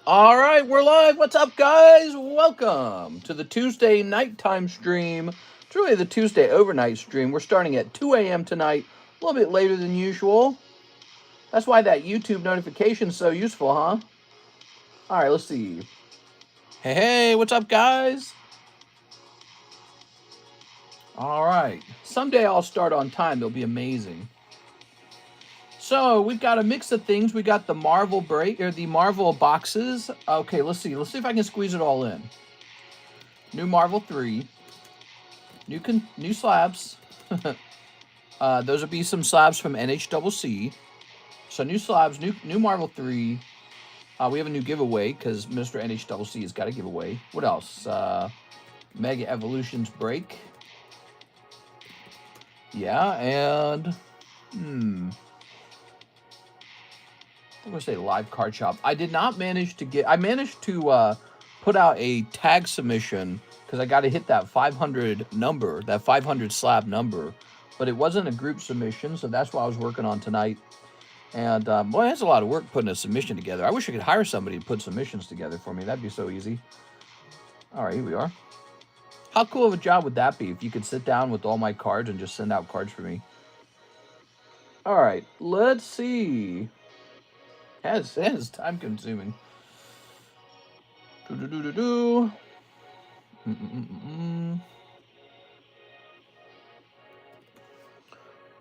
All right, we're live. What's up, guys? Welcome to the Tuesday nighttime stream. It's really the Tuesday overnight stream. We're starting at 2 a.m. tonight, a little bit later than usual. That's why that YouTube notification is so useful, huh? All right, let's see. Hey, what's up, guys? All right. Someday I'll start on time. It'll be amazing. So we've got a mix of things. We got the Marvel break or the Marvel boxes. Okay, let's see. Let's see if I can squeeze it all in. New Marvel 3. New slabs. Those will be some slabs from NHCC. So new slabs, new Marvel 3. We have a new giveaway because Mr. NHCC has got a giveaway. What else? Mega Evolutions break. Yeah, and I'm gonna say live card shop. I did not manage to get. I managed to put out a tag submission because I got to hit that 500 number, that 500 slab number, but it wasn't a group submission, so that's what I was working on tonight. And boy, it's a lot of work putting a submission together. I wish I could hire somebody to put submissions together for me. That'd be so easy. All right, here we are. How cool of a job would that be if you could sit down with all my cards and just send out cards for me? All right, let's see. That is time consuming.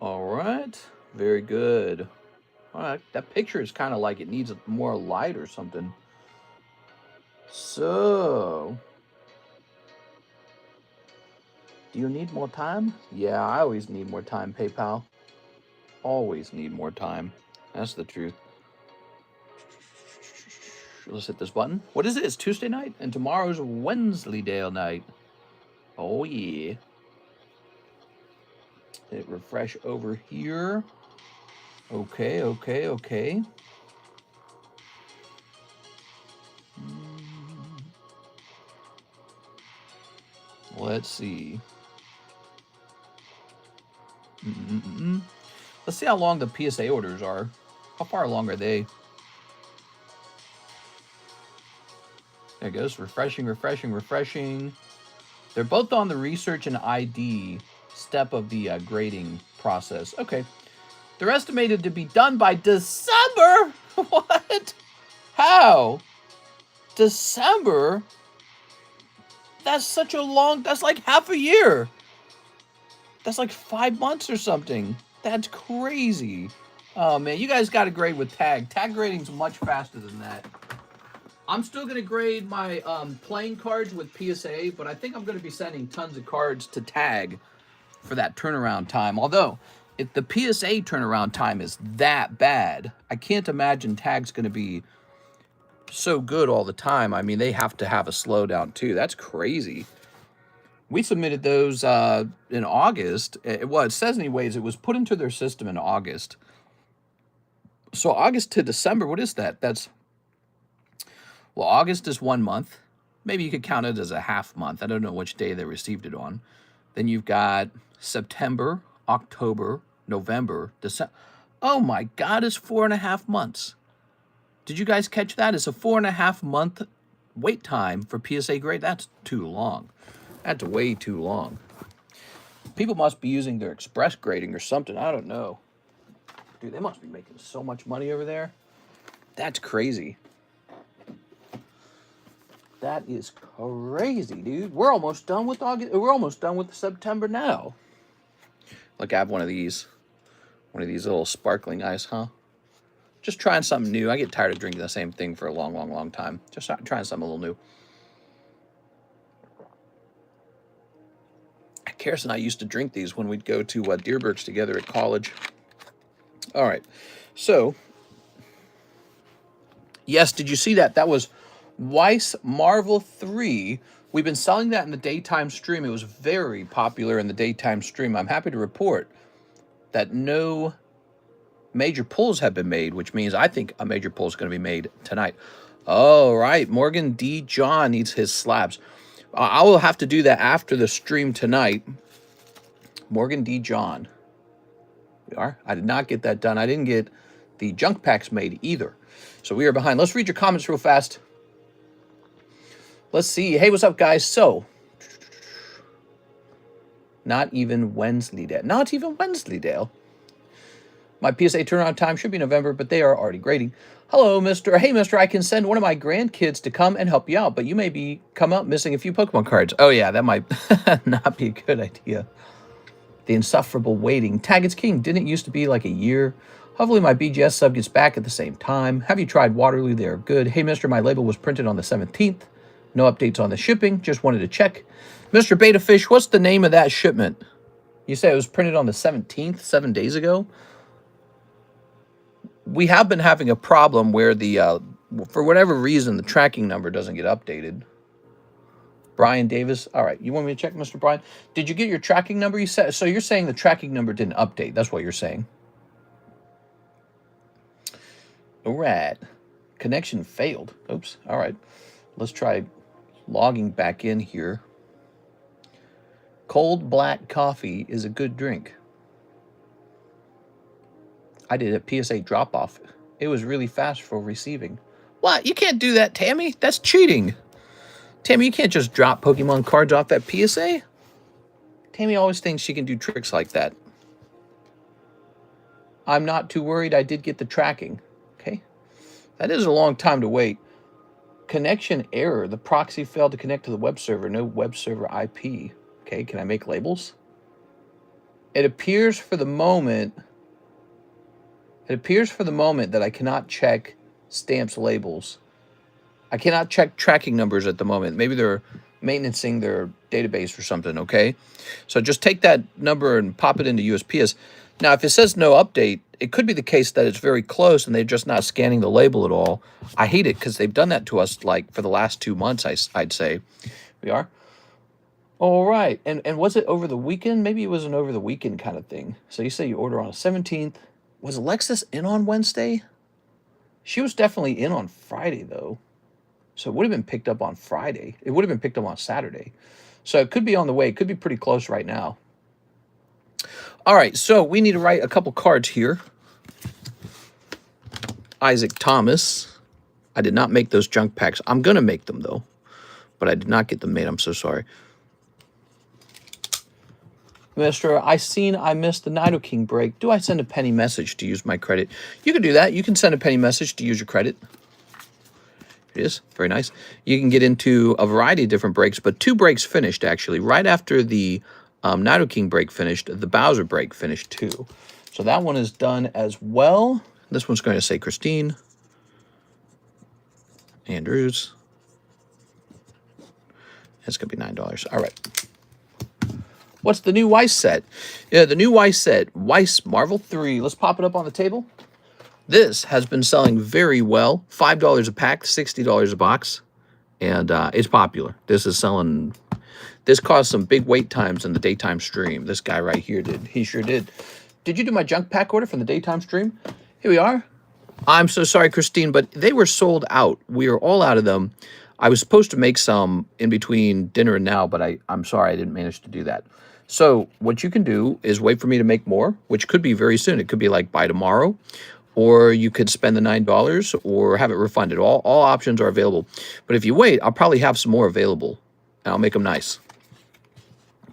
All right, very good. All right, that picture is kind of like it needs more light or something. So, do you need more time? Yeah, I always need more time, PayPal. Always need more time. That's the truth. Let's hit this button. What is it? It's Tuesday night, and tomorrow's Wednesdaydale night. Oh, yeah. Hit refresh over here. Okay. Let's see. Let's see how long the PSA orders are. How far along are they? There it goes. Refreshing. They're both on the research and ID step of the grading process. Okay. They're estimated to be done by December? What? How? December? That's such a long... That's like half a year. That's like 5 months or something. That's crazy. Oh, man. You guys got to grade with tag. Tag grading's much faster than that. I'm still going to grade my playing cards with PSA, but I think I'm going to be sending tons of cards to tag for that turnaround time. Although, if the PSA turnaround time is that bad, I can't imagine tag's going to be so good all the time. I mean, they have to have a slowdown too. That's crazy. We submitted those in August. Well, it says anyways, it was put into their system in August. So August to December, what is that? That's... Well, August is 1 month. Maybe you could count it as a half month. I don't know which day they received it on. Then you've got September, October, November, December. Oh my God, it's 4.5 months. Did you guys catch that? It's a 4.5 month wait time for PSA grade. That's too long. That's way too long. People must be using their express grading or something. I don't know. Dude, they must be making so much money over there. That's crazy. That is crazy, dude. We're almost done with August. We're almost done with September now. Look, I have one of these little sparkling ice, huh? Just trying something new. I get tired of drinking the same thing for a long time. Just trying something a little new. Karis and I used to drink these when we'd go to Deerbergs together at college. All right. So, yes, did you see that? That was Weiss Marvel 3. We've been selling that in the daytime stream. It was very popular in the daytime stream. I'm happy to report that no major pulls have been made, which means I think a major pull is going to be made tonight. All right, Morgan D. John needs his slabs. I will have to do that after the stream tonight. Morgan D. John. We are. I did not get that done. I didn't get the junk packs made either. So we are behind. Let's read your comments real fast. Let's see. Hey, what's up, guys? So, not even Wensleydale. Not even Wensleydale. My PSA turnaround time should be November, but they are already grading. Hello, Mr. Hey, Mr. I can send one of my grandkids to come and help you out, but you may be come up missing a few Pokemon cards. Oh, yeah, that might not be a good idea. The insufferable waiting. Tag It's King. Didn't it used to be like a year? Hopefully my BGS sub gets back at the same time. Have you tried Waterloo? They are good. Hey, Mr. My label was printed on the 17th. No updates on the shipping. Just wanted to check. Mr. Betafish, what's the name of that shipment? You say it was printed on the 17th, 7 days ago? We have been having a problem where the, for whatever reason, the tracking number doesn't get updated. Brian Davis. All right. You want me to check, Mr. Brian? Did you get your tracking number? You said, so you're saying the tracking number didn't update. That's what you're saying. All right. Connection failed. Oops. All right. Let's try logging back in here. Cold black coffee is a good drink. I did a PSA drop-off. It was really fast for receiving. What? You can't do that, Tammy. That's cheating. Tammy, you can't just drop Pokemon cards off that PSA. Tammy always thinks she can do tricks like that. I'm not too worried. I did get the tracking. Okay. That is a long time to wait. Connection error. The proxy failed to connect to the web server. No web server IP. Okay, can I make labels? It appears for the moment... that I cannot check stamps labels. I cannot check tracking numbers at the moment. Maybe they're maintaining their database or something, okay? So just take that number and pop it into USPS. Now, if it says no update, it could be the case that it's very close and they're just not scanning the label at all. I hate it because they've done that to us like for the last 2 months, I'd say. We are. All right. And was it over the weekend? Maybe it was an over the weekend kind of thing. So you say you order on the 17th. Was Alexis in on Wednesday? She was definitely in on Friday, though. So it would have been picked up on Friday. It would have been picked up on Saturday. So it could be on the way. It could be pretty close right now. All right, so we need to write a couple cards here. Isaac Thomas. I did not make those junk packs. I'm going to make them, though. But I did not get them made. I'm so sorry. Mr. I missed the Nidoking break. Do I send a penny message to use my credit? You can do that. You can send a penny message to use your credit. It is. Very nice. You can get into a variety of different breaks, but 2 breaks finished, actually. Right after the Nidoking break finished, the Bowser break finished, too. So that one is done as well. This one's going to say Christine. Andrews. That's going to be $9. All right. What's the new Weiss set? Yeah, the new Weiss set, Weiss Marvel 3. Let's pop it up on the table. This has been selling very well. $5 a pack, $60 a box. And it's popular. This is selling... This caused some big wait times in the daytime stream. This guy right here did. He sure did. Did you do my junk pack order from the daytime stream? Here we are. I'm so sorry, Christine, but they were sold out. We are all out of them. I was supposed to make some in between dinner and now, but I'm sorry I didn't manage to do that. So what you can do is wait for me to make more, which could be very soon. It could be like by tomorrow, or you could spend the $9 or have it refunded. All options are available. But if you wait, I'll probably have some more available, and I'll make them nice.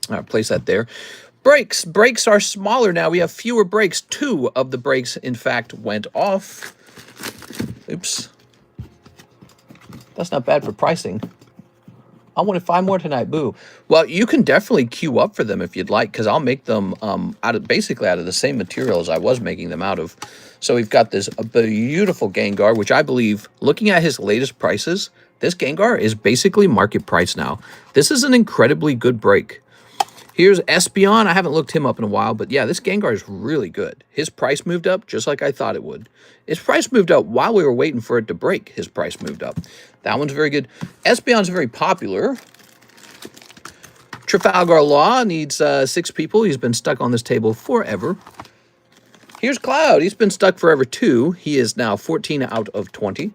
All right, place that there. Breaks. Breaks are smaller now. We have fewer breaks. 2 of the breaks, in fact, went off. Oops. That's not bad for pricing. I wanted 5 more tonight. Boo. Well, you can definitely queue up for them if you'd like, because I'll make them basically out of the same material as I was making them out of. So we've got this beautiful Gengar, which I believe, looking at his latest prices, this Gengar is basically market price now. This is an incredibly good break. Here's Espeon. I haven't looked him up in a while, but yeah, this Gengar is really good. His price moved up just like I thought it would. His price moved up while we were waiting for it to break. His price moved up. That one's very good. Espeon's very popular. Trafalgar Law needs 6 people. He's been stuck on this table forever. Here's Cloud. He's been stuck forever too. He is now 14 out of 20.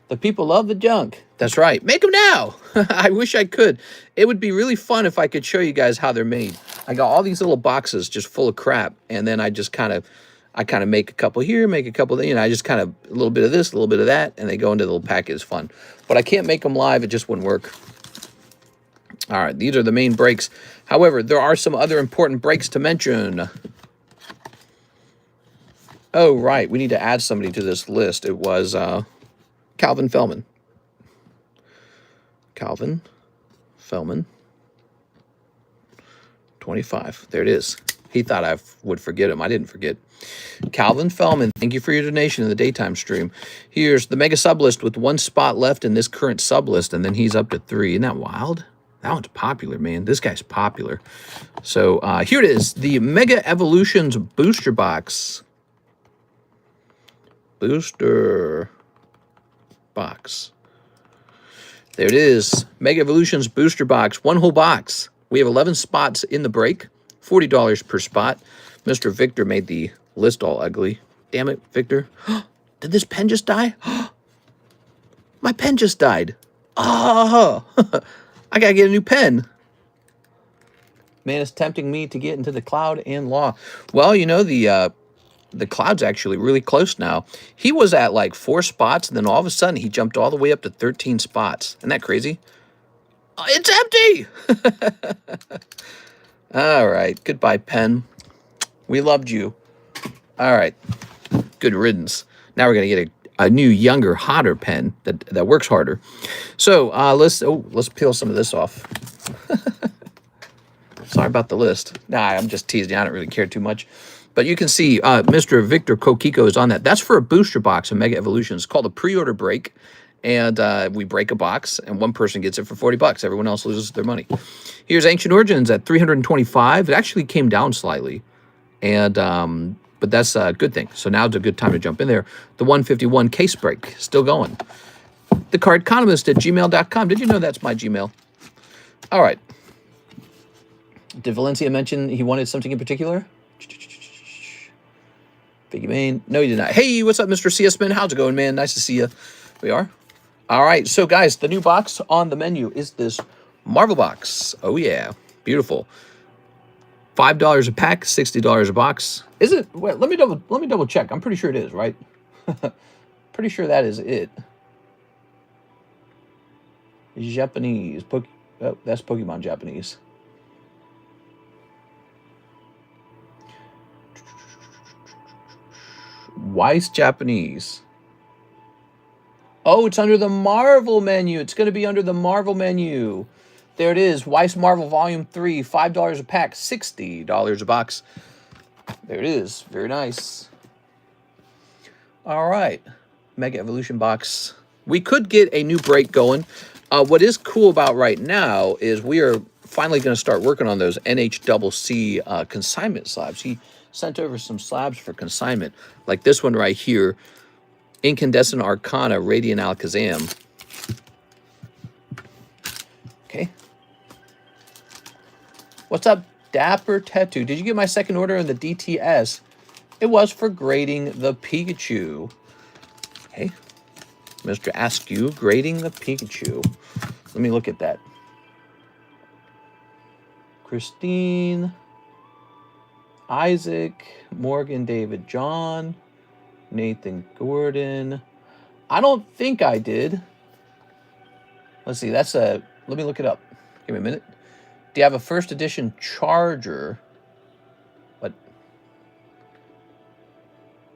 The people love the junk. That's right. Make them now. I wish I could. It would be really fun if I could show you guys how they're made. I got all these little boxes just full of crap, and then I just kind of, I kind of make a couple here, make a couple there. You know, I just kind of a little bit of this, a little bit of that, and they go into the little packet. It's fun. But I can't make them live. It just wouldn't work. All right, these are the main breaks. However, there are some other important breaks to mention. Oh, right. We need to add somebody to this list. It was Calvin Fellman. Calvin Fellman. 25. There it is. He thought I would forget him. I didn't forget. Calvin Fellman, thank you for your donation in the daytime stream. Here's the mega sublist with 1 spot left in this current sublist, and then he's up to 3. Isn't that wild? That one's popular, man. This guy's popular. So here it is. The Mega Evolutions Booster Box. Booster Box. There it is. Mega Evolutions Booster Box. 1 whole box. We have 11 spots in the break. $40 per spot. Mr. Victor made the list all ugly. Damn it, Victor. Did this pen just die? My pen just died. Oh, I gotta get a new pen. Man, it's tempting me to get into the Cloud and Law. Well, you know, the Cloud's actually really close now. He was at like 4 spots, and then all of a sudden he jumped all the way up to 13 spots. Isn't that crazy? It's empty! All right. Goodbye, pen. We loved you. All right. Good riddance. Now we're going to get a new, younger, hotter pen that works harder. So let's peel some of this off. Sorry about the list. Nah, I'm just teasing. I don't really care too much. But you can see Mr. Victor Kokiko is on that. That's for a booster box of Mega Evolutions. It's called a pre-order break. And we break a box, and one person gets it for $40. Everyone else loses their money. Here's Ancient Origins at 325. It actually came down slightly, and but that's a good thing. So now's a good time to jump in there. The 151 case break, still going. TheCardconomist at gmail.com. Did you know that's my Gmail? All right. Did Valencia mention he wanted something in particular? Figgy Main. No, he did not. Hey, what's up, Mr. CS Man? How's it going, man? Nice to see you. We are. All right, so guys, the new box on the menu is this Marvel box. Oh yeah, beautiful. $5 a pack, $60 a box. Is it? Wait, let me double check. I'm pretty sure it is, right? Pretty sure that is it. Japanese. Oh, that's Pokemon Japanese. Weiss Japanese. Oh, it's under the Marvel menu. It's going to be under the Marvel menu. There it is. Weiss Marvel Volume 3. $5 a pack. $60 a box. There it is. Very nice. All right. Mega Evolution box. We could get a new break going. What is cool about right now is we are finally going to start working on those NHCC consignment slabs. He sent over some slabs for consignment. Like this one right here. Incandescent Arcana, Radiant Alakazam. Okay. What's up, Dapper Tattoo? Did you get my second order in the DTS? It was for grading the Pikachu. Okay. Mr. Askew, grading the Pikachu. Let me look at that. Christine, Isaac, Morgan, David, John, Nathan Gordon. I don't think I did. Let's see. That's a... Let me look it up. Give me a minute. Do you have a first edition charger?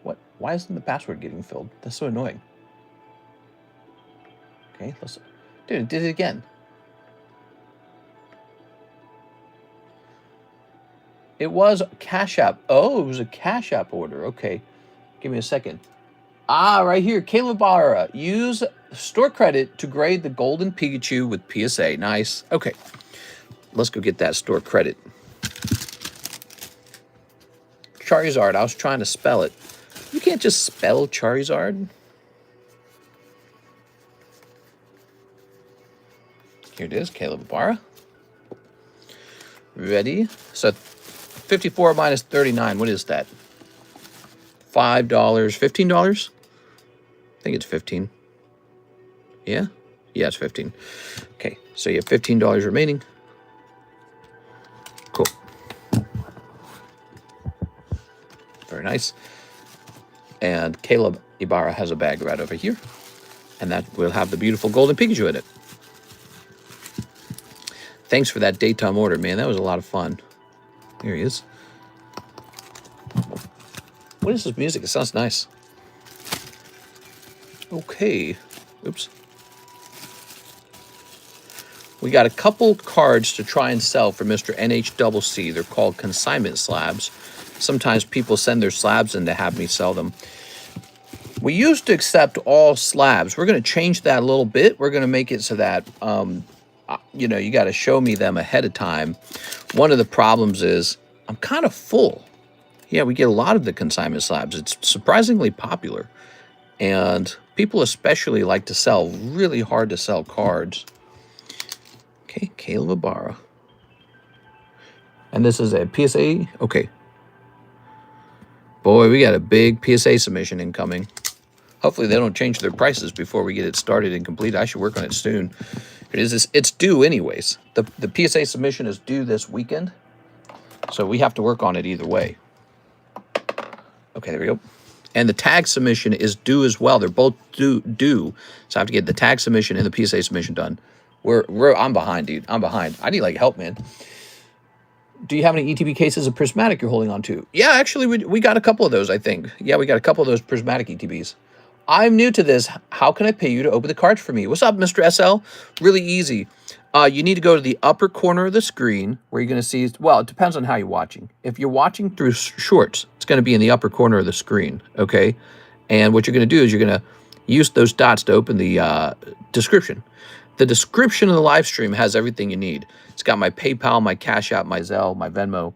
What? Why isn't the password getting filled? That's so annoying. Okay, let's... Dude, it did it again. It was CASHAPP. Oh, it was a CASHAPP order. Okay. Give me a second. Ah, right here. Caleb Barra. Use store credit to grade the golden Pikachu with PSA. Nice. Okay. Let's go get that store credit. Charizard. I was trying to spell it. You can't just spell Charizard. Here it is. Caleb Barra. Ready? So 54 minus 39. What is that? $5, $15? I think it's 15. Yeah? Yeah, it's 15. Okay, so you have $15 remaining. Cool. Very nice. And Caleb Ibarra has a bag right over here. And that will have the beautiful golden Pikachu in it. Thanks for that daytime order, man. That was a lot of fun. Here he is. What is this music? It sounds nice. Okay. Oops. We got a couple cards to try and sell for Mr. NHCC. They're called consignment slabs. Sometimes people send their slabs in to have me sell them. We used to accept all slabs. We're going to change that a little bit. We're going to make it so that, you know, you got to show me them ahead of time. One of the problems is I'm kind of full. Yeah, we get a lot of the consignment slabs. It's surprisingly popular. And people especially like to sell really hard to sell cards. Okay, Caleb Ibarra. And this is a PSA. Okay. Boy, we got a big PSA submission incoming. Hopefully they don't change their prices before we get it started and completed. I should work on it soon. It's due anyways. The PSA submission is due this weekend. So we have to work on it either way. Okay, there we go. And the tag submission is due as well. They're both due. So I have to get the tag submission and the PSA submission done. I'm behind, dude. I'm behind. I need like help, man. Do you have any ETB cases of prismatic you're holding on to? Yeah, actually, we got a couple of those, I think. Yeah, we got a couple of those prismatic ETBs. I'm new to this. How can I pay you to open the cards for me? What's up, Mr. SL? Really easy. You need to go to the upper corner of the screen where you're going to see, well, it depends on how you're watching. If you're watching through shorts, it's going to be in the upper corner of the screen, okay? And what you're going to do is you're going to use those dots to open the description. The description of the live stream has everything you need. It's got my PayPal, my CASHAPP, my ZELLE, my VENMO.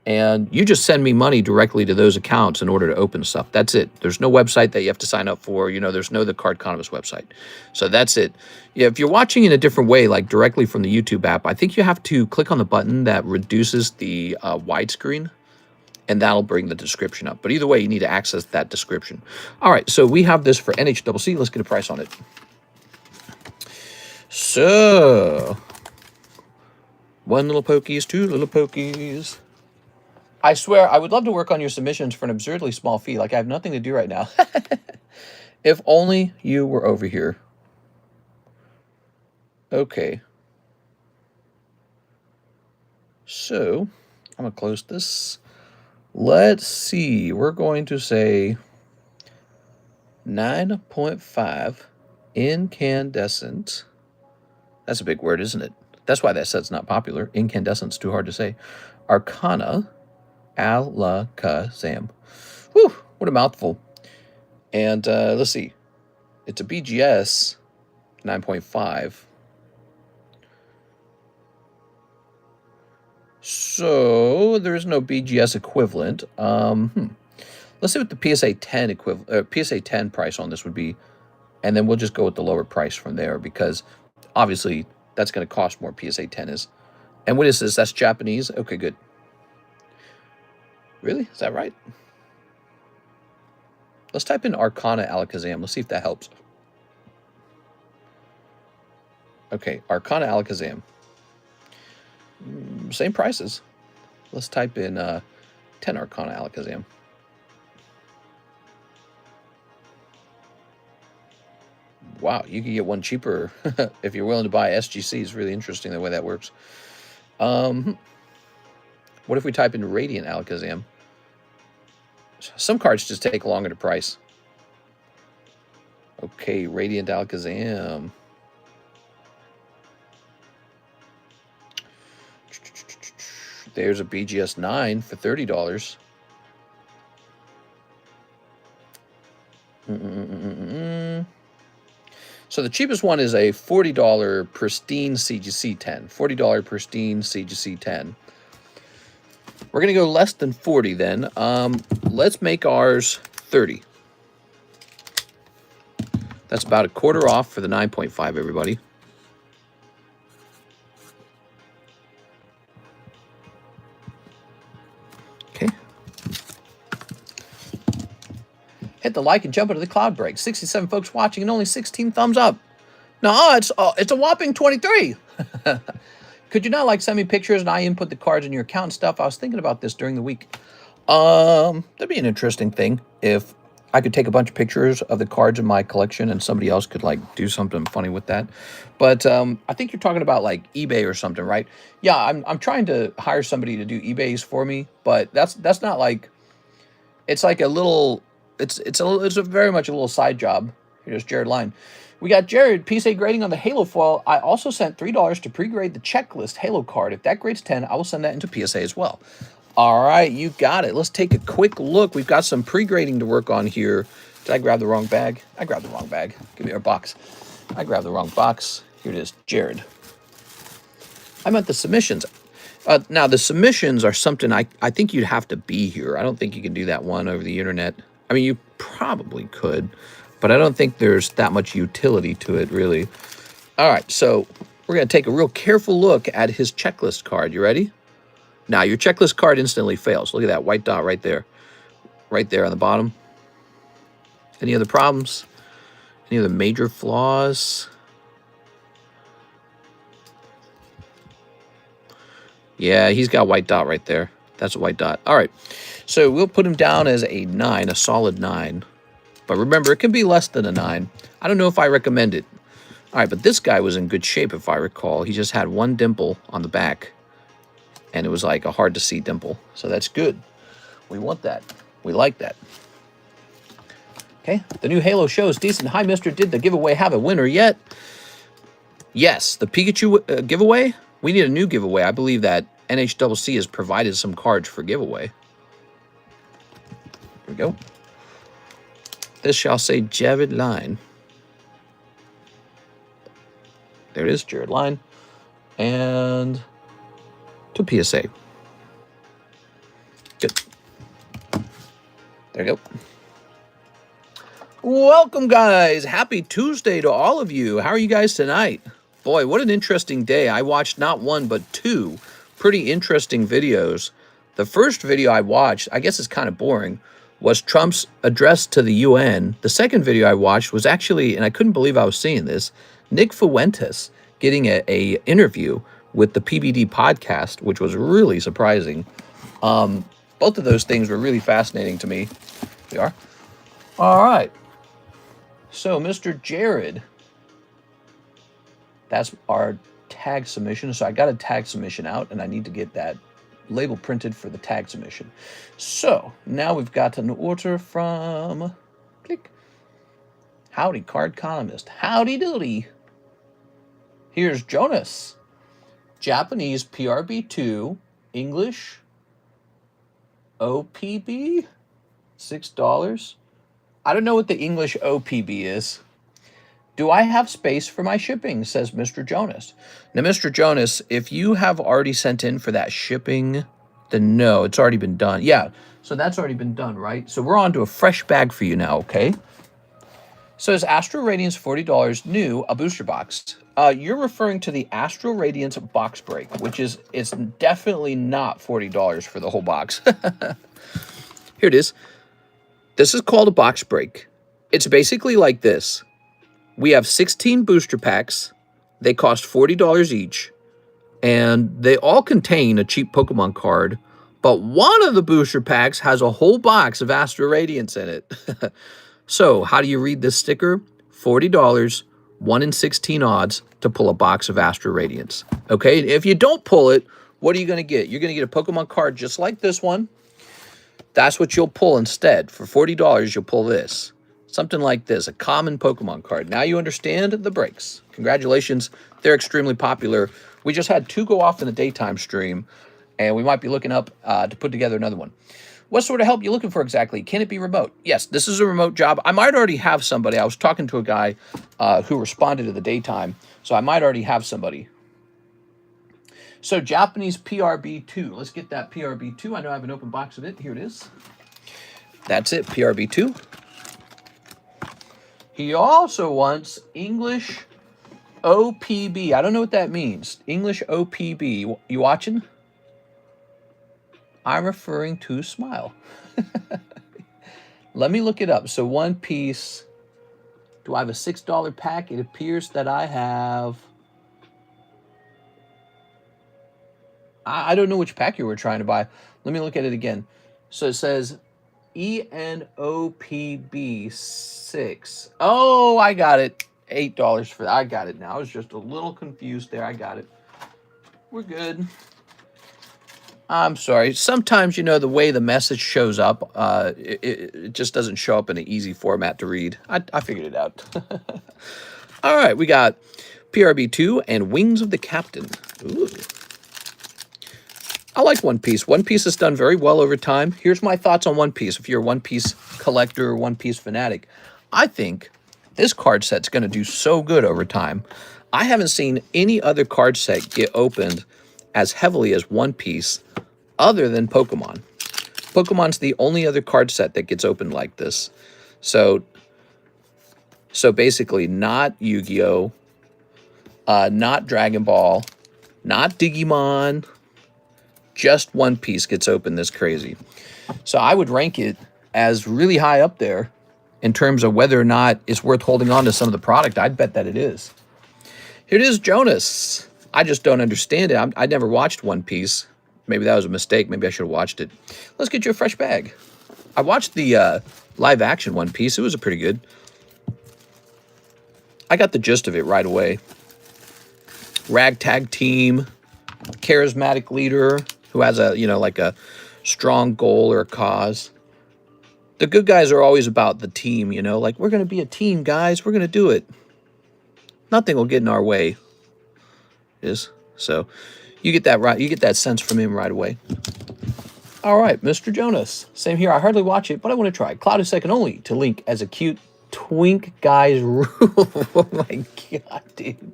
And you just send me money directly to those accounts in order to open stuff. That's it. There's no website that you have to sign up for. You know, there's no TheCardconomist website. So that's it. Yeah, if you're watching in a different way, like directly from the YouTube app, I think you have to click on the button that reduces the widescreen, and that'll bring the description up. But either way, you need to access that description. All right, so we have this for NHCC. Let's get a price on it. So, one little pokies, two little pokies. I swear, I would love to work on your submissions for an absurdly small fee. Like, I have nothing to do right now. If only you were over here. Okay. So, I'm going to close this. Let's see. We're going to say 9.5 incandescent. That's a big word, isn't it? That's why that set's not popular. Incandescent's too hard to say. Arcana Alakazam. Whew, what a mouthful. And let's see. It's a BGS 9.5. So there's no BGS equivalent. Let's see what the PSA 10 equivalent, PSA 10 price on this would be, and then we'll just go with the lower price from there because obviously that's going to cost more. PSA 10 is. And what is this? That's Japanese. Okay, good. Really? Is that right? Let's type in Arcana Alakazam. Let's see if that helps. Okay, Arcana Alakazam. Same prices. Let's type in 10 Arcana Alakazam. Wow, you can get one cheaper if you're willing to buy SGC. It's really interesting the way that works. What if we type in Radiant Alakazam? Some cards just take longer to price. Okay, Radiant Alakazam. There's a BGS 9 for $30. So the cheapest one is a $40 pristine CGC 10. $40 pristine CGC 10. We're going to go less than 40 then. Let's make ours 30. That's about a quarter off for the 9.5, everybody. Okay. Hit the like and jump into the cloud break. 67 folks watching and only 16 thumbs up. No, it's a whopping 23. Could you not like send me pictures and I input the cards in your account and stuff? I was thinking about this during the week. That'd be an interesting thing if I could take a bunch of pictures of the cards in my collection and somebody else could like do something funny with that. But I think you're talking about like eBay or something, right? Yeah, I'm trying to hire somebody to do eBays for me, but that's not like, it's like a little, it's a very much a little side job. Here's Jared Line. We got Jared, PSA grading on the Halo foil. I also sent $3 to pre-grade the checklist Halo card. If that grades 10, I will send that into PSA as well. All right, you got it. Let's take a quick look. We've got some pre-grading to work on here. Did I grab the wrong bag? I grabbed the wrong bag. Give me our box. I grabbed the wrong box. Here it is, Jared. I meant the submissions. Now, the submissions are something I think you'd have to be here. I don't think you can do that one over the internet. I mean, you probably could, but I don't think there's that much utility to it, really. All right, so we're going to take a real careful look at his checklist card. You ready? Now, your checklist card instantly fails. Look at that white dot right there. Right there on the bottom. Any other problems? Any other major flaws? Yeah, he's got a white dot right there. That's a white dot. All right. So we'll put him down as a 9, a solid 9. But remember, it can be less than a 9. I don't know if I recommend it. All right, but this guy was in good shape, if I recall. He just had one dimple on the back. And it was like a hard-to-see dimple. So that's good. We want that. We like that. Okay, the new Halo show is decent. Hi, mister. Did the giveaway have a winner yet? Yes, the Pikachu giveaway. We need a new giveaway. I believe that NHCC has provided some cards for giveaway. Here we go. This shall say Jared Line. There it is, Jared Line. And to PSA. Good. There you go. Welcome, guys. Happy Tuesday to all of you. How are you guys tonight? Boy, what an interesting day. I watched not one, but two pretty interesting videos. The first video I watched, I guess it's kind of boring, was Trump's address to the UN. The second video I watched was actually, and I couldn't believe I was seeing this, Nick Fuentes getting a interview with the PBD podcast, which was really surprising. Both of those things were really fascinating to me. We are. All right. So, Mr. Jared, that's our tag submission. So I got a tag submission out, and I need to get that label printed for the tag submission. So now we've got an order from, click, howdy, Cardconomist. Howdy doody. Here's Jonas. Japanese PRB2, English OPB, $6. I don't know what the English OPB is. Do I have space for my shipping, says Mr. Jonas. Now, Mr. Jonas, if you have already sent in for that shipping, then no, it's already been done. Yeah, so that's already been done, right? So we're on to a fresh bag for you now, okay? So is Astral Radiance $40 new, a booster box? You're referring to the Astral Radiance box break, which is, it's definitely not $40 for the whole box. Here it is. This is called a box break. It's basically like this. We have 16 booster packs. They cost $40 each. And they all contain a cheap Pokemon card. But one of the booster packs has a whole box of Astral Radiance in it. So, how do you read this sticker? $40, 1 in 16 odds to pull a box of Astral Radiance. Okay, if you don't pull it, what are you going to get? You're going to get a Pokemon card just like this one. That's what you'll pull instead. For $40, you'll pull this. Something like this, a common Pokemon card. Now you understand the breaks. Congratulations, they're extremely popular. We just had 2 go off in the daytime stream, and we might be looking up to put together another one. What sort of help are you looking for exactly? Can it be remote? Yes, this is a remote job. I might already have somebody. I was talking to a guy who responded to the daytime, so I might already have somebody. So Japanese PRB2. Let's get that PRB2. I know I have an open box of it. Here it is. That's it, PRB2. He also wants English OPB. I don't know what that means. English OPB. You watching? I'm referring to Smile. Let me look it up. So one piece. Do I have a $6 pack? It appears that I have. I don't know which pack you were trying to buy. Let me look at it again. So it says ENOPB6. Oh, I got it. $8 for that. I got it now. I was just a little confused there. I got it. We're good. I'm sorry. Sometimes, you know, the way the message shows up, it just doesn't show up in an easy format to read. I figured it out. All right, we got PRB2 and Wings of the Captain. Ooh. I like One Piece. One Piece has done very well over time. Here's my thoughts on One Piece. If you're a One Piece collector or One Piece fanatic, I think this card set's going to do so good over time. I haven't seen any other card set get opened as heavily as One Piece other than Pokemon. Pokemon's the only other card set that gets opened like this. So basically not Yu-Gi-Oh!, not Dragon Ball, not Digimon, just One Piece gets opened this crazy. So I would rank it as really high up there in terms of whether or not it's worth holding on to some of the product. I'd bet that it is. Here it is, Jonas. I just don't understand it. I never watched One Piece. Maybe that was a mistake. Maybe I should have watched it. Let's get you a fresh bag. I watched the live action One Piece. It was pretty good. I got the gist of it right away. Ragtag team, charismatic leader who has a, you know, like a strong goal or a cause. The good guys are always about the team, you know, like, we're going to be a team, guys. We're going to do it. Nothing will get in our way. So you get that right. You get that sense from him right away. All right, Mr. Jonas. Same here. I hardly watch it, but I want to try. Cloud is second only to Link as a cute twink guy's rule. Oh my God, dude.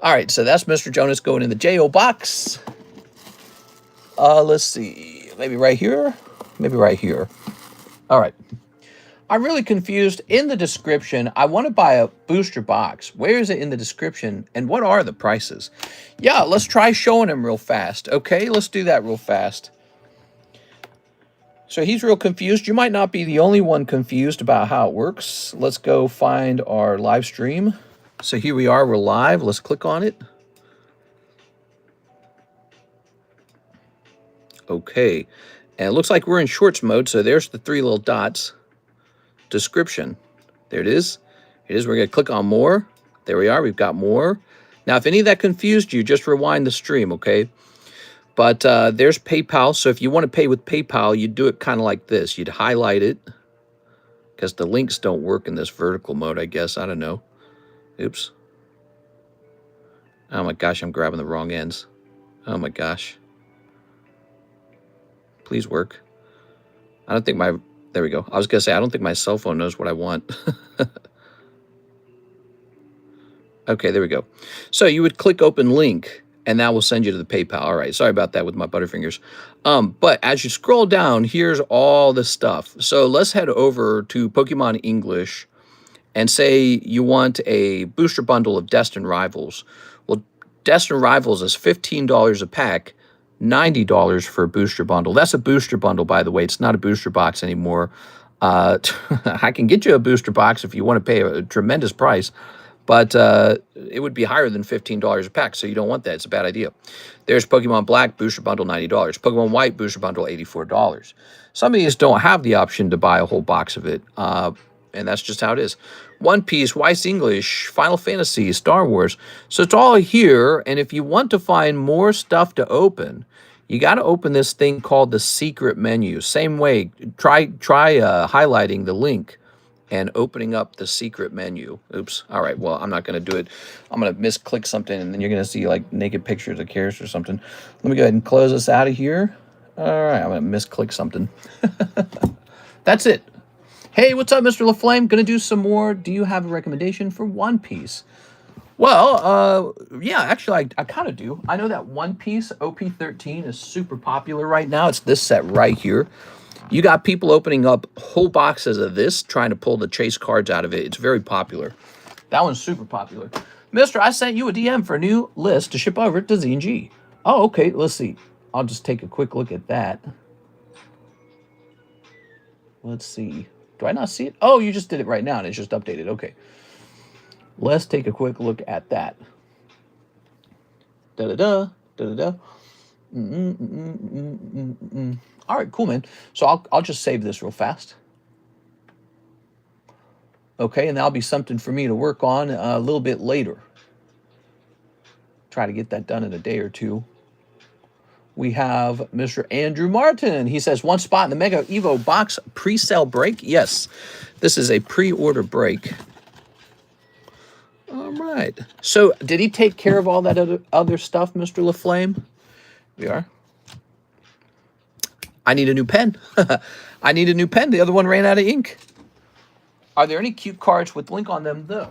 All right, so that's Mr. Jonas going in the JO box. Let's see. Maybe right here. Maybe right here. All right. I'm really confused. In the description, I want to buy a booster box. Where is it in the description? And what are the prices? Yeah, let's try showing him real fast. Okay, let's do that real fast. So he's real confused. You might not be the only one confused about how it works. Let's go find our live stream. So here we are. We're live. Let's click on it. Okay. And it looks like we're in shorts mode. So there's the three little dots. Description. There it is. We're going to click on more. There we are. We've got more. Now, if any of that confused you, just rewind the stream, okay? But there's PayPal. So if you want to pay with PayPal, you'd do it kind of like this. You'd highlight it because the links don't work in this vertical mode, I guess. I don't know. Oops. Oh my gosh, I'm grabbing the wrong ends. Oh my gosh. Please work. I don't think my... There we go. I was going to say, I don't think my cell phone knows what I want. Okay, there we go. So you would click open link, and that will send you to the PayPal. All right, sorry about that with my butterfingers. But as you scroll down, here's all the stuff. So let's head over to Pokemon English and say you want a booster bundle of Destined Rivals. Well, Destined Rivals is $15 a pack. $90 for a booster bundle. That's a booster bundle, by the way. It's not a booster box anymore. I can get you a booster box if you want to pay a tremendous price, but it would be higher than $15 a pack, so you don't want that. It's a bad idea. There's Pokemon Black booster bundle, $90. Pokemon White booster bundle, $84. Some of these don't have the option to buy a whole box of it, and that's just how it is. One Piece, Weiss English, Final Fantasy, Star Wars. So it's all here, and if you want to find more stuff to open, you got to open this thing called the secret menu. Same way, try highlighting the link and opening up the secret menu. Oops. All right, well, I'm not going to do it. I'm going to misclick something, and then you're going to see, like, naked pictures of characters or something. Let me go ahead and close this out of here. All right, I'm going to misclick something. That's it. Hey, what's up, Mr. LaFlame? Gonna do some more. Do you have a recommendation for One Piece? Well, yeah, actually, I kind of do. I know that One Piece OP13 is super popular right now. It's this set right here. You got people opening up whole boxes of this, trying to pull the chase cards out of it. It's very popular. That one's super popular. Mister, I sent you a DM for a new list to ship over to Z&G. Oh, okay, let's see. I'll just take a quick look at that. Let's see. Do I not see it? Oh, you just did it right now, and it's just updated. Okay. Let's take a quick look at that. Da-da-da, da-da-da. All right, cool, man. So I'll just save this real fast. Okay, and that'll be something for me to work on a little bit later. Try to get that done in a day or two. We have Mr. Andrew Martin. He says, one spot in the Mega Evo box pre-sale break. Yes, this is a pre-order break. All right. So did he take care of all that other stuff, Mr. LaFlame? We are. I need a new pen. I need a new pen. The other one ran out of ink. Are there any cute cards with link on them, though?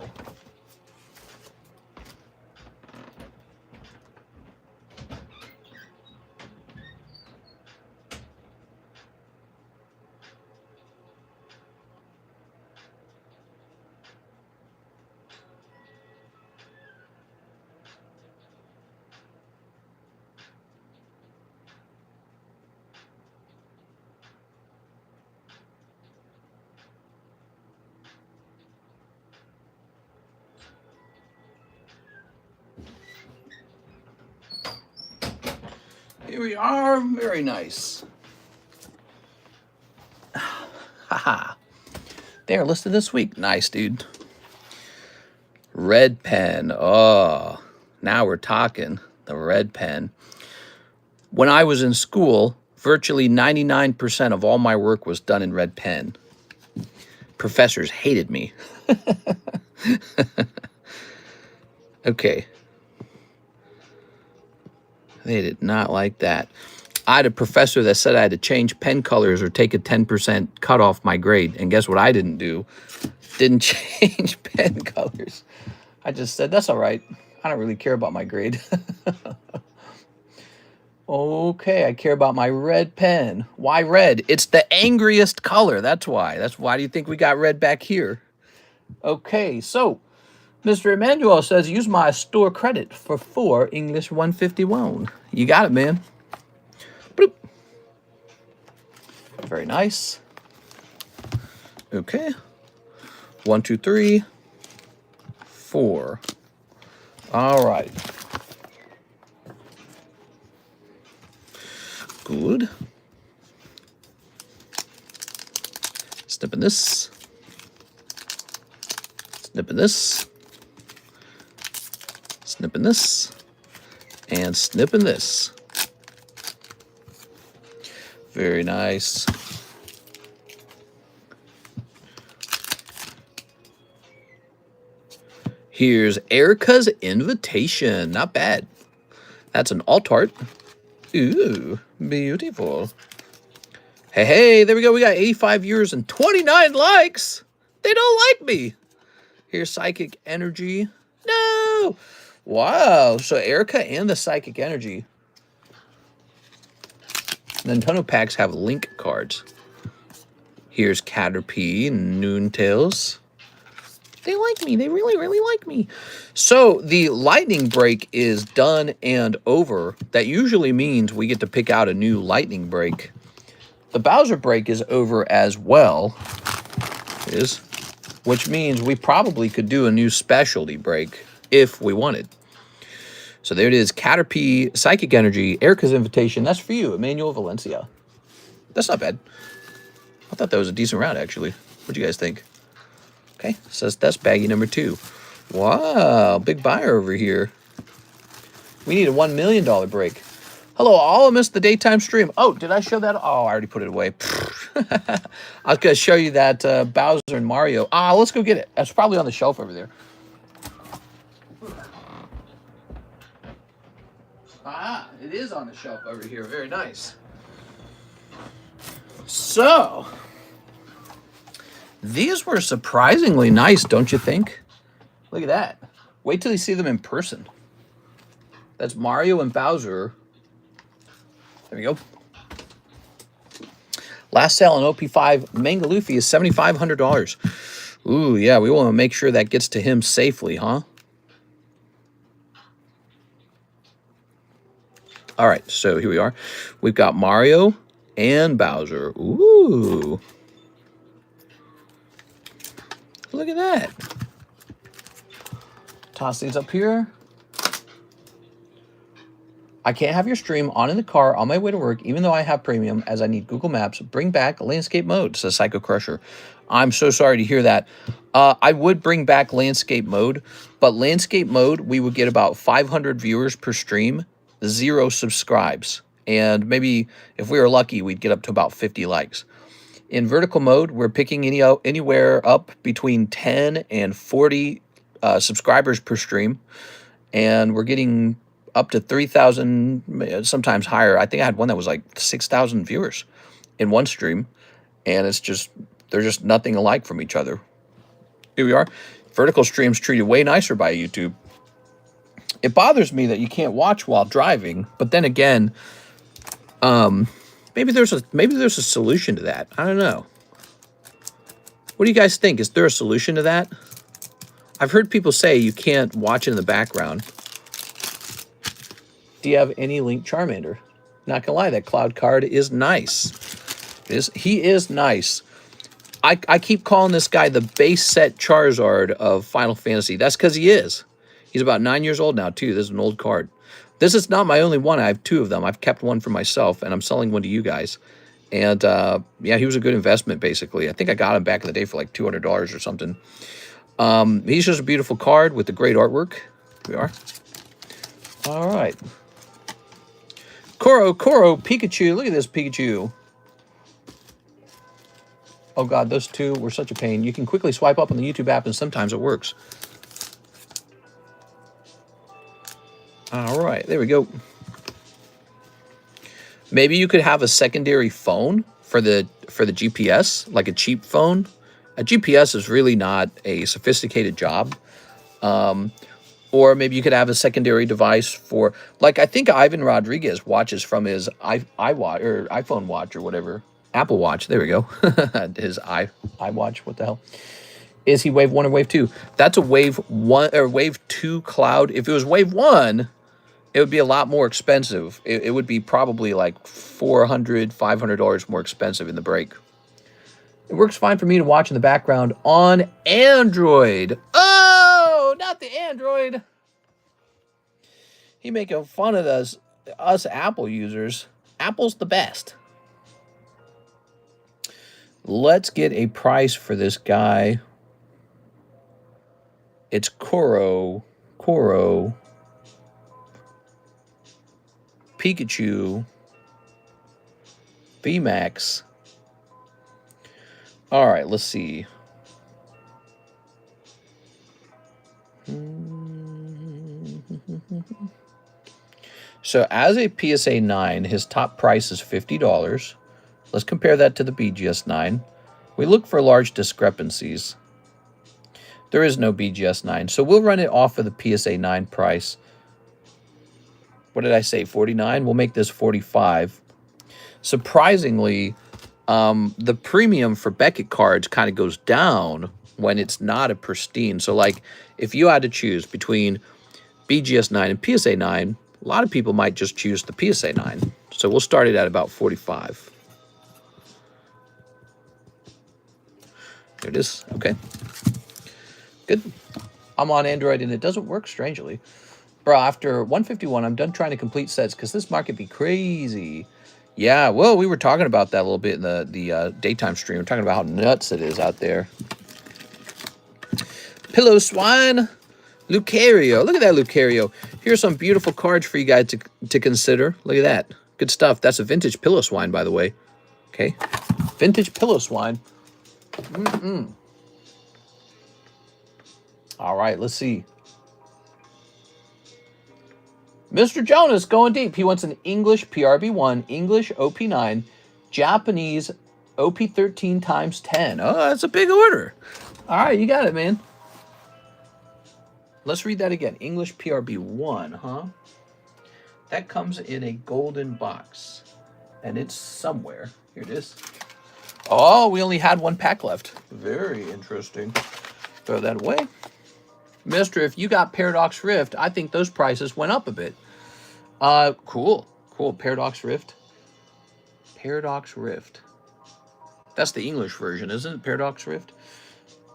Here we are. Very nice. Haha. They are listed this week. Nice, dude. Red pen. Oh, now we're talking. The red pen. When I was in school, virtually 99% of all my work was done in red pen. Professors hated me. Okay. They did not like that. I had a professor that said I had to change pen colors or take a 10% cut off my grade. And guess what I didn't do? Didn't change pen colors. I just said, that's all right. I don't really care about my grade. Okay, I care about my red pen. Why red? It's the angriest color. That's why. That's why do you think we got red back here? Okay, so Mr. Emmanuel says, use my store credit for 4 English 151. You got it, man. Bloop. Very nice. Okay. 1, 2, 3, 4. All right. Good. Snipping this. Snipping this. Snipping this. And snipping this. Very nice. Here's Erica's invitation. Not bad. That's an alt art. Ooh, beautiful. Hey, hey, there we go. We got 85 viewers and 29 likes. They don't like me. Here's Psychic Energy. No. Wow. So Erica and the Psychic Energy. Nintendo packs have link cards. Here's Caterpie and Noontails. They like me. They really, really like me. So the lightning break is done and over. That usually means we get to pick out a new lightning break. The Bowser break is over as well. Which means we probably could do a new specialty break if we wanted. So there it is. Caterpie, Psychic Energy, Erica's Invitation. That's for you, Emmanuel Valencia. That's not bad. I thought that was a decent round, actually. What do you guys think? Okay, says that's baggie number 2. Wow, big buyer over here. We need a $1 million break. Hello, all. I missed the daytime stream. Oh, did I show that? Oh, I already put it away. I was going to show you that Bowser and Mario. Let's go get it. That's probably on the shelf over there. It is on the shelf over here. Very nice. So, these were surprisingly nice, don't you think? Look at that. Wait till you see them in person. That's Mario and Bowser. There we go. Last sale on OP5 Manga Luffy is $7,500. Ooh, yeah, we want to make sure that gets to him safely, huh? All right, so here we are. We've got Mario and Bowser. Ooh. Look at that. Toss these up here. I can't have your stream on in the car on my way to work, even though I have premium, as I need Google Maps. Bring back landscape mode, says Psycho Crusher. I'm so sorry to hear that. I would bring back landscape mode, but landscape mode, we would get about 500 viewers per stream, 0 subscribes. And maybe if we were lucky, we'd get up to about 50 likes. In vertical mode, we're picking anywhere up between 10 and 40 subscribers per stream. And we're getting up to 3,000, sometimes higher. I think I had one that was like 6,000 viewers in one stream. And it's just, they're just nothing alike from each other. Here we are. Vertical streams treated way nicer by YouTube. It bothers me that you can't watch while driving, but then again, maybe there's a solution to that. I don't know. What do you guys think? Is there a solution to that? I've heard people say you can't watch it in the background. Do you have any Link Charmander? Not gonna lie, that cloud card is nice. He is nice. I keep calling this guy the base set Charizard of Final Fantasy. That's because he is. He's about 9 years old now, too. This is an old card. This is not my only one. I have 2 of them. I've kept one for myself, and I'm selling one to you guys. And, yeah, he was a good investment, basically. I think I got him back in the day for like $200 or something. He's just a beautiful card with the great artwork. Here we are. All right. Koro, Pikachu. Look at this Pikachu. Oh, God, those 2 were such a pain. You can quickly swipe up on the YouTube app, and sometimes it works. All right, there we go. Maybe you could have a secondary phone for the GPS, like a cheap phone. A GPS is really not a sophisticated job. Or maybe you could have a secondary device for, like, I think Ivan Rodriguez watches from his iWatch or iPhone Watch or whatever. Apple Watch, there we go. His iWatch, what the hell? Is he wave 1 or wave 2? That's a wave 1 or wave 2 cloud. If it was wave 1, it would be a lot more expensive. It would be probably like $400, $500 more expensive in the break. It works fine for me to watch in the background on Android. Oh, not the Android. He making fun of us Apple users. Apple's the best. Let's get a price for this guy. It's Koro, Pikachu, VMAX. All right, let's see. So as a PSA 9, his top price is $50. Let's compare that to the BGS 9. We look for large discrepancies. There is no BGS 9, so we'll run it off of the PSA 9 price. What did I say, 49? We'll make this 45. Surprisingly, the premium for Beckett cards kind of goes down when it's not a pristine. So, like, if you had to choose between BGS 9 and PSA 9, a lot of people might just choose the PSA 9. So we'll start it at about 45. There it is. Okay. Good. I'm on Android, and it doesn't work, strangely. Bro, after 151, I'm done trying to complete sets because this market be crazy. Yeah, well, we were talking about that a little bit in the daytime stream. We're talking about how nuts it is out there. Pillow Swine. Lucario. Look at that Lucario. Here's some beautiful cards for you guys to consider. Look at that. Good stuff. That's a vintage Pillow Swine, by the way. Okay. Vintage Pillow Swine. All right, let's see. Mr. Jonas going deep. He wants an English PRB1, English OP9, Japanese OP13 times 10. Oh, that's a big order. All right, you got it, man. Let's read that again. English PRB1, huh? That comes in a golden box, and it's somewhere. Here it is. Oh, we only had 1 pack left. Very interesting. Throw that away. Mister, if you got Paradox Rift, I think those prices went up a bit. Cool. Paradox Rift. Paradox Rift. That's the English version, isn't it? Paradox Rift.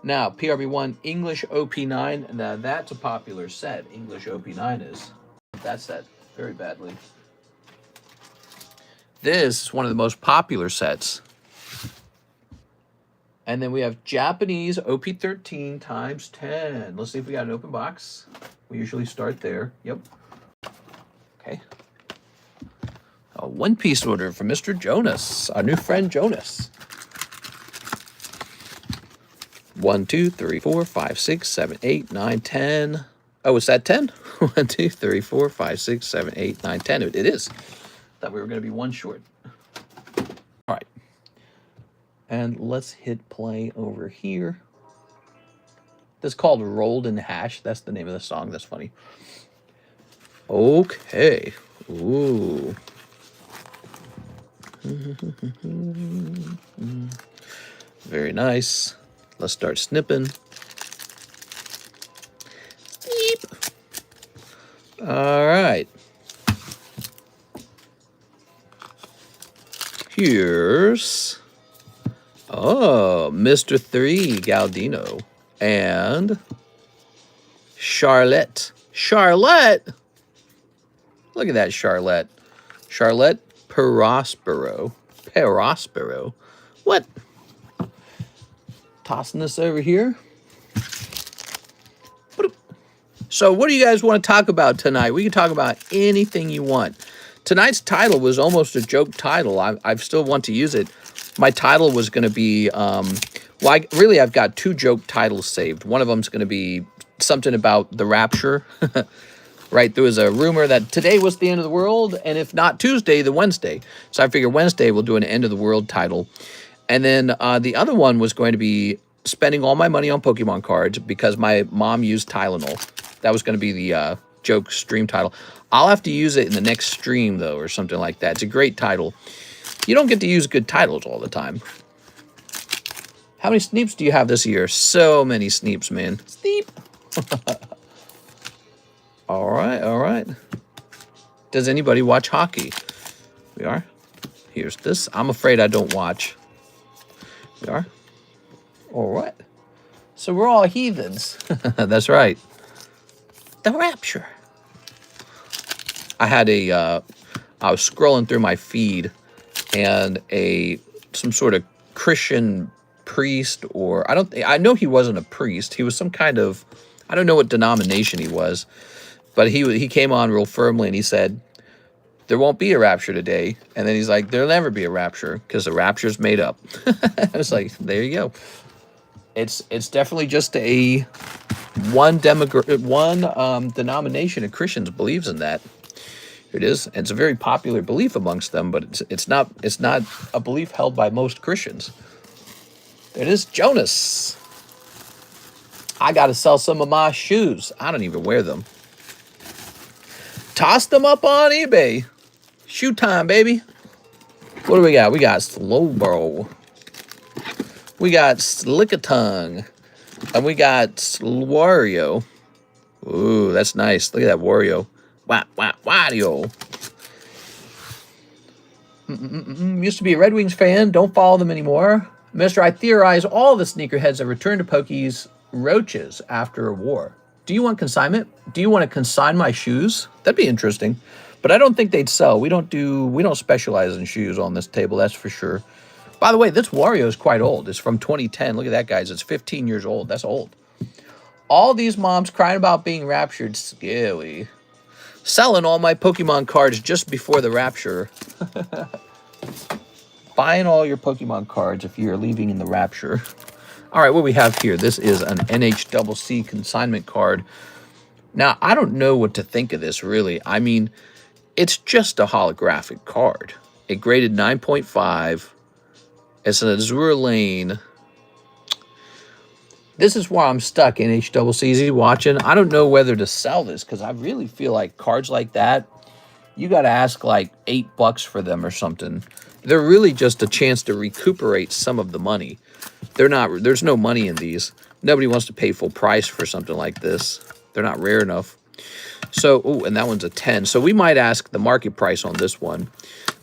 Now, PRB1, English OP9. Now, that's a popular set. English OP9 is. That set very badly. This is one of the most popular sets. And then we have Japanese OP13 times 10. Let's see if we got an open box. We usually start there. Yep. Okay. A one-piece order from Mr. Jonas, our new friend Jonas. 1, 2, 3, 4, 5, 6, 7, 8, 9, 10. Oh, is that 10? 1, 2, 3, 4, 5, 6, 7, 8, 9, 10. It is. Thought we were going to be one short. All right. And let's hit play over here. This is called Rolled in Hash. That's the name of the song. That's funny. Okay. Ooh. Very nice. Let's start snipping. Snip. All right. Here's, oh, Mr. 3 Galdino and Charlotte. Charlotte? Look at that, Charlotte. Charlotte Perospero. Perospero. What? Tossing this over here. So what do you guys want to talk about tonight? We can talk about anything you want. Tonight's title was almost a joke title. I still want to use it. My title was going to be, well, I've got 2 joke titles saved. One of them's going to be something about the rapture. Right, there was a rumor that today was the end of the world, and if not Tuesday, then Wednesday. So I figure Wednesday we'll do an end of the world title. And then the other one was going to be spending all my money on Pokemon cards because my mom used Tylenol. That was going to be the joke stream title. I'll have to use it in the next stream, though, or something like that. It's a great title. You don't get to use good titles all the time. How many Sneeps do you have this year? So many Sneeps, man. Sneep. All right, all right. Does anybody watch hockey? We are. Here's this. I'm afraid I don't watch. We are. All right. So we're all heathens. That's right. The rapture. I had I was scrolling through my feed, and some sort of Christian priest, or I know he wasn't a priest. He was some kind of, I don't know what denomination he was, but he came on real firmly and he said, there won't be a rapture today. And then he's like, there'll never be a rapture because the rapture's made up. I was like, there you go. It's definitely just one denomination of Christians believes in that. It is. It's a very popular belief amongst them, but it's not a belief held by most Christians. It is Jonas. I got to sell some of my shoes. I don't even wear them. Toss them up on eBay. Shoe time, baby. What do we got? We got Slowbro. We got Slickatongue. And we got Wario. Ooh, that's nice. Look at that Wario. Wario. Used to be a Red Wings fan. Don't follow them anymore. Mister, I theorize all the sneakerheads have returned to Pokies roaches after a war. Do you want consignment? Do you want to consign my shoes? That'd be interesting. But I don't think they'd sell. We don't specialize in shoes on this table, that's for sure. By the way, this Wario is quite old. It's from 2010. Look at that, guys. It's 15 years old. That's old. All these moms crying about being raptured. Scary. Selling all my Pokemon cards just before the rapture. Buying all your Pokemon cards if you're leaving in the rapture. All right, what we have here. This is an NHCC consignment card. Now, I don't know what to think of this, really. I mean, it's just a holographic card. It graded 9.5. It's an Azure Lane. This is why I'm stuck, NHCC watching. I don't know whether to sell this because I really feel like cards like that, you got to ask like $8 for them or something. They're really just a chance to recuperate some of the money. There's no money in these. Nobody wants to pay full price for something like this. They're not rare enough. So, oh, and that one's a 10. So we might ask the market price on this one.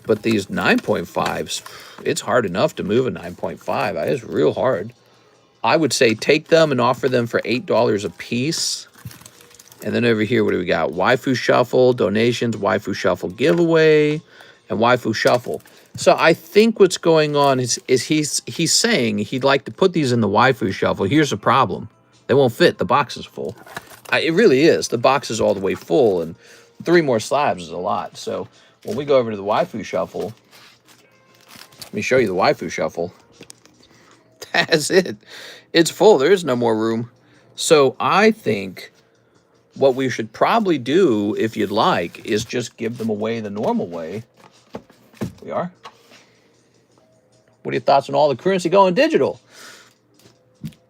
But these 9.5s, it's hard enough to move a 9.5. It's real hard. I would say take them and offer them for $8 a piece. And then over here, what do we got? Waifu Shuffle, donations, Waifu Shuffle giveaway. and Waifu Shuffle. So I think what's going on is he's saying he'd like to put these in the Waifu Shuffle. Here's the problem. They won't fit. The box is full. It really is. The box is all the way full, and 3 more slabs is a lot. So when we go over to the Waifu Shuffle, let me show you the Waifu Shuffle. That's it. It's full. There is no more room. So I think what we should probably do, if you'd like, is just give them away the normal way. We are. What are your thoughts on all the currency going digital?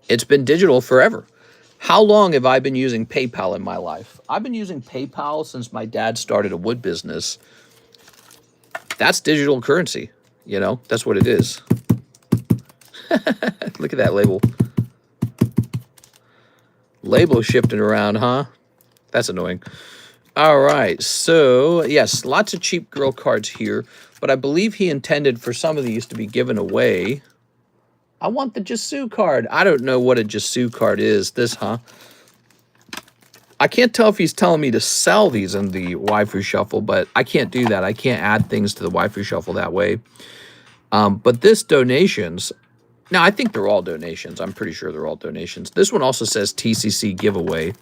It's been digital forever. How long have I been using PayPal in my life? I've been using PayPal since my dad started a wood business. That's digital currency. You know, that's what it is. Look at that label. Label shifting around, huh? That's annoying. All right, so yes, lots of cheap girl cards here, but I believe he intended for some of these to be given away. I want the Jisoo card. I don't know what a Jisoo card is. This, huh? I can't tell if he's telling me to sell these in the Waifu Shuffle, but I can't do that. I can't add things to the Waifu Shuffle that way. But this donations, now I think they're all donations. I'm pretty sure they're all donations. This one also says TCC giveaway.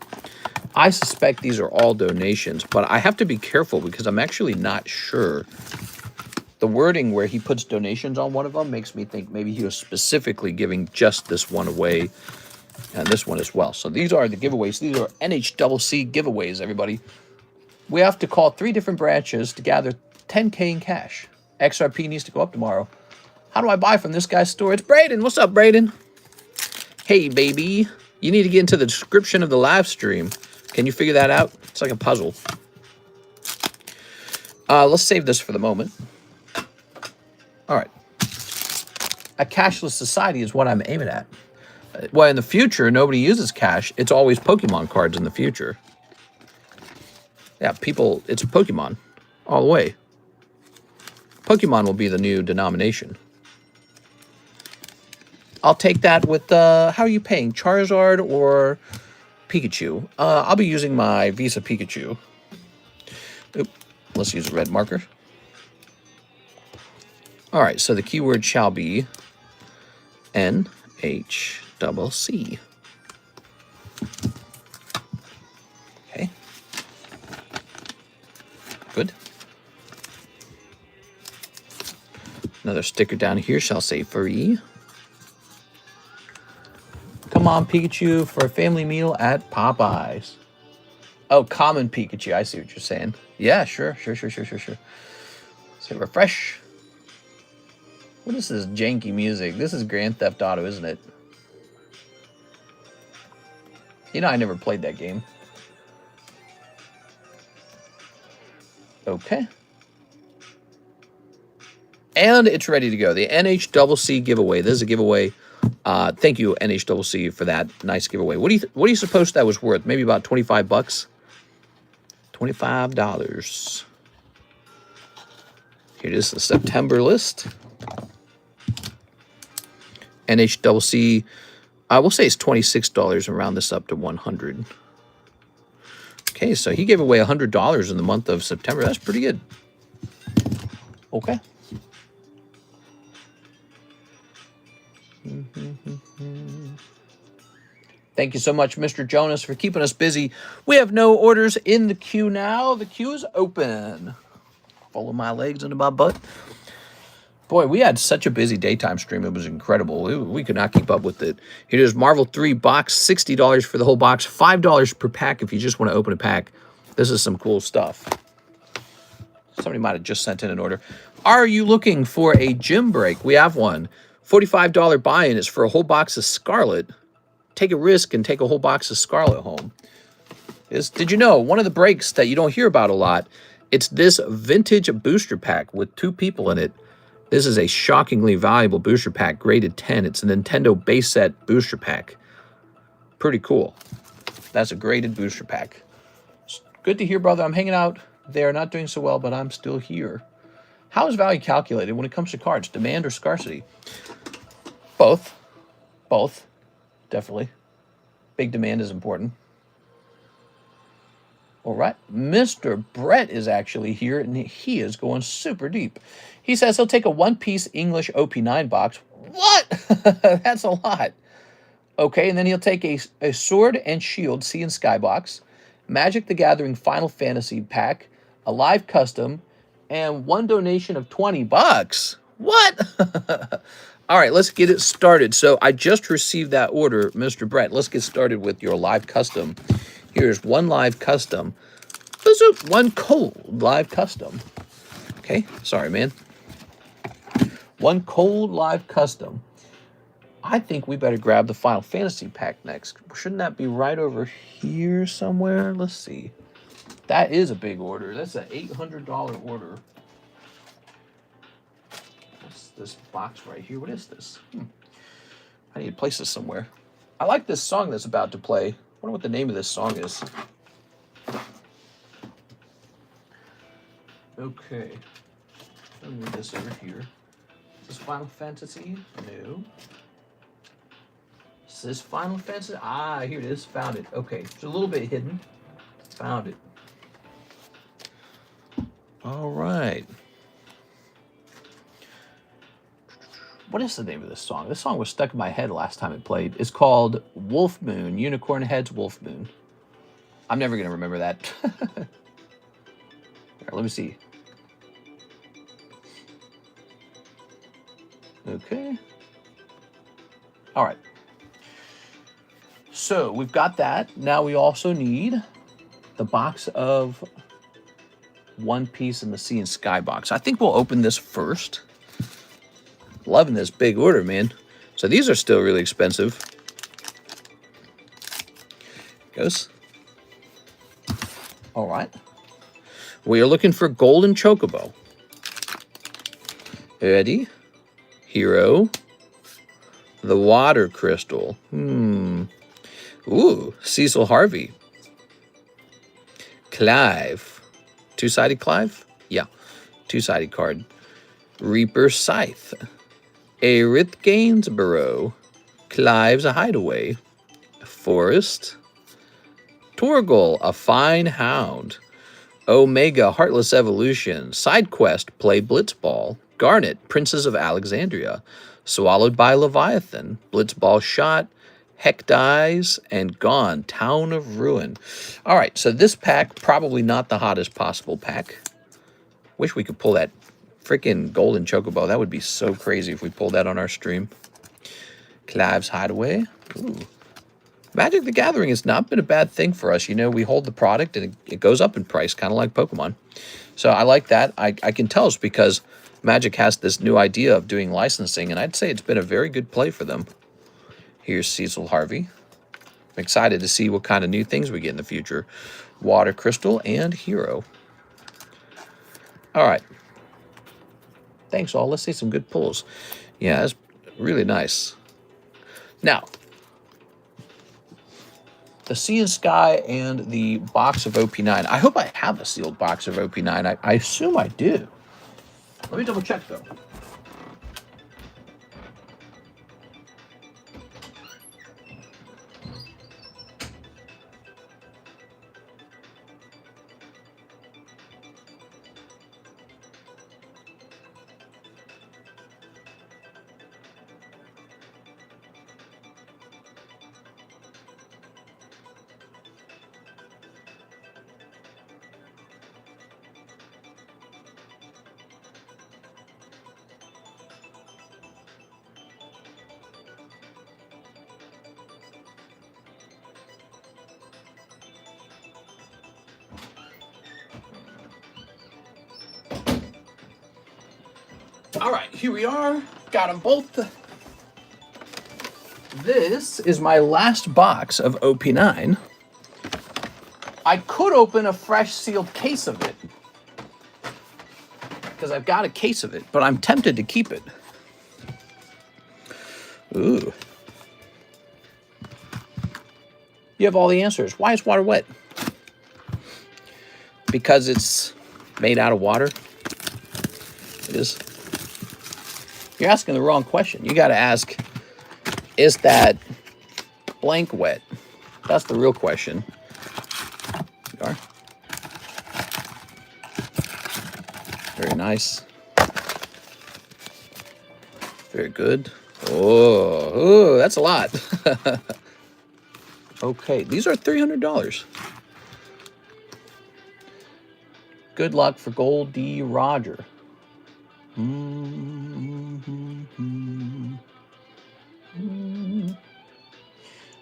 I suspect these are all donations, but I have to be careful because I'm actually not sure. The wording where he puts donations on one of them makes me think maybe he was specifically giving just this one away and this one as well. So these are the giveaways. These are NHCC giveaways, everybody. We have to call 3 different branches to gather 10K in cash. XRP needs to go up tomorrow. How do I buy from this guy's store? It's Braden. What's up, Braden? Hey, baby. You need to get into the description of the live stream. Can you figure that out? It's like a puzzle. Let's save this for the moment. All right. A cashless society is what I'm aiming at. Well, in the future, nobody uses cash. It's always Pokemon cards in the future. Yeah, people, it's Pokemon all the way. Pokemon will be the new denomination. I'll take that with, how are you paying? Charizard or Pikachu? I'll be using my Visa Pikachu. Oop, let's use a red marker. All right, so the keyword shall be NHCC. Okay. Good. Another sticker down here shall say free. Come on, Pikachu, for a family meal at Popeyes. Oh, common Pikachu. I see what you're saying. Yeah, sure. Say refresh. What is this janky music? This is Grand Theft Auto, isn't it? You know, I never played that game. Okay. And it's ready to go. The NHCC giveaway. This is a giveaway. Thank you, NHCC, for that nice giveaway. What do you suppose that was worth? Maybe about 25 bucks? $25. Here it is, the September list. NHCC, I will say it's $26 and round this up to 100. Okay, so he gave away $100 in the month of September. That's pretty good. Okay. Thank you so much, Mr. Jonas, for keeping us busy. We have no orders in the queue now. The queue is open. Follow my legs into my butt. Boy, we had such a busy daytime stream. It was incredible. We could not keep up with it. Here it is, Marvel 3 box, $60 for the whole box, $5 per pack if you just want to open a pack. This is some cool stuff. Somebody might have just sent in an order. Are you looking for a gym break? We have one. $45 buy-in is for a whole box of Scarlet. Take a risk and take a whole box of Scarlet home. Did you know, one of the breaks that you don't hear about a lot, it's this vintage booster pack with 2 people in it. This is a shockingly valuable booster pack, graded 10. It's a Nintendo base set booster pack. Pretty cool. That's a graded booster pack. Good to hear, brother. I'm hanging out there, not doing so well, but I'm still here. How is value calculated when it comes to cards? Demand or scarcity? Both. Both. Definitely. Big demand is important. All right, Mr. Brett is actually here, and he is going super deep. He says he'll take a one-piece English OP9 box. What? That's a lot. Okay, and then he'll take a Sword and Shield Sea and Sky box, Magic the Gathering Final Fantasy pack, a live custom, and one donation of $20. What? All right, let's get it started. So I just received that order, Mr. Brett. Let's get started with your live custom. Here's one live custom. One cold live custom. Okay, sorry, man. One cold live custom. I think we better grab the Final Fantasy pack next. Shouldn't that be right over here somewhere? Let's see. That is a big order. That's an $800 order. What's this box right here? What is this? I need to place this somewhere. I like this song that's about to play. I wonder what the name of this song is. Okay. I'll move this over here. Is this Final Fantasy? No. Is this Final Fantasy? Ah, here it is. Found it. Okay. It's a little bit hidden. Found it. All right. What is the name of this song? This song was stuck in my head last time it played. It's called Wolf Moon. Unicorn Heads Wolf Moon. I'm never going to remember that. Here, let me see. Okay. All right. So we've got that. Now we also need the box of One Piece in the Sea and Sky box. I think we'll open this first. Loving this big order, man. So these are still really expensive. Goes. All right. We are looking for Golden Chocobo. Ready? Hero. The Water Crystal. Ooh, Cecil Harvey. Clive. Two-sided Clive? Yeah, two-sided card. Reaper Scythe. Aerith Gainsborough. Clive's a Hideaway. Forest. Torgal, a Fine Hound. Omega, Heartless Evolution. Side Quest, Play Blitzball. Garnet, Princes of Alexandria. Swallowed by Leviathan. Blitzball Shot. Heck Dies, and Gone, Town of Ruin. All right, so this pack, probably not the hottest possible pack. Wish we could pull that freaking Golden Chocobo. That would be so crazy if we pulled that on our stream. Clive's Hideaway. Ooh. Magic the Gathering has not been a bad thing for us. You know, we hold the product and it goes up in price, kind of like Pokemon. So I like that. I can tell it's because Magic has this new idea of doing licensing, and I'd say it's been a very good play for them. Here's Cecil Harvey. I'm excited to see what kind of new things we get in the future. Water Crystal and Hero. All right. Thanks, all. Let's see some good pulls. Yeah, that's really nice. Now, the Sea and Sky and the box of OP9. I hope I have a sealed box of OP9. I assume I do. Let me double check, though. All right, here we are. Got them both. This is my last box of OP9. I could open a fresh sealed case of it, because I've got a case of it, but I'm tempted to keep it. Ooh. You have all the answers. Why is water wet? Because it's made out of water? It is. You're asking the wrong question. You got to ask, is that blank wet? That's the real question. You are. nice. Very good. Oh, that's a lot. Okay, these are $300. Good luck for Gold D. Roger.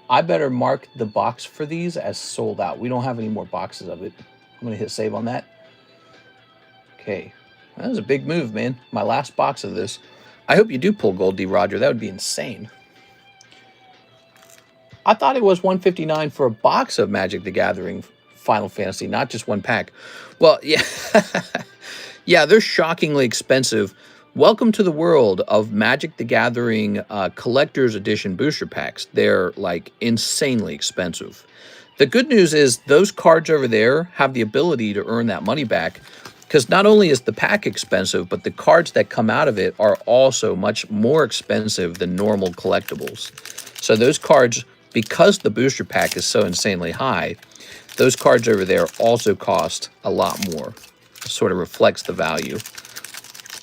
I better mark the box for these as sold out. We don't have any more boxes of it. I'm going to hit save on that. Okay. That was a big move, man. My last box of this. I hope you do pull Gold D. Roger. That would be insane. I thought it was $159 for a box of Magic the Gathering Final Fantasy, not just one pack. Well, yeah. Yeah, they're shockingly expensive. Welcome to the world of Magic the Gathering Collector's Edition booster packs. They're, like, insanely expensive. The good news is those cards over there have the ability to earn that money back, because not only is the pack expensive, but the cards that come out of it are also much more expensive than normal collectibles. So those cards, because the booster pack is so insanely high, those cards over there also cost a lot more. Sort of reflects the value.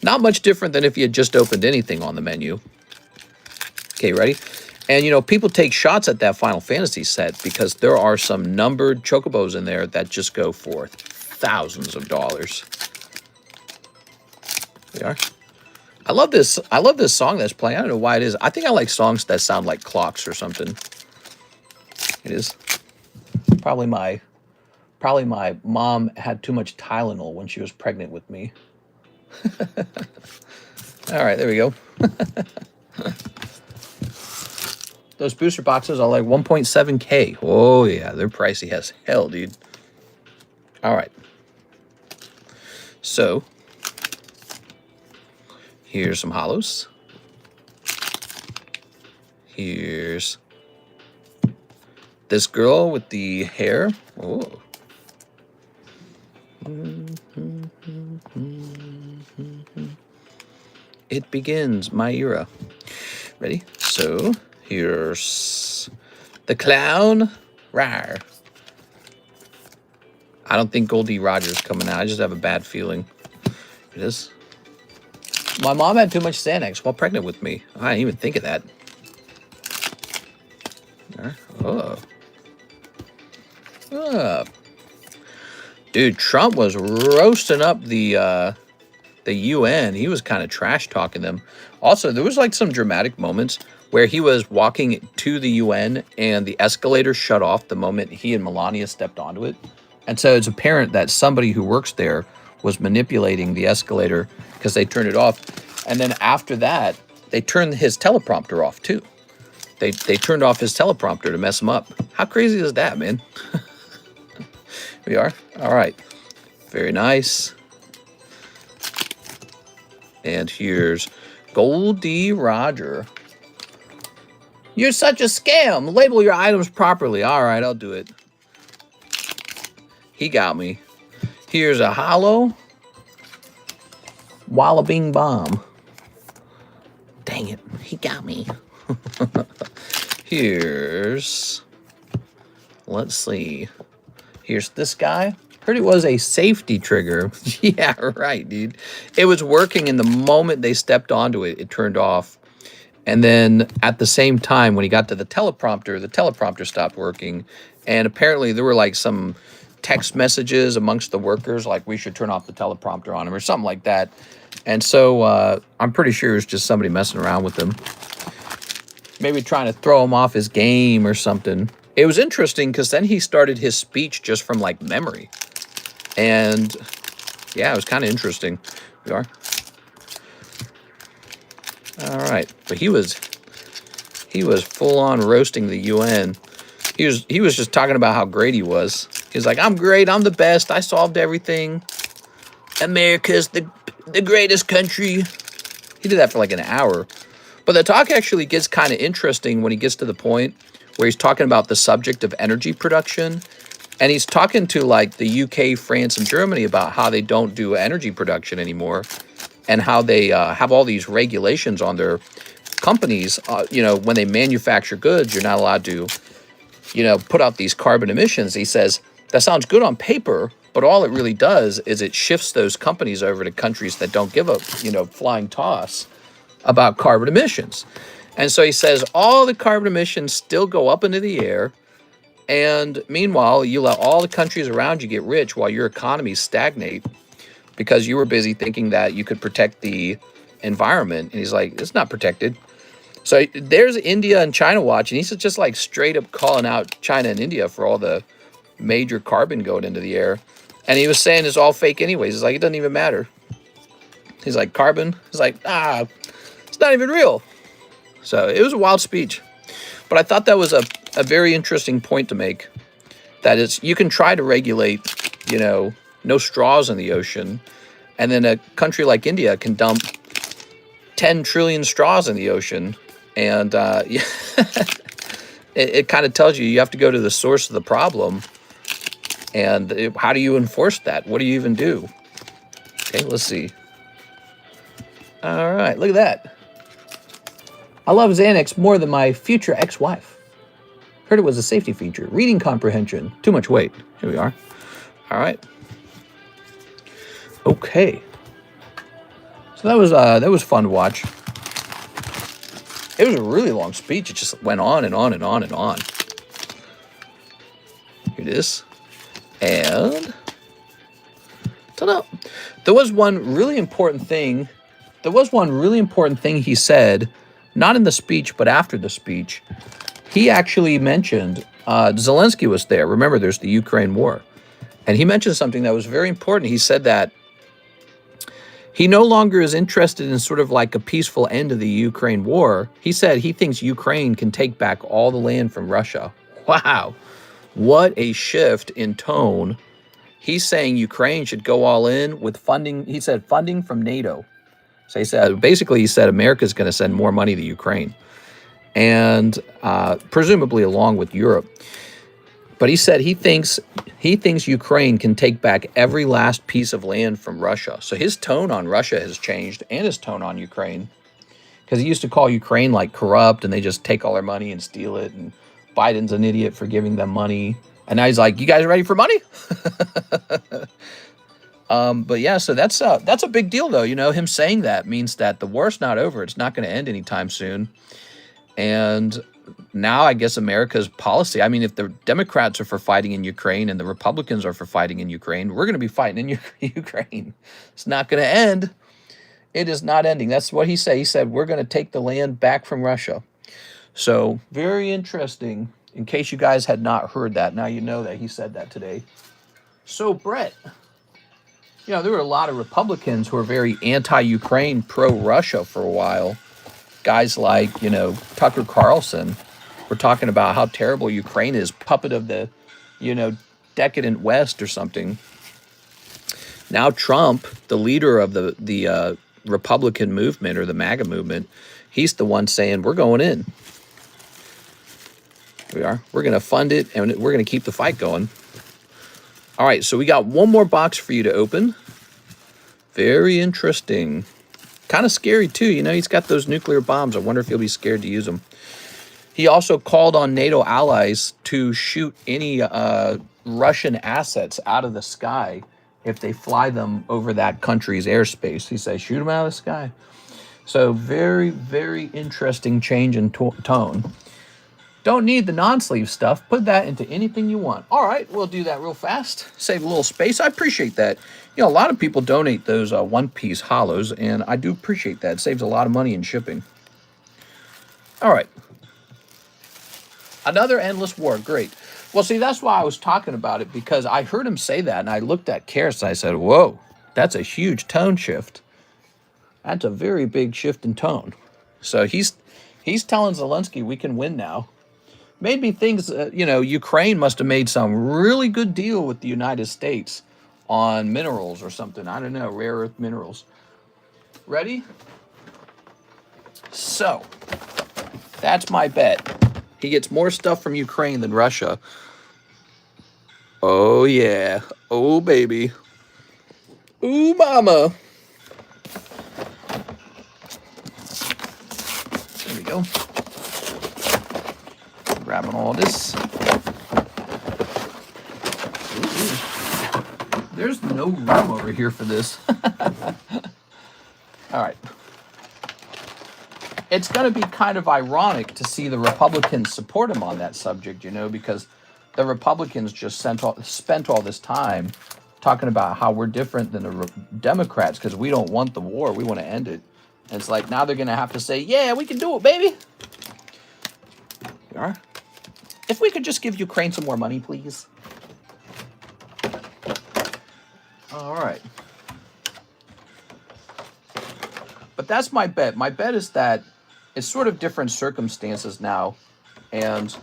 Not much different than if you had just opened anything on the menu. Okay, ready? And, you know, people take shots at that Final Fantasy set because there are some numbered chocobos in there that just go for thousands of dollars. There we are. I love this song that's playing. I don't know why it is. I think I like songs that sound like clocks or something. It is. Probably my mom had too much Tylenol when she was pregnant with me. All right, there we go. Those booster boxes are like 1.7K. Oh, yeah, they're pricey as hell, dude. All right. So, here's some hollows. Here's this girl with the hair. Oh. It begins my era. Ready? So, here's the clown. Rawr. I don't think Gold D. Roger's coming out. I just have a bad feeling. It is. My mom had too much Xanax while pregnant with me. I didn't even think of that. Oh. Dude, Trump was roasting up the UN. He was kind of trash talking them. Also, there was like some dramatic moments where he was walking to the UN and the escalator shut off the moment he and Melania stepped onto it. And so it's apparent that somebody who works there was manipulating the escalator because they turned it off. And then after that, they turned his teleprompter off too. They turned off his teleprompter to mess him up. How crazy is that, man? We are. All right. Very nice. And here's Gold D. Roger. You're such a scam. Label your items properly. All right, I'll do it. He got me. Here's a hollow. Walla Bing Bomb. Dang it. He got me. Here's... Let's see. Here's this guy. Heard it was a safety trigger. Yeah, right, dude. It was working, and the moment they stepped onto it, it turned off. And then at the same time, when he got to the teleprompter stopped working. And apparently there were like some text messages amongst the workers, like we should turn off the teleprompter on him or something like that. And so I'm pretty sure it was just somebody messing around with him. Maybe trying to throw him off his game or something. It was interesting because then he started his speech just from like memory. And yeah, it was kind of interesting. We are. All right. But he was full on roasting the UN. He was just talking about how great he was. He was like, I'm great. I'm the best. I solved everything. America's the greatest country. He did that for like an hour. But the talk actually gets kind of interesting when he gets to the point where he's talking about the subject of energy production. And he's talking to like the UK, France, and Germany about how they don't do energy production anymore and how they have all these regulations on their companies. You know, when they manufacture goods, you're not allowed to, you know, put out these carbon emissions. He says, that sounds good on paper, But all it really does is it shifts those companies over to countries that don't give a, flying toss about carbon emissions. And so he says all the carbon emissions still go up into the air. And meanwhile, you let all the countries around you get rich while your economies stagnate because you were busy thinking that you could protect the environment. And he's like, it's not protected. So there's India and China watching. He's just like straight up calling out China and India for all the major carbon going into the air. And he was saying it's all fake anyways. He's like, it doesn't even matter. He's like, carbon? He's like, it's not even real. So it was a wild speech. But I thought that was a very interesting point to make. That is, you can try to regulate, no straws in the ocean. And then a country like India can dump 10 trillion straws in the ocean. And it kind of tells you have to go to the source of the problem. And how do you enforce that? What do you even do? Okay, let's see. All right, look at that. I love Xanax more than my future ex-wife. Heard it was a safety feature. Reading comprehension. Too much weight. Here we are. All right. Okay. So that was fun to watch. It was a really long speech. It just went on and on and on and on. Here it is. And ta-da. There was one really important thing. He said, not in the speech, but after the speech. He actually mentioned Zelensky was there. Remember, there's the Ukraine war. And he mentioned something that was very important. He said that he no longer is interested in sort of like a peaceful end of the Ukraine war. He said he thinks Ukraine can take back all the land from Russia. Wow. What a shift in tone. He's saying Ukraine should go all in with funding. He said funding from NATO. So he said America's going to send more money to Ukraine. And presumably along with Europe. But he said he thinks Ukraine can take back every last piece of land from Russia. So his tone on Russia has changed, and his tone on Ukraine. Because he used to call Ukraine like corrupt, and they just take all their money and steal it, and Biden's an idiot for giving them money. And now he's like, you guys ready for money? But yeah, so that's a big deal, though. Him saying that means that the war's not over. It's not going to end anytime soon. And now I guess America's policy, I mean, if the Democrats are for fighting in Ukraine and the Republicans are for fighting in Ukraine, we're going to be fighting in Ukraine. It's not going to end. It is not ending. That's what he said. He said, we're going to take the land back from Russia. So very interesting. In case you guys had not heard that, now you know that he said that today. So Brett, there were a lot of Republicans who were very anti-Ukraine, pro-Russia for a while. Guys like, Tucker Carlson were talking about how terrible Ukraine is, puppet of the, decadent West or something. Now Trump, the leader of the Republican movement or the MAGA movement, he's the one saying, we're going in. Here we are. We're going to fund it, and we're going to keep the fight going. All right, so we got one more box for you to open. Very interesting. Kind of scary, too. He's got those nuclear bombs. I wonder if he'll be scared to use them. He also called on NATO allies to shoot any Russian assets out of the sky if they fly them over that country's airspace. He says, shoot them out of the sky. So very, very interesting change in tone. Don't need the non-sleeve stuff. Put that into anything you want. All right, we'll do that real fast. Save a little space. I appreciate that. A lot of people donate those one-piece hollows, and I do appreciate that. It saves a lot of money in shipping. All right. Another endless war. Great. Well, see, that's why I was talking about it, because I heard him say that, and I looked at Karis, and I said, whoa, that's a huge tone shift. That's a very big shift in tone. So he's telling Zelensky we can win now. Made me think, Ukraine must have made some really good deal with the United States on minerals or something. I don't know, rare earth minerals. Ready? So, that's my bet. He gets more stuff from Ukraine than Russia. Oh, yeah. Oh, baby. Ooh, mama. There we go. Grabbing all this. Ooh. There's no room over here for this. All right. It's going to be kind of ironic to see the Republicans support him on that subject, you know, because the Republicans just spent all this time talking about how we're different than the Democrats because we don't want the war. We want to end it. And it's like now they're going to have to say, yeah, we can do it, baby. Here. If we could just give Ukraine some more money, please. All right. But that's my bet. My bet is that it's sort of different circumstances now. And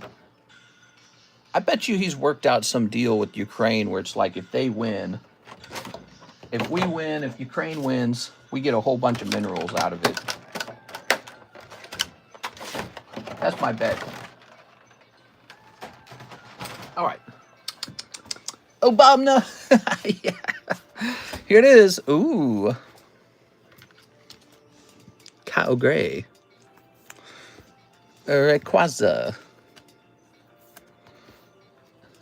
I bet you he's worked out some deal with Ukraine where it's like if they win, if we win, if Ukraine wins, we get a whole bunch of minerals out of it. That's my bet. All right. Obama. Yeah. Here it is. Ooh. Cow Gray. Rayquaza.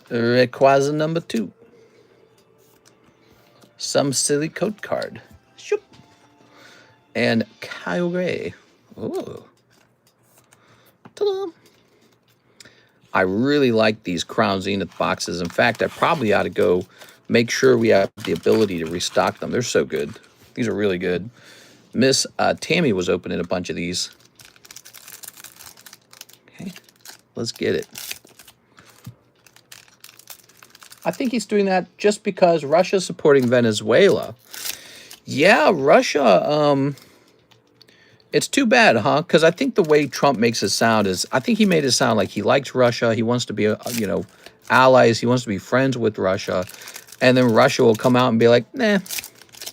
Rayquaza number 2. Some silly code card. Shoop. And Cow Gray. Ooh. Ta-da. I really like these Crown Zenith boxes. In fact, I probably ought to go make sure we have the ability to restock them. They're so good. These are really good. Miss Tammy was opening a bunch of these. Okay, let's get it. I think he's doing that just because Russia's supporting Venezuela. Yeah, Russia, it's too bad, huh? Because I think the way Trump makes it sound is, I think he made it sound like he likes Russia. He wants to be, you know, allies. He wants to be friends with Russia. And then Russia will come out and be like, nah,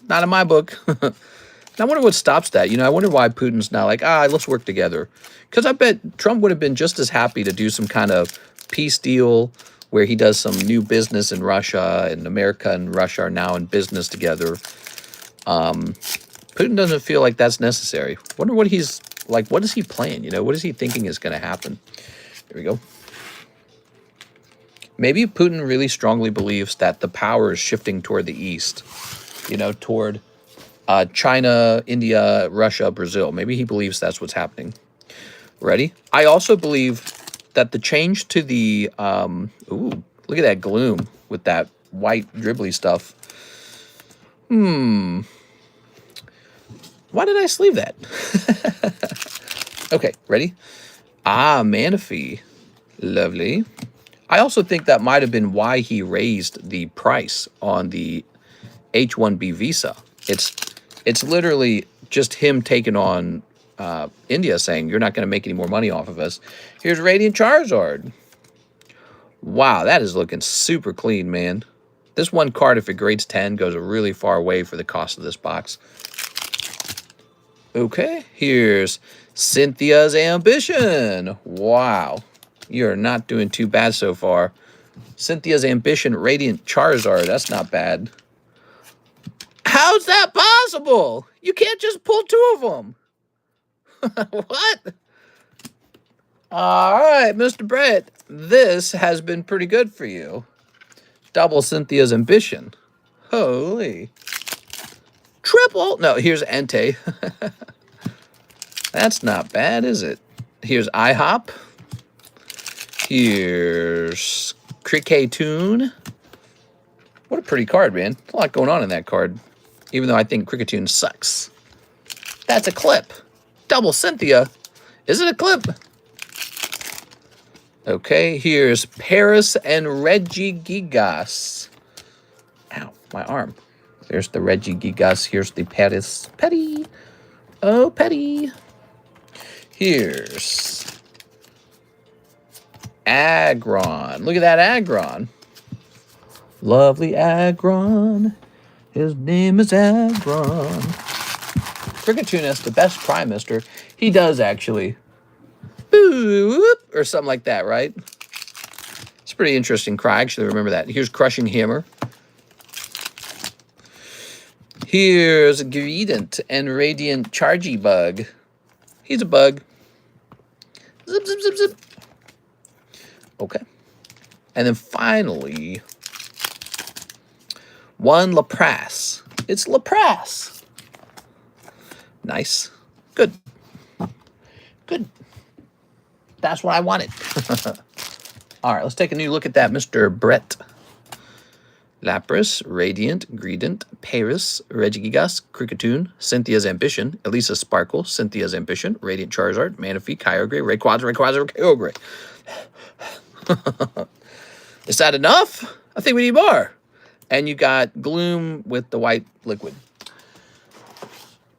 not in my book. And I wonder what stops that. You know, I wonder why Putin's not like, let's work together. Because I bet Trump would have been just as happy to do some kind of peace deal where he does some new business in Russia, and America and Russia are now in business together. Putin doesn't feel like that's necessary. Wonder what he's like. What is he playing? You know, what is he thinking is going to happen? There we go. Maybe Putin really strongly believes that the power is shifting toward the east. You know, toward China, India, Russia, Brazil. Maybe he believes that's what's happening. Ready? I also believe that the change to the ooh, look at that gloom with that white dribbly stuff. Why did I sleeve that? Okay, ready? Manaphy. Lovely. I also think that might have been why he raised the price on the H-1B visa. It's literally just him taking on India saying, you're not going to make any more money off of us. Here's Radiant Charizard. Wow, that is looking super clean, man. This one card, if it grades 10, goes a really far way for the cost of this box. Okay, here's Cynthia's Ambition. Wow, you're not doing too bad so far. Cynthia's Ambition, Radiant Charizard. That's not bad. How's that possible? You can't just pull 2 of them. What? All right, Mr. Brett. This has been pretty good for you. Double Cynthia's Ambition. Holy. Triple. No, here's Entei. That's not bad, is it? Here's IHOP. Here's Cricketune. What a pretty card, man. A lot going on in that card. Even though I think Cricketune sucks. That's a clip. Double Cynthia. Is it a clip? Okay, here's Paris and Regigigas. Ow, my arm. There's the Regigigas. Here's the Paris. Petty. Oh, Petty. Here's Aggron. Look at that Aggron. Lovely Aggron. His name is Aggron. Cricketune is the best Prime Mister. He does, actually. Boop, or something like that, right? It's a pretty interesting cry. Actually, remember that. Here's Crushing Hammer. Here's Greedent and Radiant Chargy Bug. He's a bug. Zip, zip, zip, zip. Okay. And then finally, One Lapras. It's Lapras. Nice. Good. Good. That's what I wanted. All right, let's take a new look at that, Mr. Brett. Lapras, Radiant, Greedent, Paris, Regigigas, Cricketoon, Cynthia's Ambition, Elisa Sparkle, Cynthia's Ambition, Radiant Charizard, Manaphy, Kyogre, Rayquaza, Kyogre. Is that enough? I think we need more. And you got Gloom with the white liquid.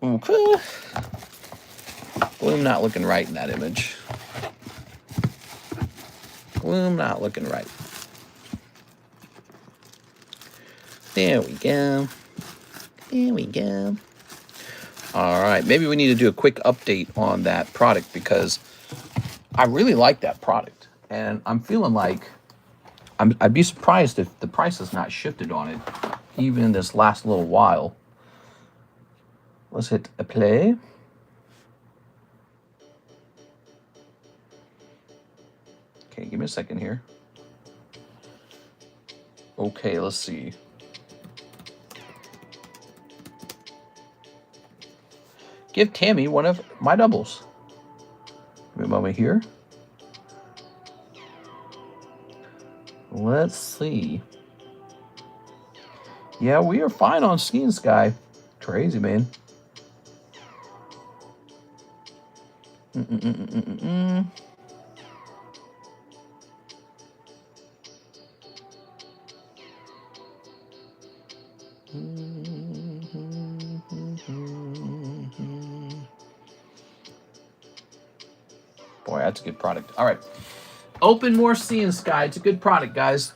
Okay. Gloom not looking right in that image. Gloom not looking right. There we go. There we go. All right. Maybe we need to do a quick update on that product because I really like that product. And I'm feeling like I'd be surprised if the price has not shifted on it, even in this last little while. Let's hit a play. Okay, give me a second here. Okay, let's see. Give Tammy one of my doubles. Give me a moment here. Let's see. Yeah, we are fine on Ski Sky. Crazy, man. Boy, that's a good product. All right. Open more Sea Sky. It's a good product, guys.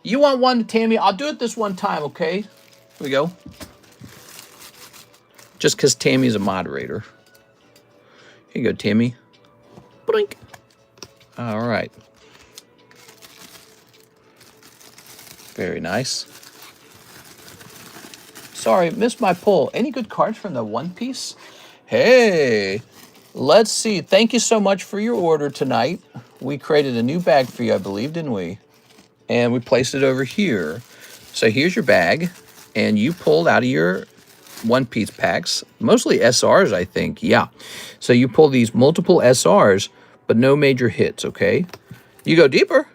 You want one, Tammy? I'll do it this one time, okay? Here we go. Just because Tammy's a moderator. Here you go, Tammy. Blink. All right. Very nice. Sorry, missed my pull. Any good cards from the One Piece? Hey, let's see. Thank you so much for your order tonight. We created a new bag for you, I believe, didn't we? And we placed it over here. So here's your bag. And you pulled out of your One Piece packs, mostly SRs, I think. Yeah. So you pull these multiple SRs, but no major hits, okay? You go deeper.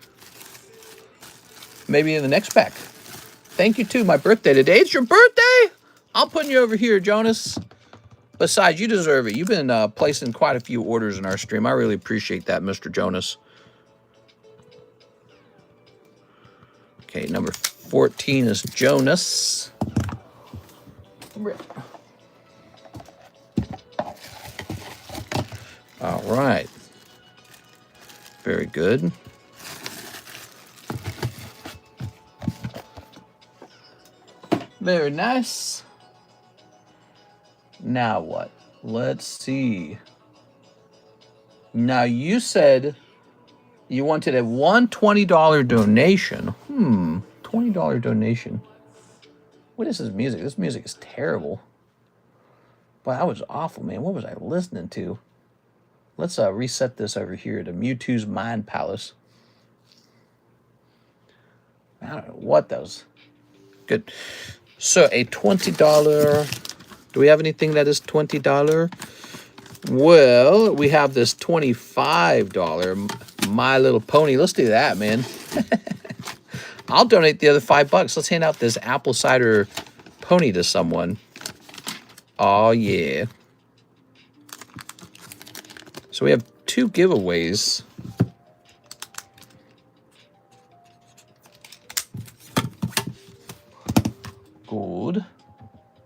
Maybe in the next pack. Thank you, too. My birthday today. It's your birthday? I'm putting you over here, Jonas. Besides, you deserve it. You've been placing quite a few orders in our stream. I really appreciate that, Mr. Jonas. Okay, number 14 is Jonas. All right. Very good. Very nice. Now what? Let's see. Now you said you wanted a $120 donation. $20 donation. What is this music? This music is terrible. Wow, that was awful, man. What was I listening to? Let's reset this over here to Mewtwo's Mind Palace. I don't know what those. Good. So a $20. Do we have anything that is $20? Well, we have this $25 My Little Pony. Let's do that, man. I'll donate the other $5. Let's hand out this apple cider pony to someone. Oh, yeah. So we have 2 giveaways. Good.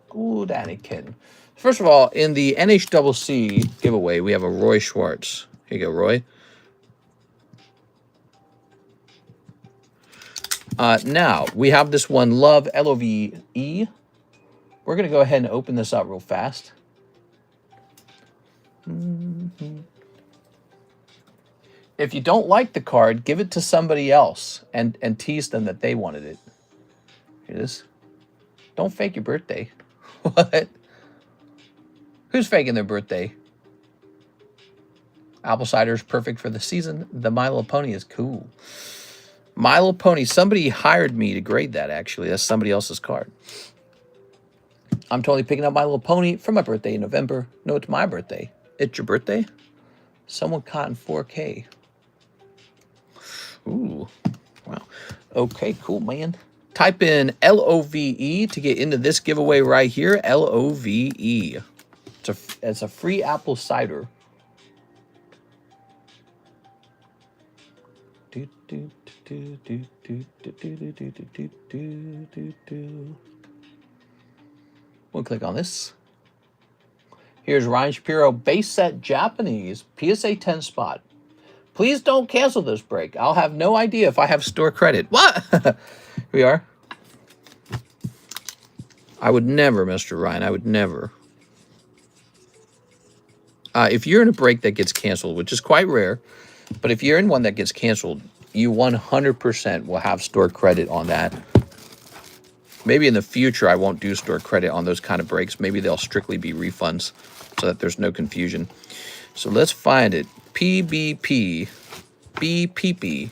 Good, Anakin. First of all, in the NHCC giveaway, we have a Roy Schwartz. Here you go, Roy. Now, we have this one, Love, L-O-V-E. We're going to go ahead and open this up real fast. If you don't like the card, give it to somebody else and tease them that they wanted it. Here it is. Don't fake your birthday. What? Who's faking their birthday? Apple cider is perfect for the season. The My Little Pony is cool. My Little Pony. Somebody hired me to grade that, actually. That's somebody else's card. I'm totally picking up My Little Pony for my birthday in November. No, it's my birthday. It's your birthday? Someone caught in 4K. Ooh. Wow. Okay, cool, man. Type in LOVE to get into this giveaway right here. LOVE. It's a free apple cider. We'll click on this. Here's Ryan Shapiro base set Japanese PSA 10 spot. Please don't cancel this break. I'll have no idea if I have store credit. What? Here we are. I would never, Mr. Ryan. I would never. If you're in a break that gets canceled, which is quite rare, but if you're in one that gets canceled, you 100% will have store credit on that. Maybe in the future, I won't do store credit on those kind of breaks. Maybe they'll strictly be refunds so that there's no confusion. So let's find it. PBP, BPP,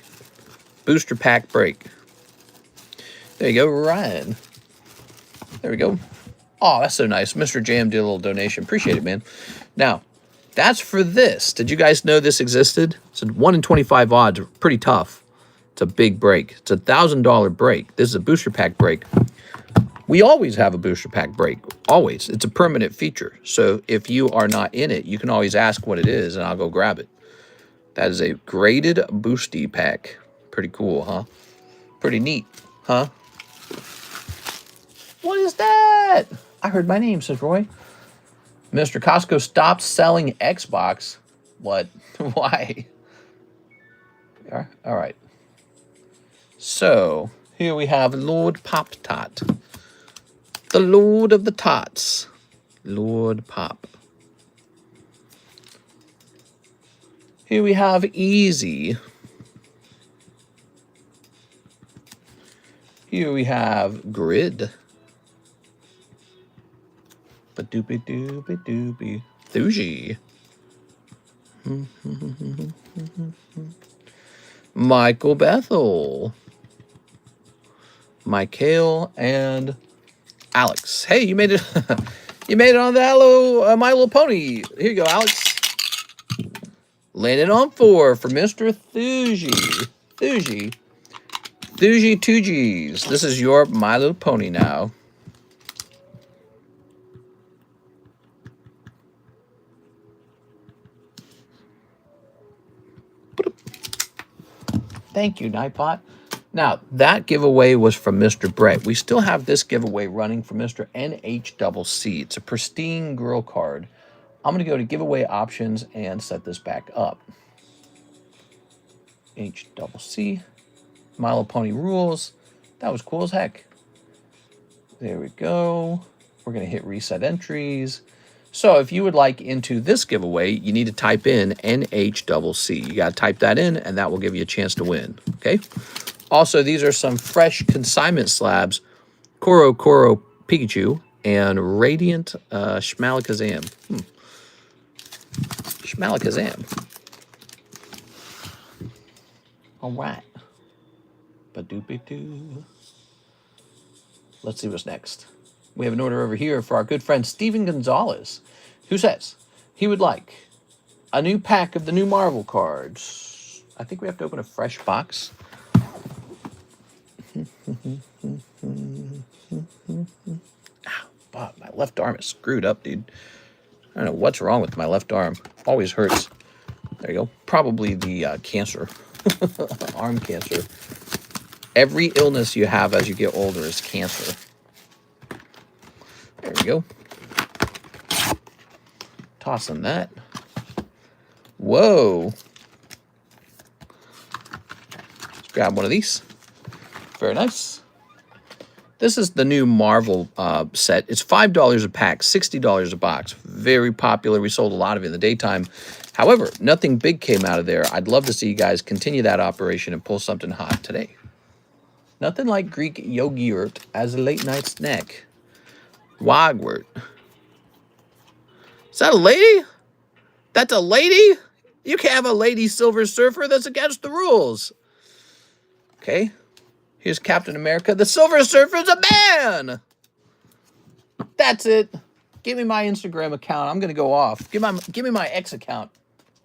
booster pack break. There you go, Ryan. There we go. Oh, that's so nice. Mr. Jam did a little donation. Appreciate it, man. Now, that's for this. Did you guys know this existed? It's a 1 in 25 odds. Pretty tough. It's a big break. It's a $1,000 break. This is a booster pack break. We always have a booster pack break. Always. It's a permanent feature. So if you are not in it, you can always ask what it is, and I'll go grab it. That is a graded boosty pack. Pretty cool, huh? Pretty neat, huh? What is that? I heard my name, says Roy. Mr. Costco stopped selling Xbox. What? Why? All right. So, here we have Lord Pop Tot. The Lord of the Tots. Lord Pop. Here we have Easy. Here we have Grid. Ba-doopy doopy doopy. Thuji. Michael Bethel. Michael and Alex. Hey, you made it. You made it on the Hello My Little Pony. Here you go, Alex. Landed on 4 for Mr. Thuji. Thuji. Thuji 2Gs. This is your My Little Pony now. Thank you, Nightpot. Now, that giveaway was from Mr. Brett. We still have this giveaway running for Mr. NHCC. It's a pristine girl card. I'm going to go to giveaway options and set this back up. HCC. My Little Pony rules. That was cool as heck. There we go. We're going to hit reset entries. So if you would like into this giveaway, you need to type in NHCC. You got to type that in, and that will give you a chance to win. Okay. Also, these are some fresh consignment slabs. Koro Pikachu and Radiant Schmalakazam. Schmalakazam. All right. Ba-doopy-doo. Let's see what's next. We have an order over here for our good friend Steven Gonzalez, who says he would like a new pack of the new Marvel cards. I think we have to open a fresh box. Ow, Bob, my left arm is screwed up, dude. I don't know what's wrong with my left arm. Always hurts. There you go. Probably the cancer. Arm cancer. Every illness you have as you get older is cancer. There we go. Tossing that. Whoa. Let's grab one of these. Very nice. This is the new Marvel set. It's $5 a pack, $60 a box. Very popular. We sold a lot of it in the daytime. However, nothing big came out of there. I'd love to see you guys continue that operation and pull something hot today. Nothing like Greek yogurt as a late night snack. Wogwort. Is that a lady? That's a lady? You can't have a lady Silver Surfer. That's against the rules. Okay. Here's Captain America. The Silver Surfer's a man! That's it. Give me my Instagram account. I'm going to go off. Give me my X account.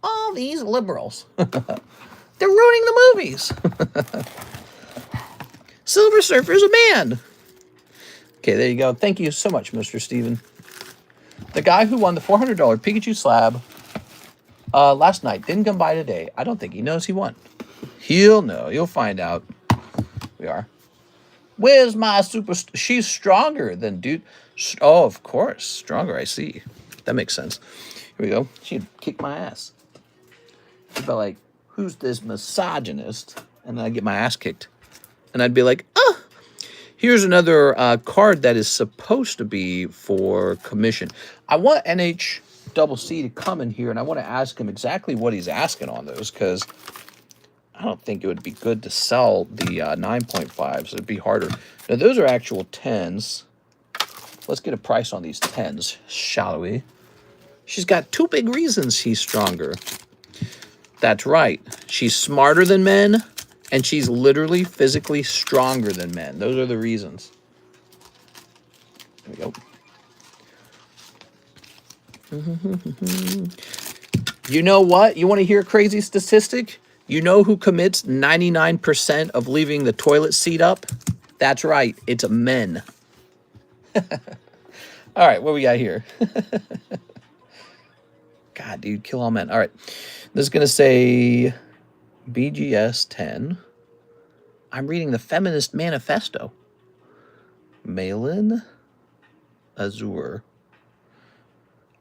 All these liberals. They're ruining the movies. Silver Surfer's a man. Okay, there you go. Thank you so much, Mr. Steven. The guy who won the $400 Pikachu slab last night didn't come by today. I don't think he knows he won. He'll know. You'll find out. We are. Where's my super... She's stronger than dude. Oh, of course. Stronger, I see. That makes sense. Here we go. She'd kick my ass. She'd be like, who's this misogynist? And then I'd get my ass kicked. And I'd be like, oh, here's another card that is supposed to be for commission. I want NHCC to come in here, and I want to ask him exactly what he's asking on those, because I don't think it would be good to sell the 9.5s. It'd be harder. Now, those are actual 10s. Let's get a price on these 10s, shall we? She's got two big reasons she's stronger. That's right. She's smarter than men, and she's literally physically stronger than men. Those are the reasons. There we go. You know what? You want to hear a crazy statistic? You know who commits 99% of leaving the toilet seat up? That's right. It's men. All right, what we got here? God, dude, kill all men. All right. This is going to say BGS 10. I'm reading the Feminist Manifesto. Malin Azure.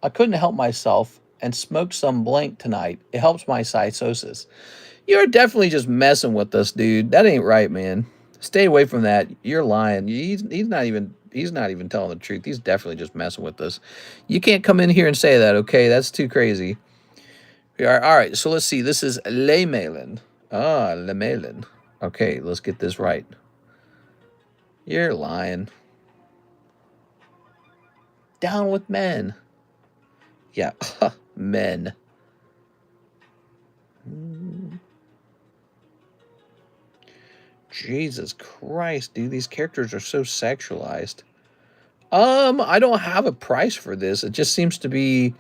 I couldn't help myself and smoked some blank tonight. It helps my cytosis. You're definitely just messing with us, dude. That ain't right, man. Stay away from that. You're lying. He's not even telling the truth. He's definitely just messing with us. You can't come in here and say that, okay? That's too crazy. All right, so let's see. This is Le Malin. Ah, Le Malin. Okay, let's get this right. You're lying. Down with men. Yeah, men. Jesus Christ, dude. These characters are so sexualized. I don't have a price for this. It just seems to be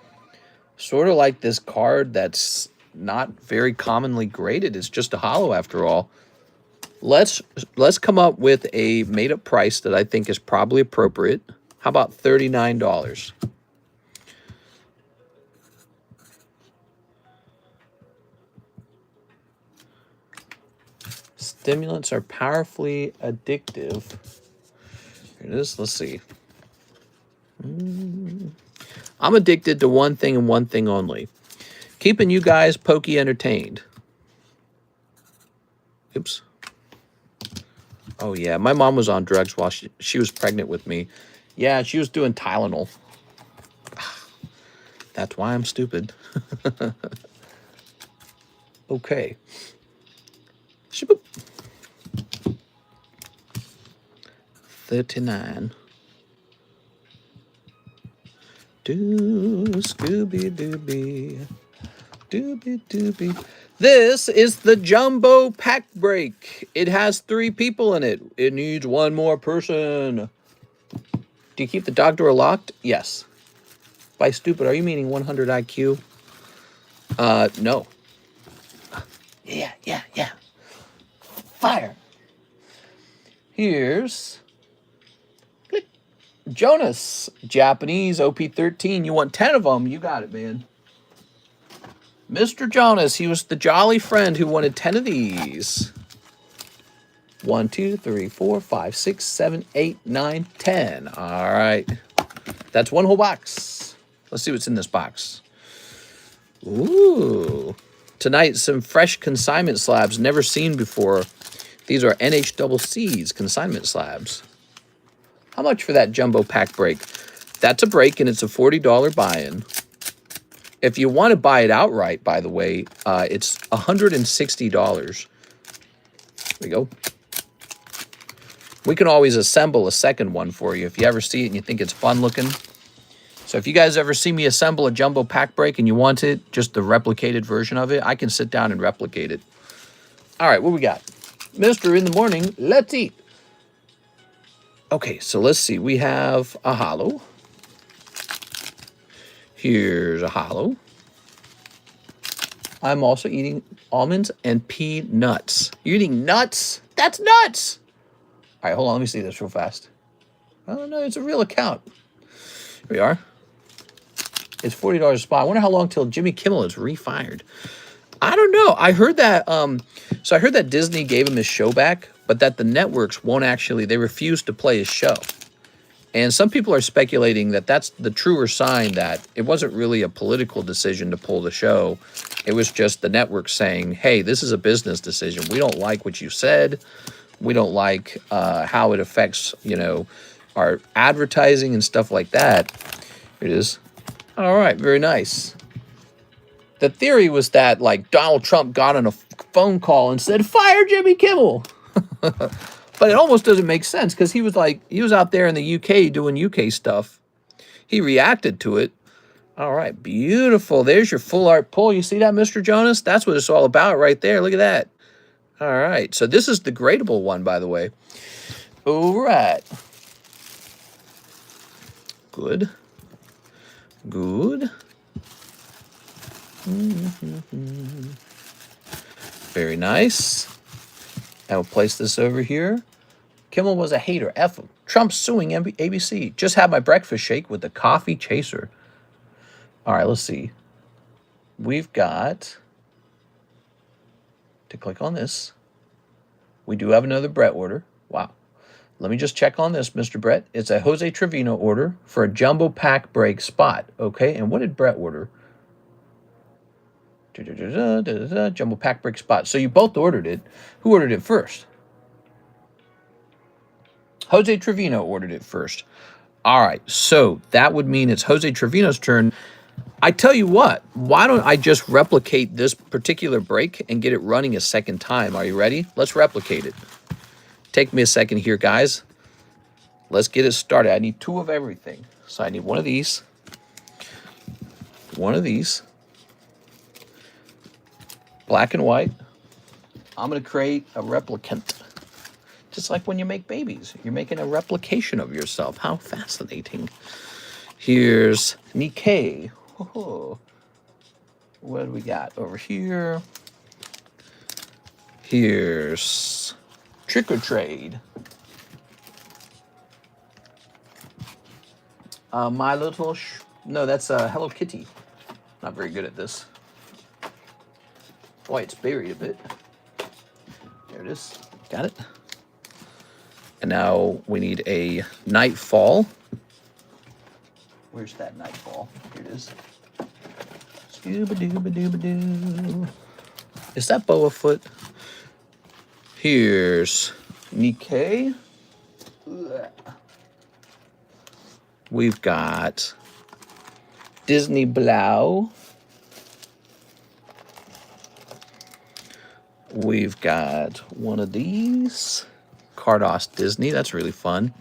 sort of like this card that's not very commonly graded. It's just a holo after all. Let's come up with a made-up price that I think is probably appropriate. How about $39? Stimulants are powerfully addictive. Here it is. Let's see. I'm addicted to one thing and one thing only. Keeping you guys pokey entertained. Oops. Oh, yeah. My mom was on drugs while she was pregnant with me. Yeah, she was doing Tylenol. That's why I'm stupid. Okay. Shaboop. 39. Scooby-Dooby. Dooby-Dooby. This is the Jumbo Pack Break. It has 3 people in it. It needs 1 more person. Do you keep the dog door locked? Yes. By stupid, are you meaning 100 IQ? No. Yeah. Fire. Here's Jonas, Japanese, OP13. You want 10 of them? You got it, man. Mr. Jonas, he was the jolly friend who wanted 10 of these. 1, 2, 3, 4, 5, 6, 7, 8, 9, 10. All right. That's 1 whole box. Let's see what's in this box. Ooh. Tonight, some fresh consignment slabs never seen before. These are NHCC's consignment slabs. How much for that jumbo pack break? That's a break, and it's a $40 buy-in. If you want to buy it outright, by the way, it's $160. There we go. We can always assemble a second one for you if you ever see it and you think it's fun looking. So if you guys ever see me assemble a jumbo pack break and you want it, just the replicated version of it, I can sit down and replicate it. All right, what we got? Mr. in the morning, let's eat. Okay, so let's see. We have a hollow. Here's a hollow. I'm also eating almonds and peanuts. You're eating nuts? That's nuts! All right, hold on. Let me see this real fast. Oh, no, it's a real account. Here we are. It's $40 a spot. I wonder how long till Jimmy Kimmel is refired. I don't know. I heard that, so I heard that Disney gave him his show back, but that the networks won't actually, they refuse to play his show. And some people are speculating that that's the truer sign that it wasn't really a political decision to pull the show. It was just the network saying, hey, this is a business decision. We don't like what you said. We don't like how it affects, you know, our advertising and stuff like that. Here it is. All right, very nice. The theory was that, like, Donald Trump got on a phone call and said, fire Jimmy Kimmel. But it almost doesn't make sense because he was out there in the UK doing UK stuff. He reacted to it. All right, beautiful. There's your full art pull. You see that, Mr. Jonas? That's what it's all about right there. Look at that. All right, so this is the gradable one, by the way. All right. Good. Good. Very nice. I will place this over here. Kimmel was a hater. F him. Trump suing ABC. Just had my breakfast shake with the coffee chaser. All right, let's see. We've got to click on this. We do have another Brett order. Wow. Let me just check on this, Mr. Brett. It's a Jose Trevino order for a jumbo pack break spot. Okay, and what did Brett order? Jumbo pack break spot. So you both ordered it. Who ordered it first? Jose Trevino ordered it first. All right, so that would mean it's Jose Trevino's turn. I tell you what, why don't I just replicate this particular break and get it running a second time? Are you ready? Let's replicate it. Take me a second here, guys. Let's get it started. I need 2 of everything. So I need one of these. One of these. Black and white. I'm going to create a replicant. Just like when you make babies. You're making a replication of yourself. How fascinating. Here's Nikke. Oh, what do we got over here? Here's Trick or Trade. My Little... No, that's Hello Kitty. Not very good at this. Boy, it's buried a bit. There it is. Got it. And now we need a Nightfall. Where's that Nightfall? Here it is. Scooba-dooba-dooba-doo. Is that Boafoot? Here's Nikke. We've got Disney Blau. We've got one of these. Carddass Disney. That's really fun.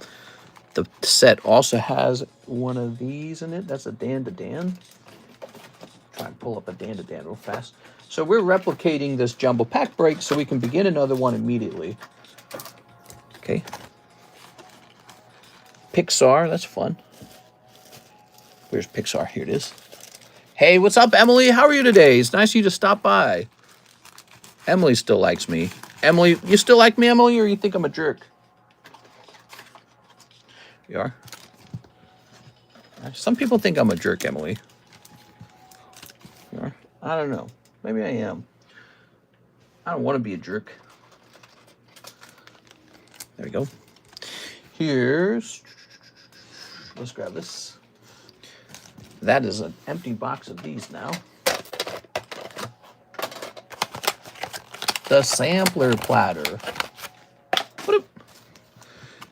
The set also has one of these in it. That's a Dan to Dan. Try and pull up a Dan to Dan real fast. So we're replicating this jumbo pack break so we can begin another one immediately. Okay. Pixar. That's fun. Where's Pixar? Here it is. Hey, what's up, Emily? How are you today? It's nice of you to stop by. Emily still likes me. Emily, you still like me, Emily, or you think I'm a jerk? You are? Some people think I'm a jerk, Emily. You are? I don't know. Maybe I am. I don't want to be a jerk. There we go. Here's... Let's grab this. That is an empty box of these now. The sampler platter.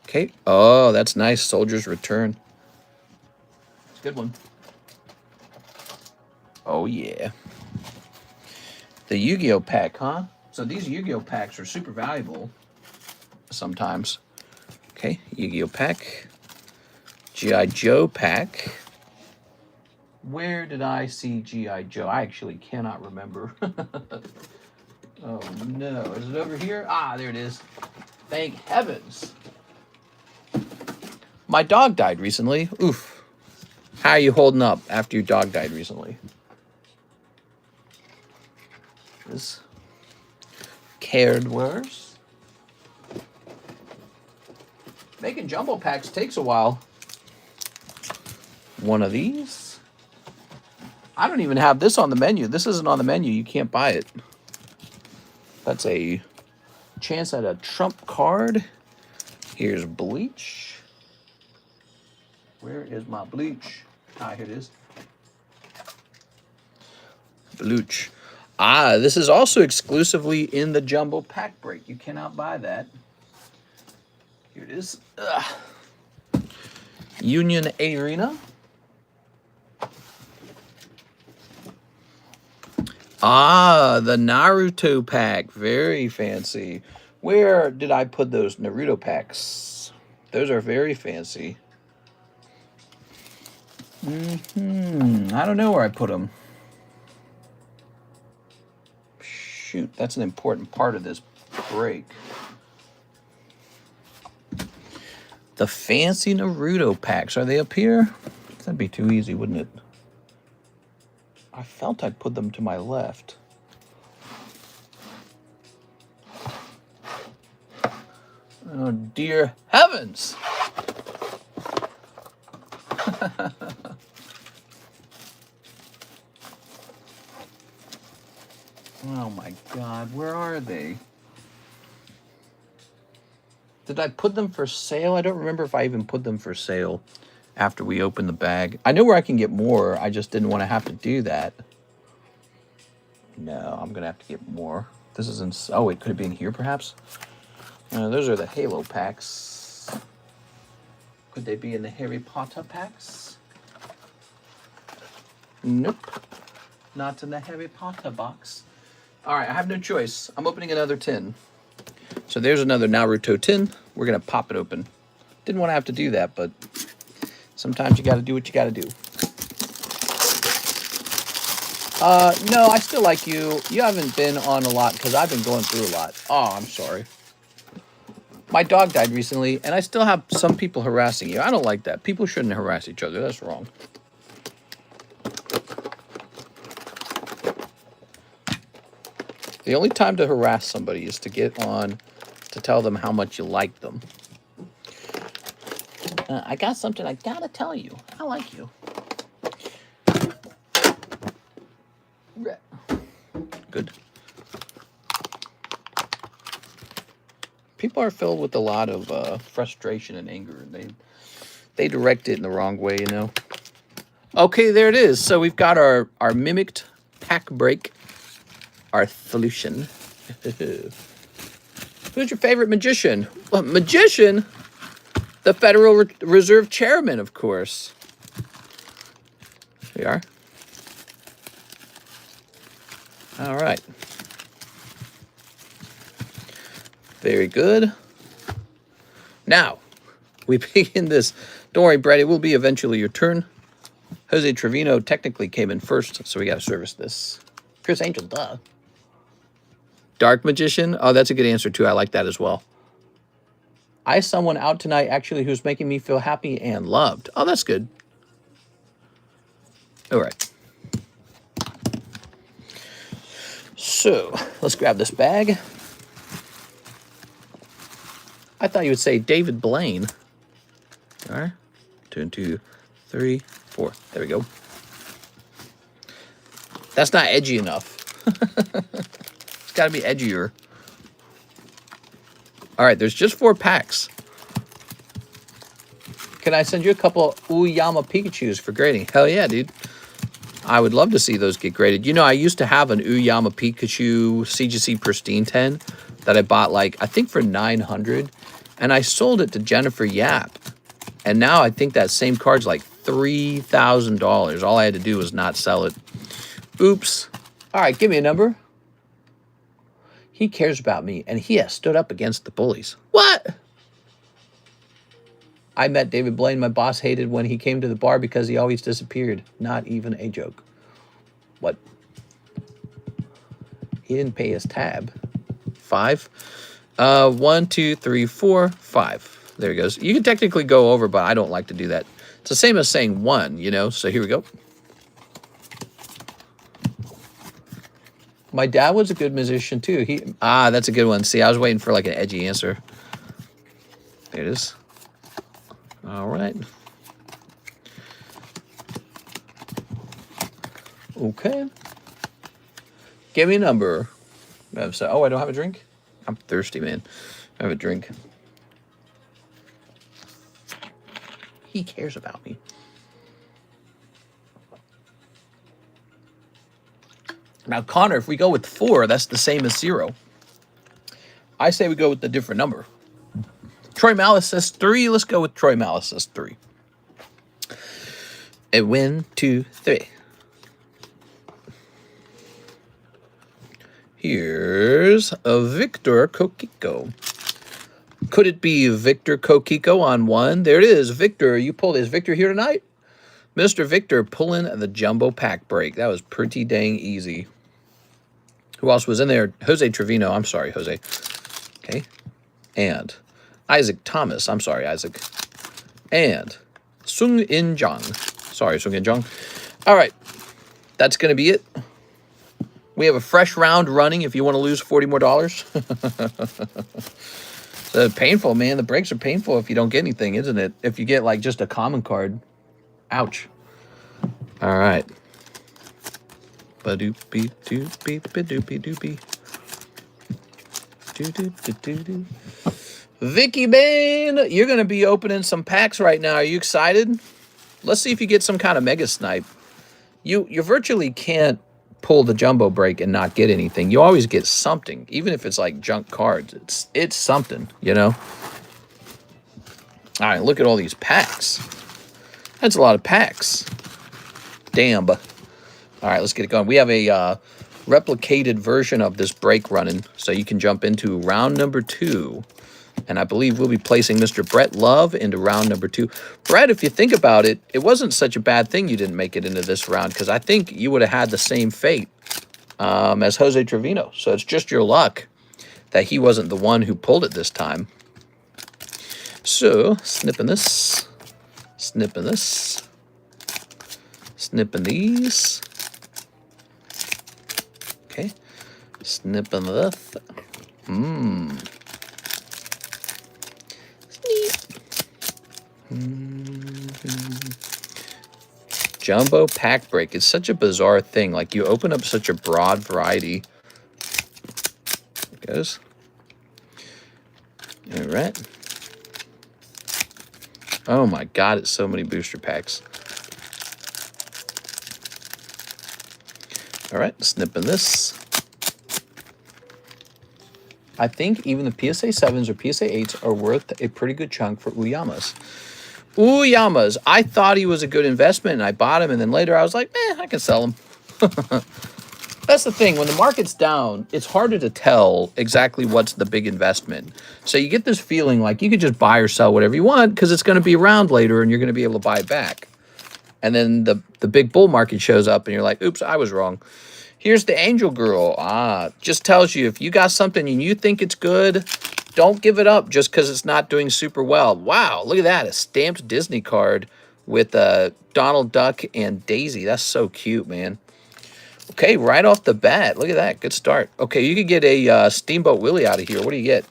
Okay. Oh, that's nice. Soldier's Return. It's a good one. Oh, yeah. The Yu-Gi-Oh pack, huh? So these Yu-Gi-Oh packs are super valuable sometimes. Okay. Yu-Gi-Oh pack. GI Joe pack. Where did I see GI Joe? I actually cannot remember. Oh no, is it over here? Ah, there it is. Thank heavens. My dog died recently. Oof. How are you holding up after your dog died recently? This cared worse. Making jumbo packs takes a while. One of these. I don't even have this on the menu. This isn't on the menu. You can't buy it. That's a chance at a trump card. Here's bleach. Where is my bleach? Ah, here it is. Bleach. Ah, this is also exclusively in the jumbo pack break. You cannot buy that. Here it is. Ugh. Union Arena. Ah, the Naruto pack. Very fancy. Where did I put those Naruto packs? Those are very fancy. I don't know where I put them. Shoot, that's an important part of this break. The fancy Naruto packs. Are they up here? That'd be too easy, wouldn't it? I felt I'd put them to my left. Oh, dear heavens! Oh my God, where are they? Did I put them for sale? I don't remember if I even put them for sale after we opened the bag. I know where I can get more. I just didn't want to have to do that. No, I'm going to have to get more. This isn't... Oh, wait, could it be in here perhaps? Those are the Halo packs. Could they be in the Harry Potter packs? Nope. Not in the Harry Potter box. All right, I have no choice. I'm opening another tin. So there's another Naruto tin. We're going to pop it open. Didn't want to have to do that, but sometimes you got to do what you got to do. No, I still like you. You haven't been on a lot because I've been going through a lot. Oh, I'm sorry. My dog died recently, and I still have some people harassing you. I don't like that. People shouldn't harass each other. That's wrong. The only time to harass somebody is to get on to tell them how much you like them. I got something I gotta tell you. I like you. Good. People are filled with a lot of frustration and anger, and they direct it in the wrong way, you know. Okay, there it is. So we've got our mimicked pack break, our solution. Who's your favorite magician? Well, magician? The Federal Reserve Chairman, of course. Here we are. All right. Very good. Now, we begin this. Don't worry, Brett, it will be eventually your turn. Jose Trevino technically came in first, so we got to service this. Chris Angel, duh. Dark Magician? Oh, that's a good answer, too. I like that as well. I someone out tonight, actually, who's making me feel happy and loved. Oh, that's good. All right. So, let's grab this bag. I thought you would say David Blaine. All right. 2, 3, 4. There we go. That's not edgy enough. It's got to be edgier. All right, there's just 4 packs. Can I send you a couple of Uyama Pikachus for grading? Hell yeah, dude. I would love to see those get graded. You know, I used to have an Uyama Pikachu CGC Pristine 10 that I bought, like, I think for $900. And I sold it to Jennifer Yap. And now I think that same card's like $3,000. All I had to do was not sell it. Oops. All right, give me a number. He cares about me, and he has stood up against the bullies. What? I met David Blaine. My boss hated when he came to the bar because he always disappeared. Not even a joke. What? He didn't pay his tab. 5. 1, 2, 3, 4, 5. There he goes. You can technically go over, but I don't like to do that. It's the same as saying 1, you know? So here we go. My dad was a good musician too. That's a good one. See, I was waiting for like an edgy answer. There it is. All right. Okay. Give me a number. Oh, I don't have a drink? I'm thirsty, man. I have a drink. He cares about me. Now, Connor, if we go with 4, that's the same as 0. I say we go with a different number. Troy Malice says 3. Let's go with Troy Malice says 3. And 1, 2, 3. Here's a Victor Kokiko. Could it be Victor Kokiko on 1? There it is. Victor, you pulled. Is Victor here tonight? Mr. Victor pulling the jumbo pack break. That was pretty dang easy. Who else was in there? Jose Trevino. I'm sorry, Jose. Okay. And Isaac Thomas. I'm sorry, Isaac. And Sung In Jong. Sorry, Sung In Jong. All right. That's going to be it. We have a fresh round running if you want to lose $40 more. So painful, man. The breaks are painful if you don't get anything, isn't it? If you get like just a common card. Ouch. All right. Ba-doopy doopy ba-doopy doopy. Do-do-do-do-do. Vicky Bain, you're going to be opening some packs right now. Are you excited? Let's see if you get some kind of mega snipe. You virtually can't pull the jumbo break and not get anything. You always get something, even if it's like junk cards. It's something, you know? All right, look at all these packs. That's a lot of packs. Damn. All right, let's get it going. We have a replicated version of this break running, so you can jump into round number 2. And I believe we'll be placing Mr. Brett Love into round number 2. Brett, if you think about it, it wasn't such a bad thing you didn't make it into this round, because I think you would have had the same fate as Jose Trevino. So it's just your luck that he wasn't the one who pulled it this time. So, snipping this, snipping this, snipping these. Okay, snipping this. Jumbo pack break is such a bizarre thing. Like, you open up such a broad variety. There it goes. All right. Oh my God, it's so many booster packs. All right, snipping this. I think even the PSA 7s or PSA 8s are worth a pretty good chunk for Uyamas. Uyamas. I thought he was a good investment, and I bought him, and then later I was like, I can sell him. That's the thing. When the market's down, it's harder to tell exactly what's the big investment. So you get this feeling like you could just buy or sell whatever you want because it's going to be around later, and you're going to be able to buy it back. And then the big bull market shows up, and you're like, oops, I was wrong. Here's the Angel Girl. Just tells you if you got something and you think it's good, don't give it up just because it's not doing super well. Wow, look at that. A stamped Disney card with Donald Duck and Daisy. That's so cute, man. Okay, right off the bat. Look at that. Good start. Okay, you could get a Steamboat Willie out of here. What do you get?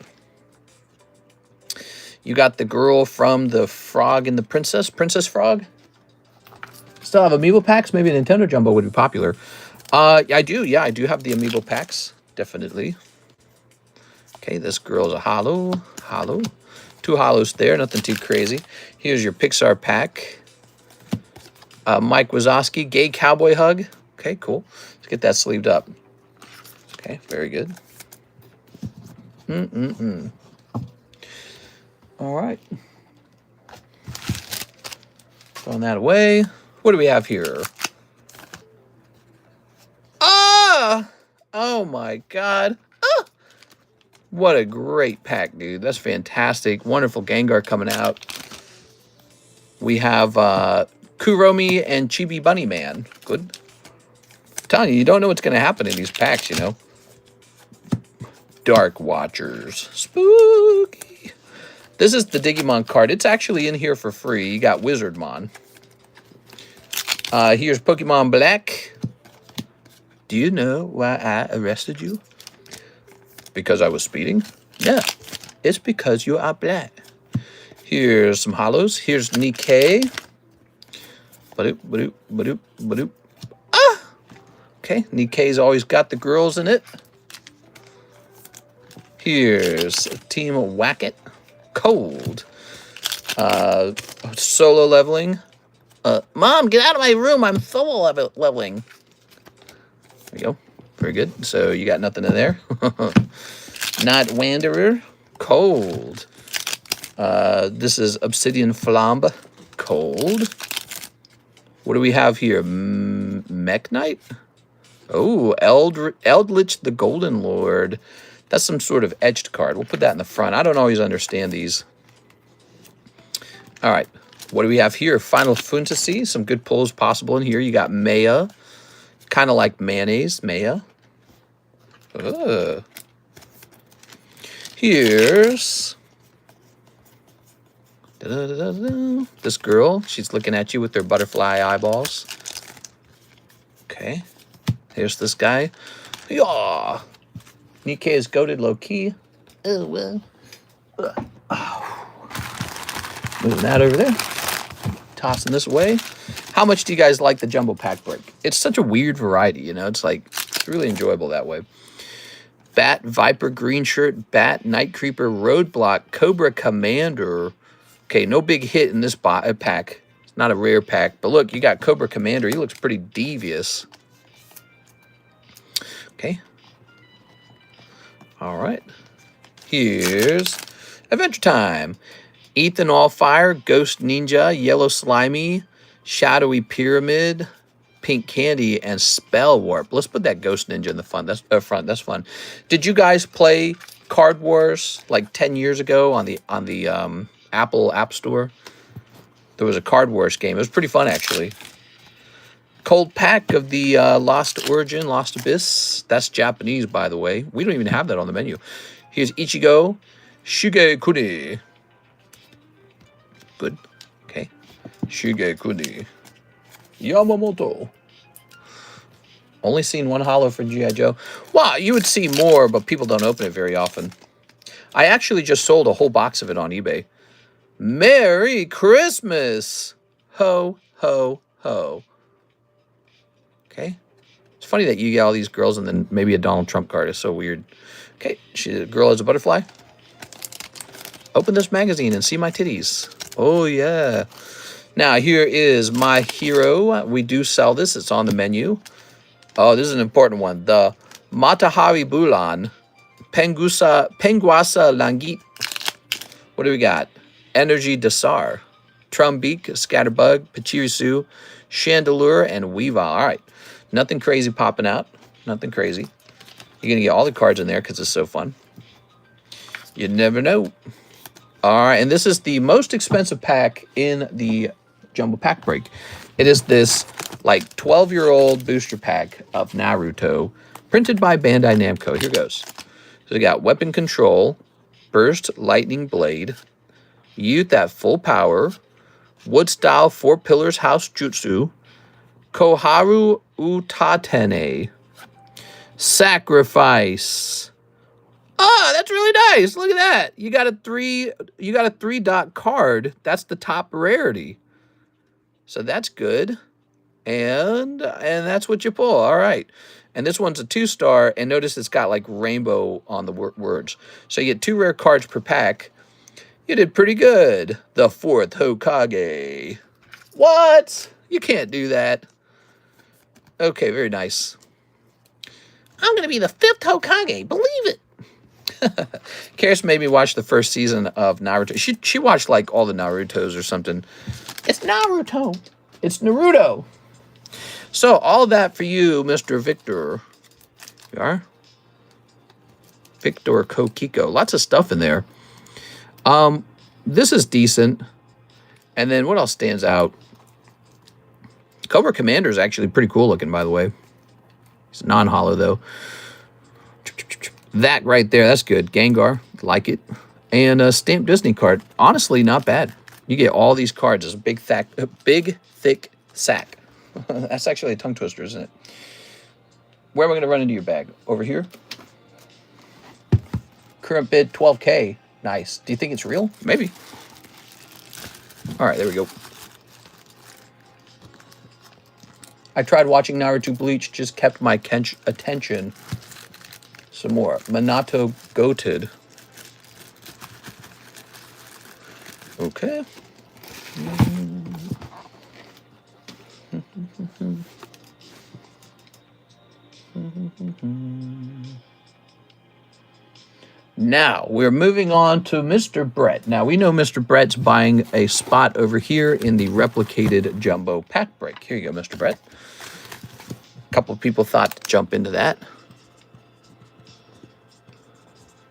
You got the girl from the Frog and the Princess. Princess Frog? Still have amiibo packs? Maybe a Nintendo Jumbo would be popular. I do. Yeah, I do have the amiibo packs. Definitely. Okay, this girl's a holo. Holo. 2 holos there. Nothing too crazy. Here's your Pixar pack. Mike Wazowski. Gay Cowboy Hug. Okay, cool. Let's get that sleeved up. Okay, very good. All right. Throwing that away. What do we have here? Oh my God. What a great pack, dude. That's fantastic. Wonderful Gengar coming out. We have Kuromi and Chibi Bunny Man. Good. I'm telling you, you don't know what's going to happen in these packs, you know. Dark Watchers. Spooky. This is the Digimon card. It's actually in here for free. You got Wizardmon. Here's Pokemon Black. Do you know why I arrested you? Because I was speeding? Yeah, it's because you are black. Here's some hollows. Here's Nikke. Badoop, badoop, badoop, badoop. Ah! Okay, Nikke's always got the girls in it. Here's Team Whack-It. Cold. Solo leveling. Mom, get out of my room. I'm solo leveling. There you go. Very good. So you got nothing in there. Not Wanderer. Cold. This is Obsidian Flambe. Cold. What do we have here? Mech Knight? Oh, Eldritch the Golden Lord. That's some sort of etched card. We'll put that in the front. I don't always understand these. All right. What do we have here? Final Fantasy. Some good pulls possible in here. You got Maya. Kind of like mayonnaise. Maya. Here's this girl. She's looking at you with her butterfly eyeballs. Okay. Here's this guy. Yeah. Nikke is goated low-key. Oh, well. Moving that over there. Tossing this away. How much do you guys like the Jumbo Pack break? It's such a weird variety, you know? It's like, it's really enjoyable that way. Bat, Viper, Green Shirt, Bat, Night Creeper, Roadblock, Cobra Commander. Okay, no big hit in this pack. It's not a rare pack. But look, you got Cobra Commander. He looks pretty devious. Okay. All right. Here's Adventure Time. Ethan Allfire, Ghost Ninja, Yellow Slimy, Shadowy Pyramid, Pink Candy, and Spell Warp. Let's put that Ghost Ninja in the front. That's fun. Did you guys play Card Wars like 10 years ago on the Apple App Store? There was a Card Wars game. It was pretty fun, actually. Cold pack of the Lost Origin, Lost Abyss. That's Japanese, by the way. We don't even have that on the menu. Here's Ichigo Shigekuni. Good. Okay. Shigekuni. Yamamoto. Only seen one holo for GI Joe. Well, you would see more, but people don't open it very often. I actually just sold a whole box of it on eBay. Merry Christmas! Ho, ho, ho. Okay. It's funny that you get all these girls and then maybe a Donald Trump card. Is so weird. Okay. She's a girl as a butterfly. Open this magazine and see my titties. Oh, yeah. Now, here is my hero. We do sell this. It's on the menu. Oh, this is an important one. The Matahari Bulan. Penguasa Langit. What do we got? Energy Dasar. Trumbeak, Scatterbug, Pachirisu, Chandelure, and Weavile. All right. Nothing crazy popping out. Nothing crazy. You're going to get all the cards in there because it's so fun. You never know. All right. And this is the most expensive pack in the Jumbo Pack break. It is this like 12-year-old booster pack of Naruto printed by Bandai Namco. Here goes. So we got Weapon Control, Burst Lightning Blade, Youth at Full Power, Wood Style 4 Pillars House Jutsu, Koharu Utatene, Sacrifice. Oh, that's really nice. Look at that. You got a 3-dot card. That's the top rarity. So that's good. And that's what you pull. All right. And this one's a 2-star, and notice it's got like rainbow on the words. So you get 2 rare cards per pack. You did pretty good. The 4th Hokage. What? You can't do that. Okay, very nice. I'm going to be the 5th Hokage. Believe it. Karis made me watch the first season of Naruto. She watched like all the Narutos or something. It's Naruto. It's Naruto. So all that for you, Mr. Victor. You are? Victor Kokiko. Lots of stuff in there. This is decent. And then what else stands out? Cobra Commander is actually pretty cool looking, by the way. It's non-holo, though. That right there, that's good. Gengar, like it. And a Stamped Disney card. Honestly, not bad. You get all these cards as a big, thick sack. That's actually a tongue twister, isn't it? Where am I going to run into your bag? Over here? Current bid, 12K. Nice. Do you think it's real? Maybe. All right, there we go. I tried watching Naruto Bleach, just kept my attention. Some more. Minato Goated. Okay. Now, we're moving on to Mr. Brett. Now, we know Mr. Brett's buying a spot over here in the replicated jumbo pack break. Here you go, Mr. Brett. A couple of people thought to jump into that.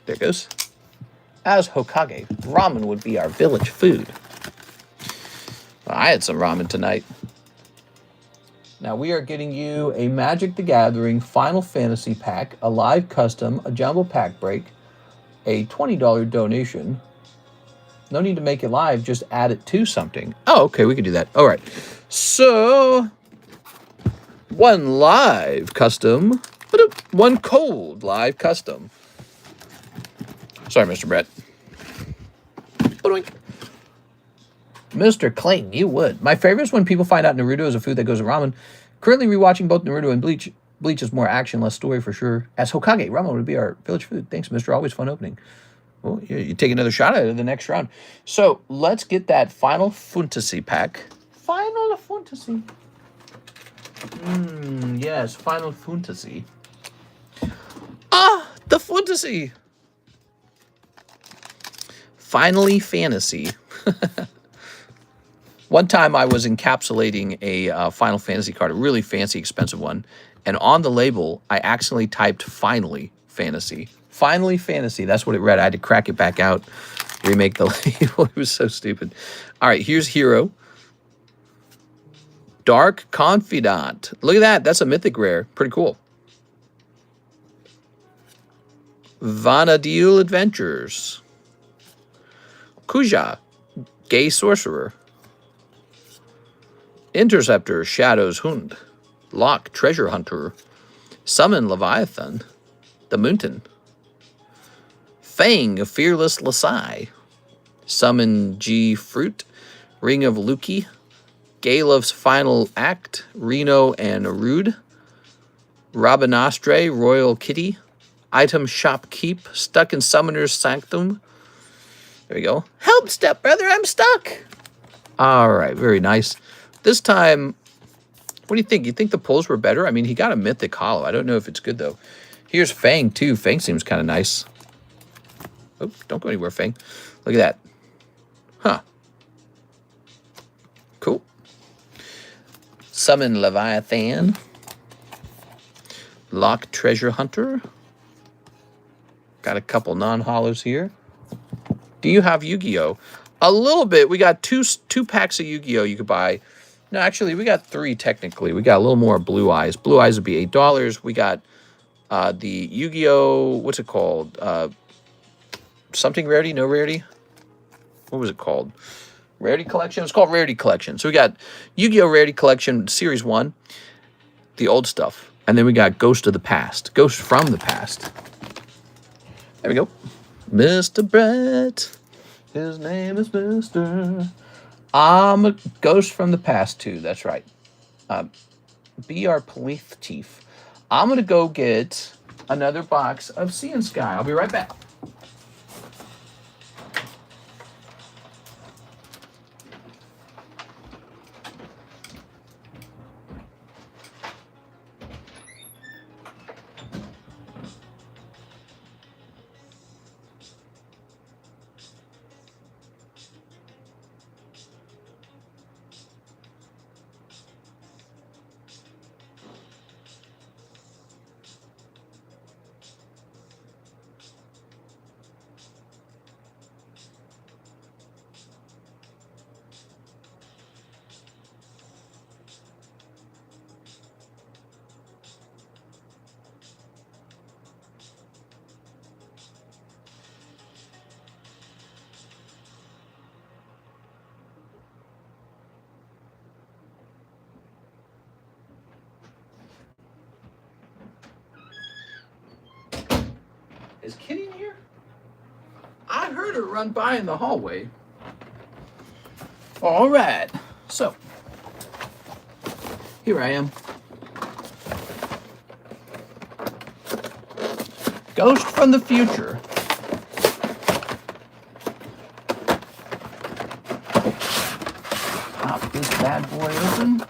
There it goes. As Hokage, ramen would be our village food. Well, I had some ramen tonight. Now, we are getting you a Magic the Gathering Final Fantasy pack, a live custom, a jumbo pack break, a $20 donation. No need to make it live, just add it to something. Oh, okay, we can do that. All right. So, one live custom, one cold live custom. Sorry, Mr. Brett. Mr. Clayton, you would. My favorite is when people find out Naruto is a food that goes with ramen. Currently rewatching both Naruto and Bleach. Bleach is more action, less story for sure. As Hokage, ramen would be our village food. Thanks, Mr. Always fun opening. Well, you take another shot at it in the next round. So let's get that Final Fantasy pack. Final Fantasy. Yes, Final Fantasy. Ah, the Fantasy. Finally Fantasy. One time I was encapsulating a Final Fantasy card, a really fancy, expensive one, and on the label, I accidentally typed Finally Fantasy. Finally Fantasy, that's what it read. I had to crack it back out, remake the label. It was so stupid. All right, here's Hero. Dark Confidant. Look at that, that's a mythic rare. Pretty cool. Vanadil Adventures. Kuja, Gay Sorcerer. Interceptor, Shadow's Hund. Locke, Treasure Hunter. Summon, Leviathan. The Mountain. Fang, Fearless Lasai. Summon, G Fruit. Ring of Luki. Galove's Final Act. Reno and Rude. Robinastre, Royal Kitty. Item Shop Keep. Stuck in Summoner's Sanctum. There we go. Help, stepbrother, I'm stuck. All right, very nice. This time, what do you think? You think the pulls were better? I mean, he got a Mythic Hollow. I don't know if it's good, though. Here's Fang, too. Fang seems kind of nice. Oh, don't go anywhere, Fang. Look at that. Huh. Cool. Summon Leviathan. Lock Treasure Hunter. Got a couple non-hollows here. Do you have Yu-Gi-Oh? A little bit. We got two packs of Yu-Gi-Oh you could buy. No, actually, we got 3 technically. We got a little more Blue Eyes. Blue Eyes would be $8. We got the Yu-Gi-Oh, what's it called? Something Rarity? No Rarity? What was it called? Rarity Collection? It's called Rarity Collection. So we got Yu-Gi-Oh! Rarity Collection Series 1, the old stuff. And then we got Ghost of the Past. Ghost from the Past. There we go. Mr. Brett. His name is Mr. I'm a Ghost from the Past, too. That's right. Be our police chief. I'm going to go get another box of Sea and Sky. I'll be right back. Is Kitty in here? I heard her run by in the hallway. All right. So, here I am. Ghost from the future. Pop this bad boy open.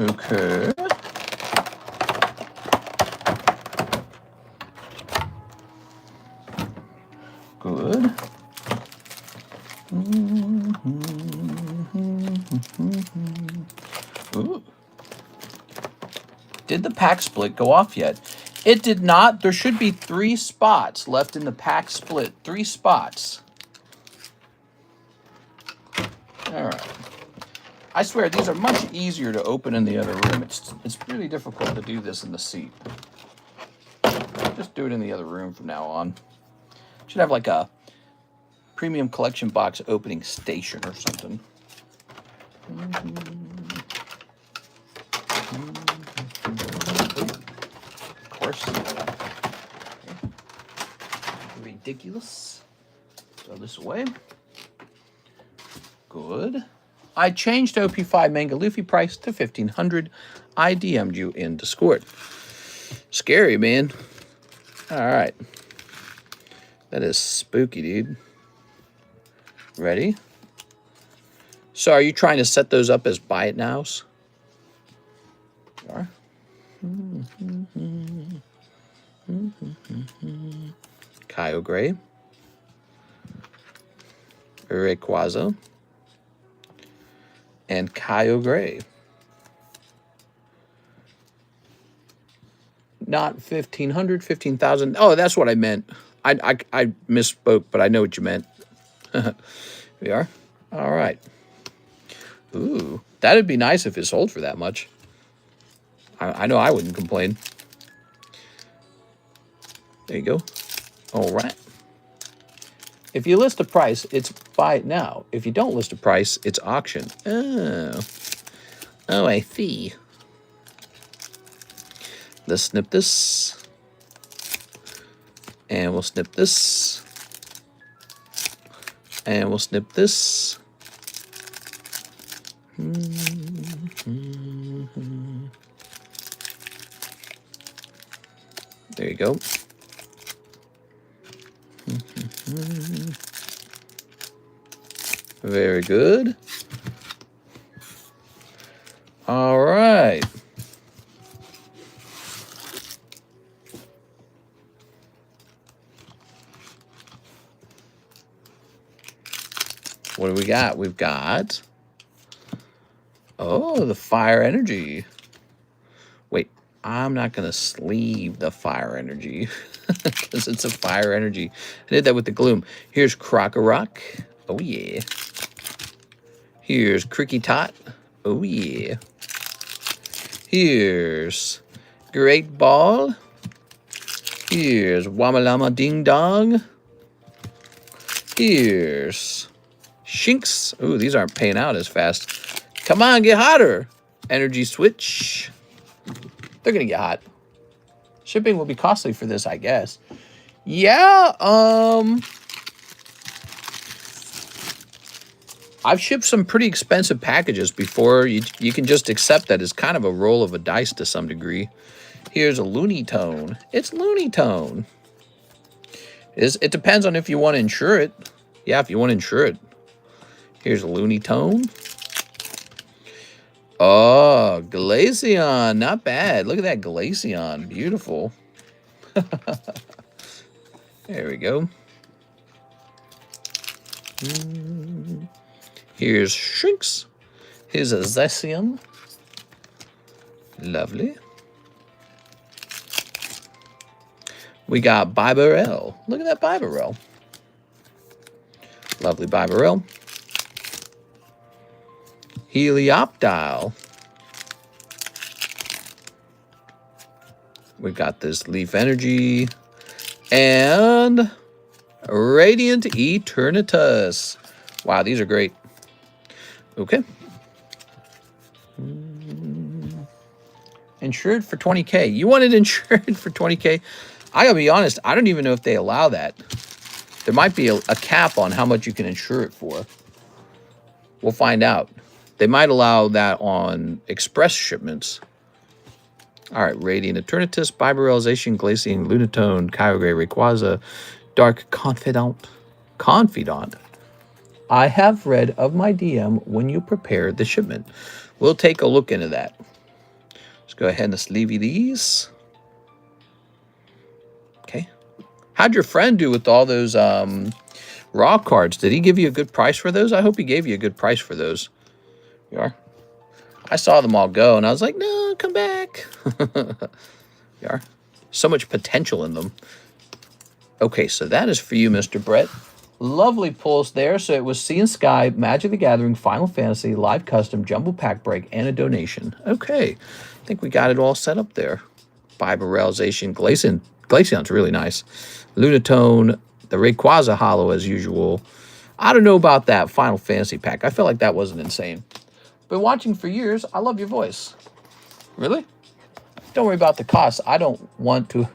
Okay. Good. Ooh. Did the pack split go off yet? It did not. There should be 3 spots left in the pack split. 3 spots. All right. I swear, these are much easier to open in the other room. It's really difficult to do this in the seat. Just do it in the other room from now on. Should have like a premium collection box opening station or something. Of course. Ridiculous. Throw this away. Good. I changed OP5 Manga Luffy price to 1,500. I DM'd you in Discord. Scary, man. All right. That is spooky, dude. Ready? So are you trying to set those up as buy it nows? You are. Kaio Gray. Rayquaza. And Kaio Gray. Not 1,500, 15,000. Oh, that's what I meant. I misspoke, but I know what you meant. We are. All right. Ooh, that'd be nice if it sold for that much. I know I wouldn't complain. There you go. All right. If you list a price, it's buy it now. If you don't list a price, it's auction. Oh. Oh, I see. Let's snip this. And we'll snip this. And we'll snip this. There you go. Very good. All right. What do we got? We've got, oh, the fire energy. Wait, I'm not going to sleeve the fire energy because it's a fire energy. I did that with the gloom. Here's Crocorock. Oh, yeah. Here's Cricky Tot. Oh, yeah. Here's Great Ball. Here's Wamalama Ding Dong. Here's Shinx. Ooh, these aren't paying out as fast. Come on, get hotter. Energy switch. They're going to get hot. Shipping will be costly for this, I guess. Yeah, I've shipped some pretty expensive packages before. You can just accept that as kind of a roll of a dice to some degree. Here's a Looney Tone. It's Looney Tone. It depends on if you want to insure it. Yeah, if you want to insure it. Here's a Looney Tone. Oh, Glaceon. Not bad. Look at that Glaceon. Beautiful. There we go. Here's Shinx. Here's a Zacian. Lovely. We got Bibarel. Look at that Bibarel. Lovely Bibarel. Helioptile. We've got this Leaf Energy. And Radiant Eternatus. Wow, these are great. Okay. Insured for 20K. You wanted insured for 20K? I gotta be honest, I don't even know if they allow that. There might be a cap on how much you can insure it for. We'll find out. They might allow that on express shipments. All right, Radiant Eternatus, Biberalization, Glacian, Lunatone, Kyogre, Rayquaza, Dark Confidant. Confidant. I have read of my DM when you prepare the shipment. We'll take a look into that. Let's go ahead and sleeve these. Okay. How'd your friend do with all those raw cards? Did he give you a good price for those? I hope he gave you a good price for those. You are. I saw them all go, and I was like, no, come back. You are. So much potential in them. Okay, so that is for you, Mr. Brett. Lovely pulls there. So it was Sea and Sky, Magic the Gathering, Final Fantasy, Live Custom, Jumbo Pack Break, and a donation. Okay. I think we got it all set up there. Biberalization, Glacian. Glaceon's really nice. Lunatone, the Rayquaza Hollow as usual. I don't know about that Final Fantasy pack. I felt like that wasn't insane. Been watching for years. I love your voice. Really? Don't worry about the cost. I don't want to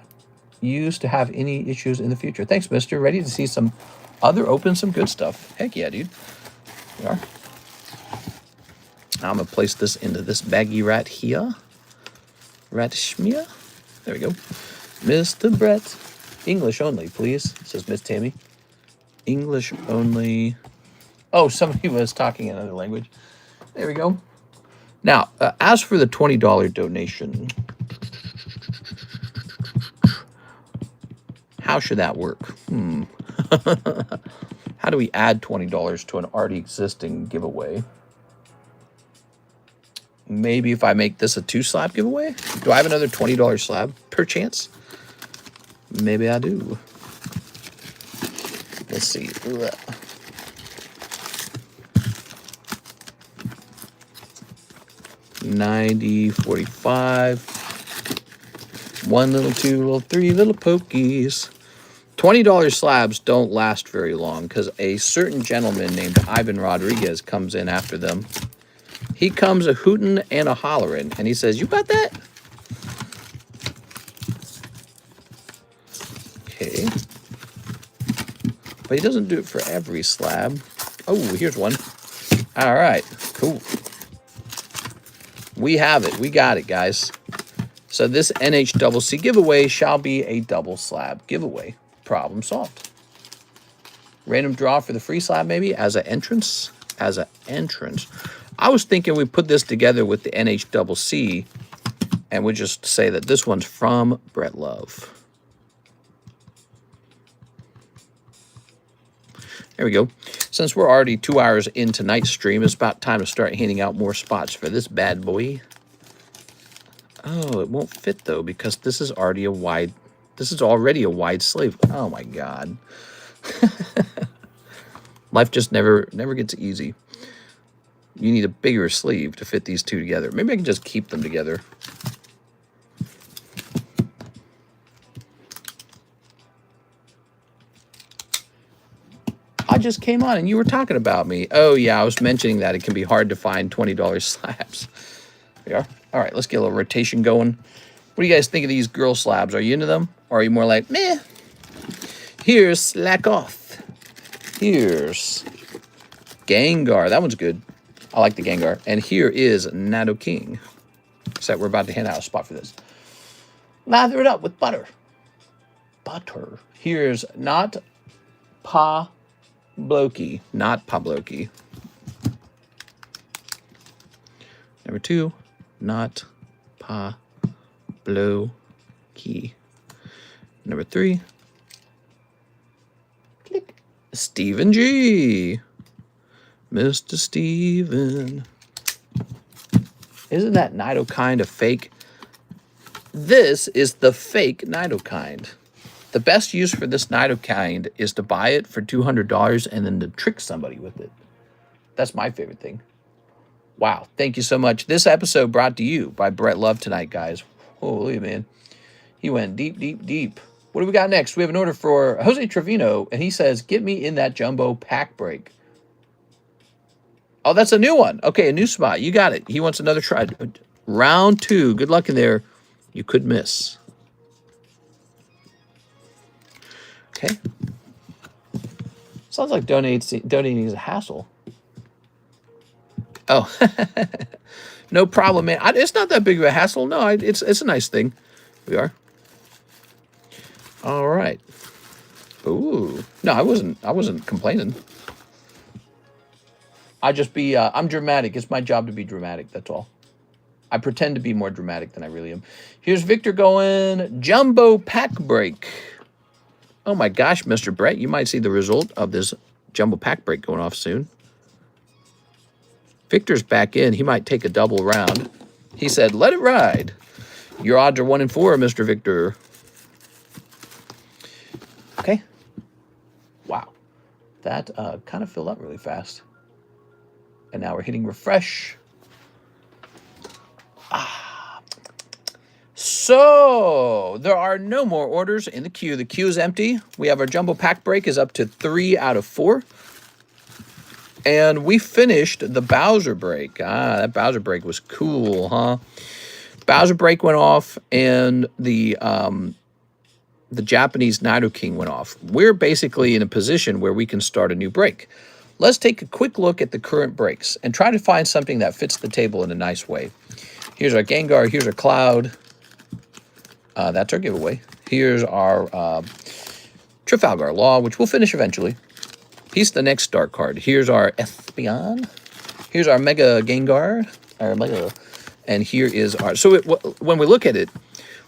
use to have any issues in the future. Thanks, mister. Ready to see some other open some good stuff. Heck yeah, dude. We are. I'm going to place this into this baggy rat here. Rat schmear. There we go. Mr. Brett. English only, please, says Miss Tammy. English only. Oh, somebody was talking another language. There we go. Now, as for the $20 donation, how should that work? How do we add $20 to an already existing giveaway? Maybe if I make this a 2-slab giveaway? Do I have another $20 slab per chance? Maybe I do. Let's see. 90, 45. 1 little, 2 little, 3 little pokies. $20 slabs don't last very long because a certain gentleman named Ivan Rodriguez comes in after them. He comes a hootin' and a hollerin', and he says, "You got that?" Okay. But he doesn't do it for every slab. Oh, here's one. All right, cool. We have it. We got it, guys. So this NHCC giveaway shall be a double slab giveaway. Problem solved. Random draw for the free slab, maybe, as an entrance. As an entrance. I was thinking we put this together with the NHCC, and we just say that this one's from Brett Love. There we go. Since we're already 2 hours into tonight's stream, it's about time to start handing out more spots for this bad boy. Oh, it won't fit though because this is already a wide. This is already a wide sleeve. Oh my God. Life just never gets easy. You need a bigger sleeve to fit these two together. Maybe I can just keep them together. I just came on and you were talking about me. Oh yeah, I was mentioning that it can be hard to find $20 slabs. There we are. All right, let's get a little rotation going. What do you guys think of these girl slabs? Are you into them? Or are you more like, meh? Here's Slack Off. Here's Gengar. That one's good. I like the Gengar. And here is Nidoking. So we're about to hand out a spot for this. Lather it up with butter. Butter. Here's Not Pabloki. Not Pabloki. Number 2. Not Pabloki. Number 3. Click. Stephen G. Mr. Steven. Isn't that Nidokind a fake? This is the fake Nidokind. The best use for this Nidokind is to buy it for $200 and then to trick somebody with it. That's my favorite thing. Wow, thank you so much. This episode brought to you by Brett Love tonight, guys. Holy man. He went deep, deep, deep. What do we got next? We have an order for Jose Trevino, and he says, get me in that jumbo pack break. Oh, that's a new one. Okay, a new spot. You got it. He wants another try. Round 2. Good luck in there. You could miss. Okay. Sounds like donating is a hassle. Oh, no problem, man. It's not that big of a hassle. No, it's a nice thing. We are. All right. Ooh. No, I wasn't complaining. I'm dramatic. It's my job to be dramatic. That's all. I pretend to be more dramatic than I really am. Here's Victor going jumbo pack break. Oh my gosh, Mr. Brett, you might see the result of this jumbo pack break going off soon. Victor's back in. He might take a double round. He said, let it ride. Your odds are 1 in 4, Mr. Victor. Okay. Wow. That kind of filled up really fast. And now we're hitting refresh. So, there are no more orders in the queue. The queue is empty. We have our jumbo pack break is up to 3 out of 4. And we finished the Bowser break. That Bowser break was cool, huh? Bowser break went off, and the Japanese Naito King went off. We're basically in a position where we can start a new break. Let's take a quick look at the current breaks and try to find something that fits the table in a nice way. Here's our Gengar. Here's our Cloud. That's our giveaway. Here's our Trafalgar Law, which we'll finish eventually. He's the next start card. Here's our Espion. Here's our Mega Gengar. Our Mega. And here is our... So when we look at it,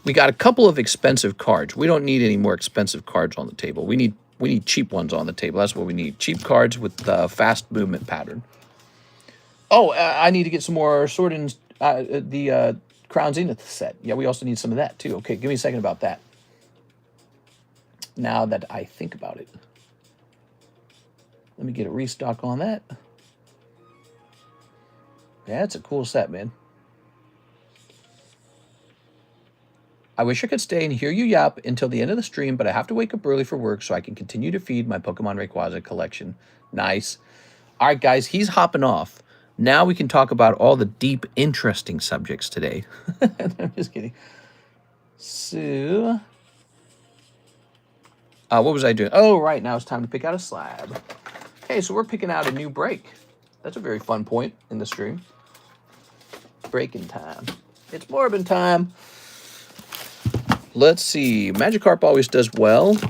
we got a couple of expensive cards. We don't need any more expensive cards on the table. We need cheap ones on the table. That's what we need. Cheap cards with fast movement pattern. Oh, I need to get some more Sword and the Crown Zenith set. Yeah, we also need some of that too. Okay, give me a second about that. Now that I think about it. Let me get a restock on that. Yeah, it's a cool set, man. I wish I could stay and hear you yap until the end of the stream, but I have to wake up early for work so I can continue to feed my Pokemon Rayquaza collection. Nice. All right, guys, he's hopping off. Now we can talk about all the deep, interesting subjects today. I'm just kidding. So, what was I doing? Oh, right, now it's time to pick out a slab. Okay, so we're picking out a new break. That's a very fun point in the stream. Breaking time. It's Morbin time. Let's see. Magikarp always does well. Do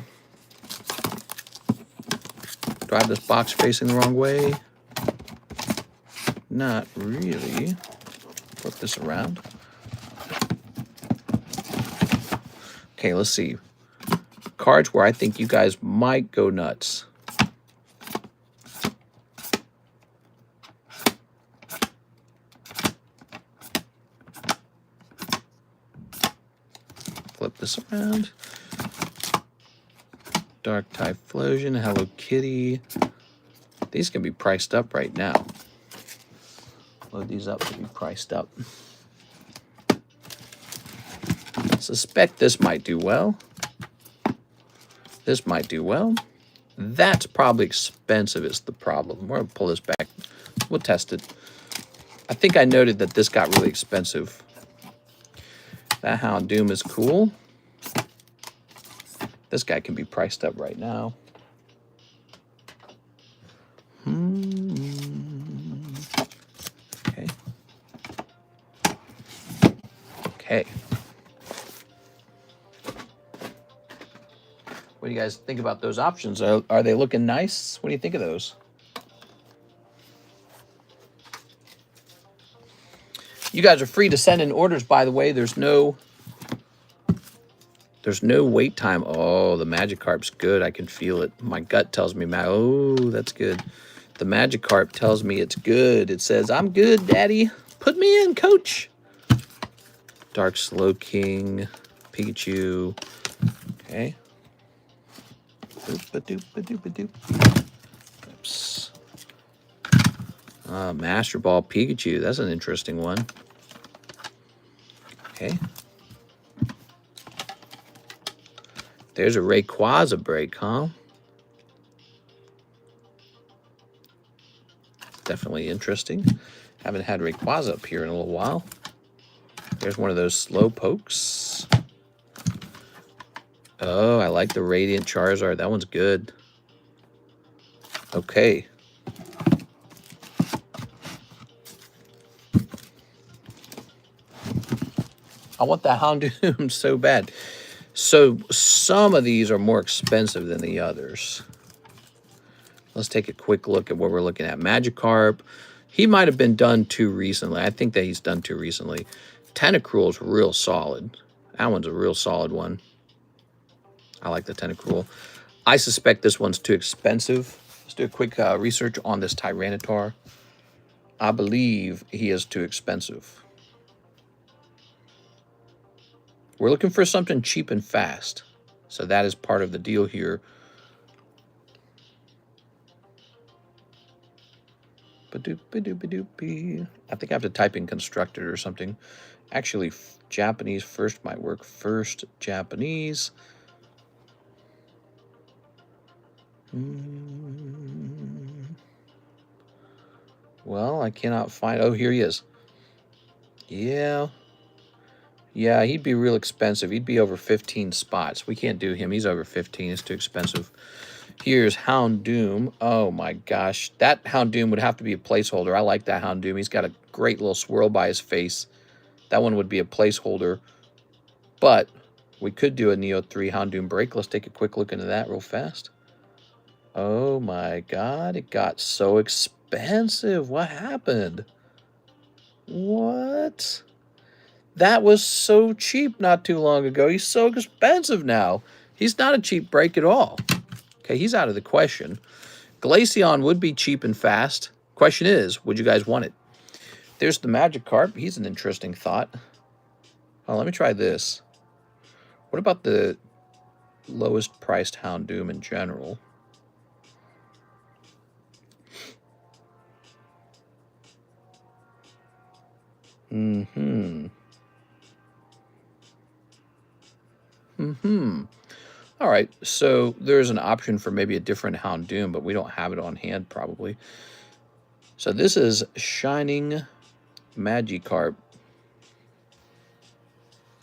I have this box facing the wrong way? Not really. Flip this around. Okay, let's see. Cards where I think you guys might go nuts. Flip this around. Dark Typhlosion, Hello Kitty. These can be priced up right now. Load these up to be priced up. Suspect this might do well. This might do well. That's probably expensive is the problem. We're going to pull this back. We'll test it. I think I noted that this got really expensive. That Houndoom is cool. This guy can be priced up right now. Okay. Okay. What do you guys think about those options? Are they looking nice? What do you think of those? You guys are free to send in orders, by the way. There's no wait time. Oh, the Magikarp's good. I can feel it. My gut tells me, oh, that's good. The Magikarp tells me it's good. It says, I'm good, Daddy. Put me in, Coach. Dark Slowking, Pikachu. Okay. Boop-a-doop-a-doop-a-doop. Oops. Master Ball Pikachu. That's an interesting one. Okay. There's a Rayquaza break, huh? Definitely interesting. Haven't had Rayquaza up here in a little while. There's one of those slow pokes. Oh, I like the Radiant Charizard. That one's good. Okay. I want the Houndoom so bad. So some of these are more expensive than the others. Let's take a quick look at what we're looking at. Magikarp. He might have been done too recently. I think that he's done too recently. Tentacruel is real solid. That one's a real solid one. I like the Tentacruel. I suspect this one's too expensive. Let's do a quick research on this Tyranitar. I believe he is too expensive. We're looking for something cheap and fast. So that is part of the deal here. I think I have to type in constructed or something. Actually, Japanese first might work. First Japanese. Well, I cannot find... Oh, here he is. Yeah. Yeah, he'd be real expensive. He'd be over 15 spots. We can't do him. He's over 15. It's too expensive. Here's Houndoom. Oh, my gosh. That Houndoom would have to be a placeholder. I like that Houndoom. He's got a great little swirl by his face. That one would be a placeholder. But we could do a Neo 3 Houndoom break. Let's take a quick look into that real fast. Oh, my God. It got so expensive. What happened? What? That was so cheap not too long ago. He's so expensive now. He's not a cheap break at all. Okay, he's out of the question. Glaceon would be cheap and fast. Question is, would you guys want it? There's the Magikarp. He's an interesting thought. Oh, let me try this. What about the lowest priced Houndoom in general? All right, so there's an option for maybe a different Houndoom, but we don't have it on hand probably. So this is Shining Magikarp.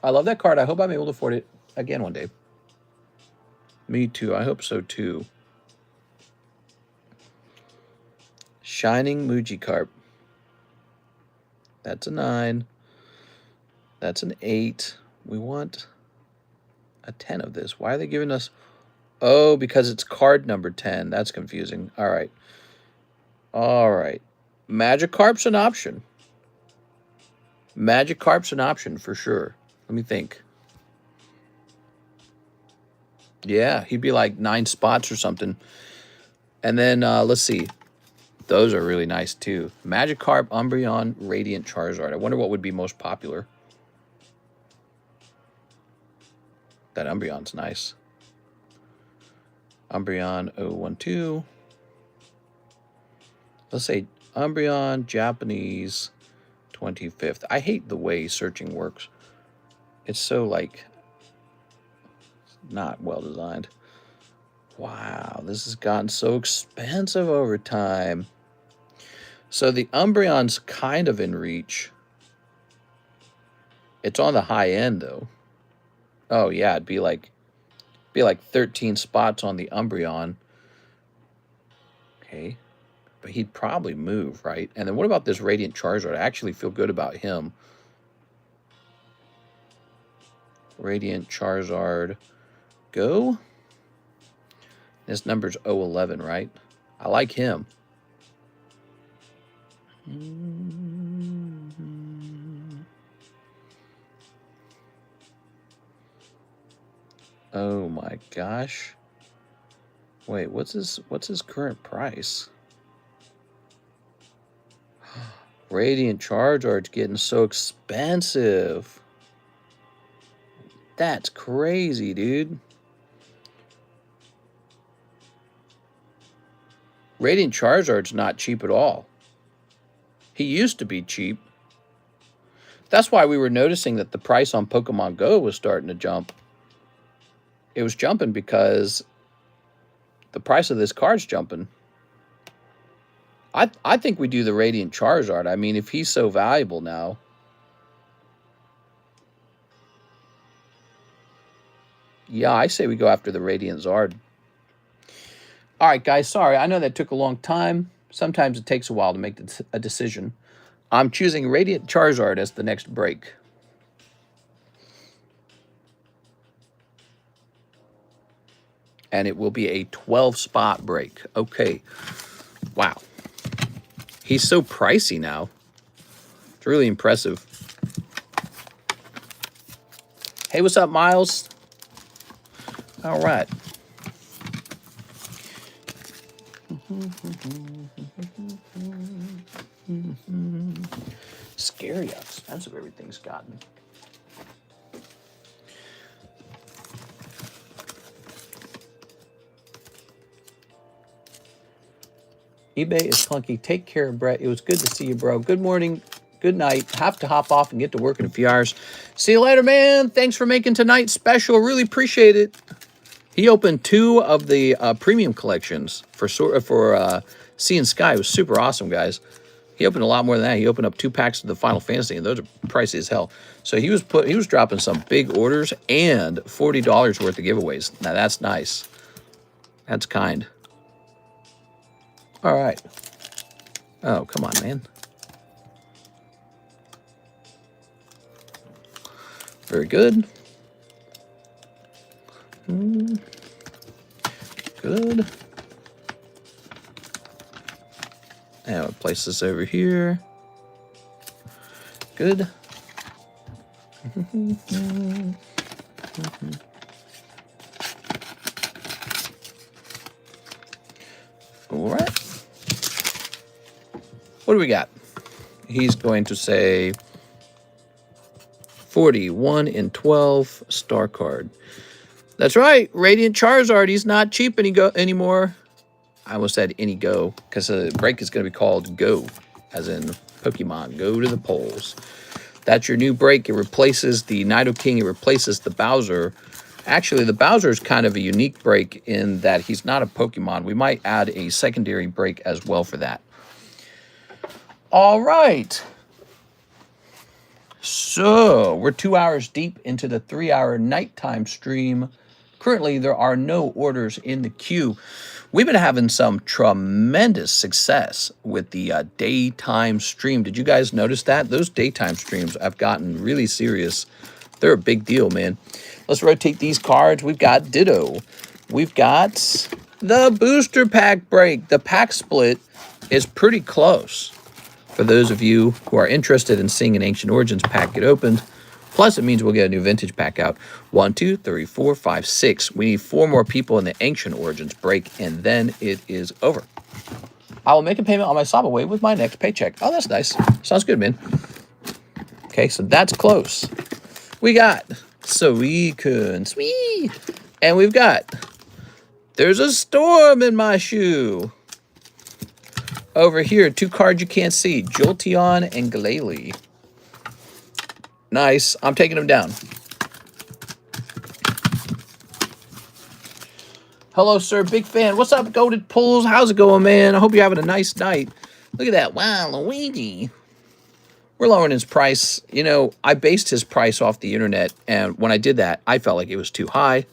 I love that card. I hope I'm able to afford it again one day. Me too. I hope so too. Shining Magikarp. That's a 9. That's an 8. We want a 10 of this. Why are they giving us... Oh, because it's card number 10. That's confusing. All right. All right. Magikarp's an option. Magikarp's an option for sure. Let me think. Yeah, he'd be like 9 spots or something. And then, let's see. Those are really nice, too. Magikarp, Umbreon, Radiant Charizard. I wonder what would be most popular. That Umbreon's nice. Umbreon 012. Let's say Umbreon, Japanese, 25th. I hate the way searching works. It's so, like, not well designed. Wow, this has gotten so expensive over time. So the Umbreon's kind of in reach. It's on the high end, though. Oh, yeah, it'd be like 13 spots on the Umbreon. Okay. But he'd probably move, right? And then what about this Radiant Charizard? I actually feel good about him. Radiant Charizard. Go. His number's 011, right? I like him. Oh my gosh. Wait, what's his current price? Radiant Charizard's getting so expensive. That's crazy, dude. Radiant Charizard's not cheap at all. He used to be cheap. That's why we were noticing that the price on Pokemon Go was starting to jump. It was jumping because the price of this card's jumping. I think we do the Radiant Charizard. I mean, if he's so valuable now. Yeah, I say we go after the Radiant Zard. All right, guys, sorry. I know that took a long time. Sometimes it takes a while to make a decision. I'm choosing Radiant Charizard as the next break. And it will be a 12-spot break. Okay. Wow. He's so pricey now. It's really impressive. Hey, what's up, Miles? All right. Scary how expensive everything's gotten. eBay is clunky. Take care, Brett. It was good to see you, bro. Good morning. Good night. Have to hop off and get to work in a few hours. See you later, man. Thanks for making tonight special. Really appreciate it. He opened 2 of the premium collections for Sea and Sky. It was super awesome, guys. He opened a lot more than that. He opened up 2 packs of the Final Fantasy, and those are pricey as hell. So he was dropping some big orders and $40 worth of giveaways. Now that's nice. That's kind. All right. Oh, come on, man. Very good. Good. And we'll place this over here. Good. All right. What do we got? He's going to say 41 and 12 star card. That's right. Radiant Charizard. He's not cheap anymore. I almost said any go because the break is going to be called Go, as in Pokemon Go to the polls. That's your new break. It replaces the Nidoking. It replaces the Bowser. Actually, the Bowser is kind of a unique break in that he's not a Pokemon. We might add a secondary break as well for that. All right. So we're 2 hours deep into the 3-hour nighttime stream. Currently, there are no orders in the queue. We've been having some tremendous success with the daytime stream. Did you guys notice that? Those daytime streams have gotten really serious. They're a big deal, man. Let's rotate these cards. We've got Ditto. We've got the booster pack break. The pack split is pretty close. For those of you who are interested in seeing an Ancient Origins pack get opened, plus it means we'll get a new vintage pack out. 1, 2, 3, 4, 5, 6. We need 4 more people in the Ancient Origins break, and then it is over. I will make a payment on my Sabaway with my next paycheck. Oh, that's nice. Sounds good, man. Okay, so that's close. We got Suicune, sweet. And we've got There's a Storm in My Shoe. Over here, 2 cards you can't see. Jolteon and Glalie. Nice. I'm taking them down. Hello, sir. Big fan. What's up, Goated Pulls? How's it going, man? I hope you're having a nice night. Look at that. Wow, Luigi. We're lowering his price. You know, I based his price off the internet, and when I did that, I felt like it was too high.